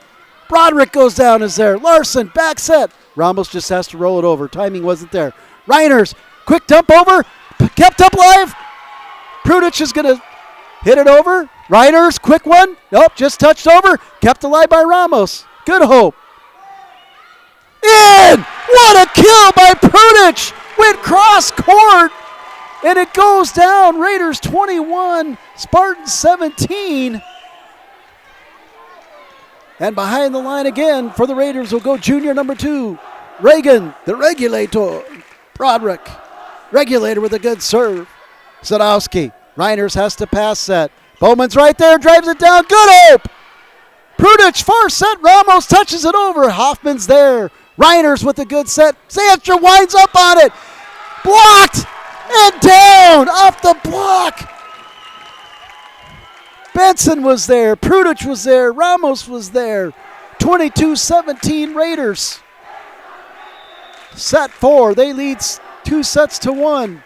Broderick goes down, is there. Larson, back set. Ramos just has to roll it over. Timing wasn't there. Reiners, quick dump over. Kept up live. Prudich is going to hit it over. Reiners, quick one. Nope, just touched over. Kept alive by Ramos. Good hope. In! What a kill by Prudich. Went cross court. And it goes down. Raiders 21, Spartans 17. And behind the line again for the Raiders will go junior number 2, Reagan, the regulator. Broderick, regulator with a good serve. Sadowski, Reiners has to pass set. Bowman's right there, drives it down. Good hope. Prudich, far set. Ramos touches it over. Hoffman's there. Reiners with a good set. Zanstra winds up on it. Blocked and down off the block. Benson was there. Prudich was there. Ramos was there. 22-17 Raiders. Set 4. They lead 2-1.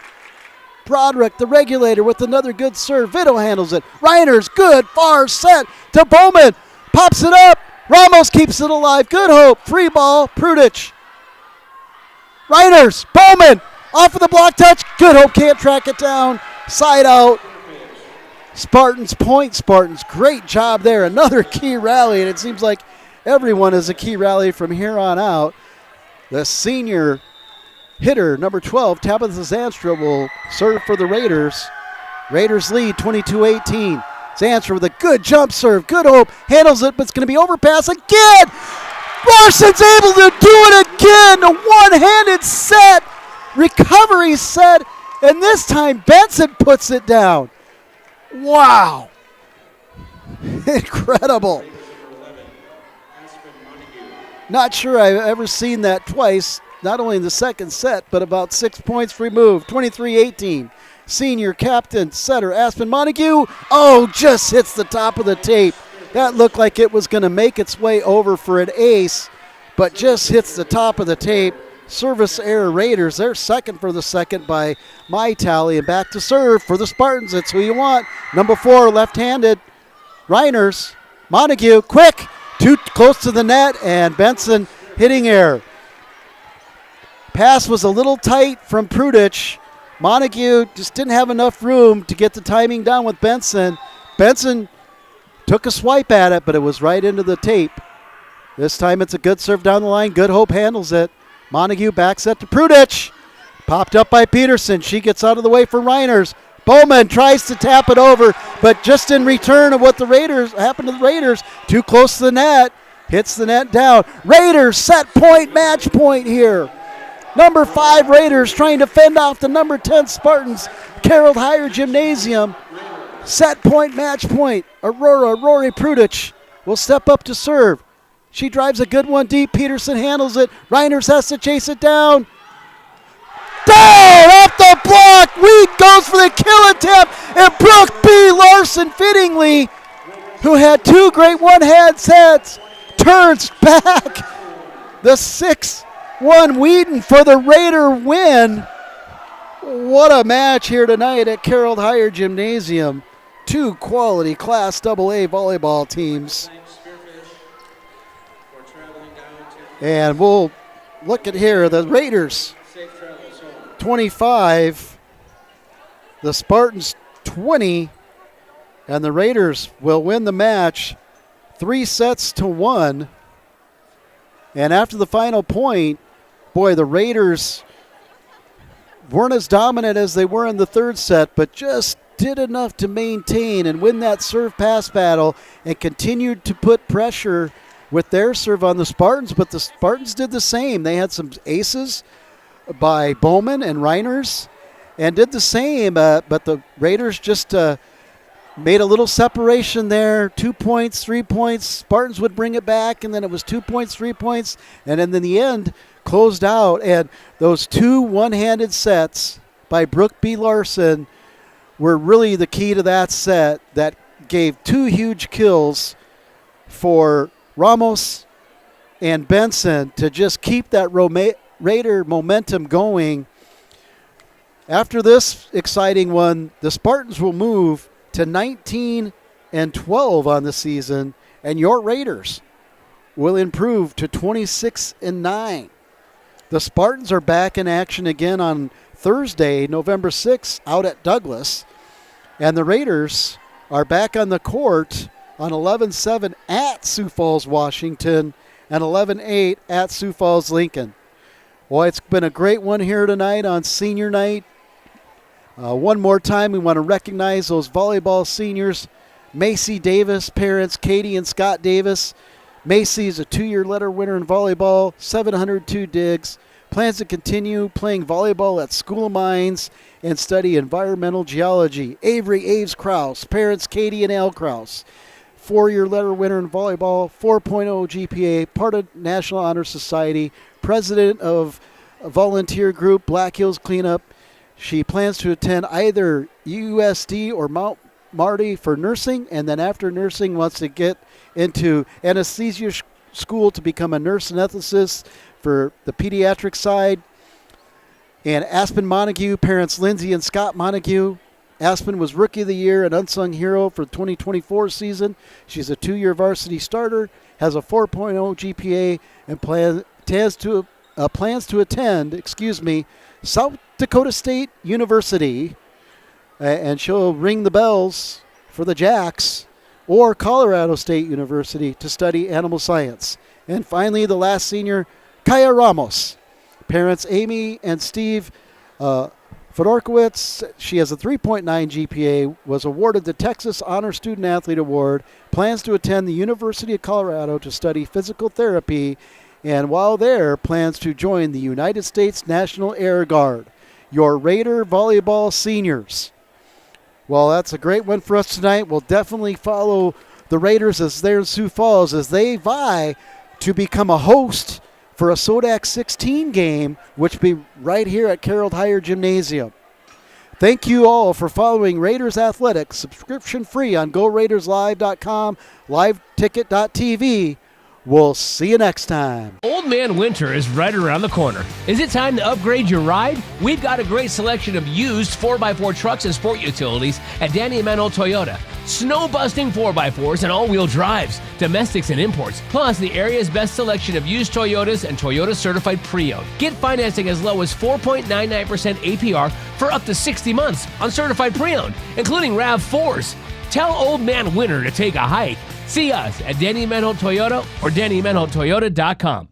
Broderick, the regulator, with another good serve. Vito handles it. Reiners, good, far set to Bowman. Pops it up. Ramos keeps it alive. Good hope. Free ball. Prudich. Reiners. Bowman. Off of the block touch. Good hope can't track it down. Side out. Spartans point. Spartans. Great job there. Another key rally, and it seems like everyone is a key rally from here on out. The senior hitter, number 12, Tabitha Zanstra, will serve for the Raiders. Raiders lead 22-18. Zanstra with a good jump serve. Good hope. Handles it, but it's going to be overpass again. Larson's able to do it again. A one-handed set. Recovery set. And this time Benson puts it down. Wow. Incredible. Not sure I've ever seen that twice. Not only in the second set, but about 6 points removed. 23-18. Senior captain, setter, Aspen Montague. Oh, just hits the top of the tape. That looked like it was going to make its way over for an ace, but just hits the top of the tape. Service error Raiders. They're second for the second by my tally. And back to serve for the Spartans. That's who you want. Number 4, left-handed. Reiners. Montague, quick. Too close to the net, and Benson hitting error. Pass was a little tight from Prudich. Montague just didn't have enough room to get the timing down with Benson. Benson took a swipe at it, but it was right into the tape. This time it's a good serve down the line. Good Hope handles it. Montague backs it to Prudich. Popped up by Peterson. She gets out of the way for Reiners. Bowman tries to tap it over, but just in return of what the Raiders happened to the Raiders, too close to the net, hits the net down. Raiders set point, match point here. Number 5 Raiders trying to fend off the number 10 Spartans. Carroll Higher Gymnasium. Set point, match point. Rory Prudich will step up to serve. She drives a good one deep. Peterson handles it. Reiners has to chase it down. Down off the block. Weed goes for the kill attempt. And Brooke B. Larson, fittingly, who had 2 great one-hand sets, turns back. The 6-1 Wheaton for the Raider win. What a match here tonight at Carroll Higher Gymnasium. 2 quality Class AA volleyball teams. And we'll look at here, the Raiders 25, the Spartans 20, and the Raiders will win the match 3-1. And after the final point, boy, the Raiders weren't as dominant as they were in the third set, but just did enough to maintain and win that serve pass battle and continued to put pressure with their serve on the Spartans, but the Spartans did the same. They had some aces by Bowman and Reiners and did the same, but the Raiders just made a little separation there. 2 points, 3 points. Spartans would bring it back, and then it was 2 points, 3 points, and then in the end closed out. And those 2 one-handed sets by Brooke B. Larson were really the key to that set that gave 2 huge kills for Ramos and Benson to just keep that Raider momentum going. After this exciting one, the Spartans will move to 19-12 on the season, and your Raiders will improve to 26-9. The Spartans are back in action again on Thursday, November 6th, out at Douglas, and the Raiders are back on the court on 11-7 at Sioux Falls, Washington, and 11-8 at Sioux Falls, Lincoln. Boy, it's been a great one here tonight on senior night. One more time, we want to recognize those volleyball seniors. Macy Davis, parents Katie and Scott Davis. Macy is a 2-year letter winner in volleyball, 702 digs, plans to continue playing volleyball at School of Mines and study environmental geology. Avery Aves Krause, parents Katie and Al Krause. 4-year letter winner in volleyball, 4.0 GPA, part of National Honor Society, president of a volunteer group, Black Hills Cleanup. She plans to attend either USD or Mount Marty for nursing, and then after nursing wants to get into anesthesia school to become a nurse anesthetist for the pediatric side. And Aspen Montague, parents Lindsay and Scott Montague. Aspen was Rookie of the Year and Unsung Hero for the 2024 season. She's a 2-year varsity starter, has a 4.0 GPA, and plans to attend South Dakota State University, and she'll ring the bells for the Jacks, or Colorado State University to study animal science. And finally, the last senior, Kaya Ramos. Parents Amy and Steve Fedorkowitz. She has a 3.9 GPA, was awarded the Texas Honor Student Athlete Award, plans to attend the University of Colorado to study physical therapy, and while there, plans to join the United States National Air Guard. Your Raider Volleyball Seniors. Well, that's a great one for us tonight. We'll definitely follow the Raiders as they're in Sioux Falls as they vie to become a host for a Sodak 16 game, which will be right here at Carroll Higher Gymnasium. Thank you all for following Raiders Athletics, subscription free on GoRaidersLive.com, LiveTicket.tv. We'll see you next time. Old Man Winter is right around the corner. Is it time to upgrade your ride? We've got a great selection of used 4x4 trucks and sport utilities at Danny Emanuel Toyota. Snow-busting 4x4s and all-wheel drives, domestics and imports, plus the area's best selection of used Toyotas and Toyota certified pre-owned. Get financing as low as 4.99% APR for up to 60 months on certified pre-owned, including RAV4s. Tell Old Man Winter to take a hike. See us at Danny Emanuel Toyota or DannyEmanuelToyota.com.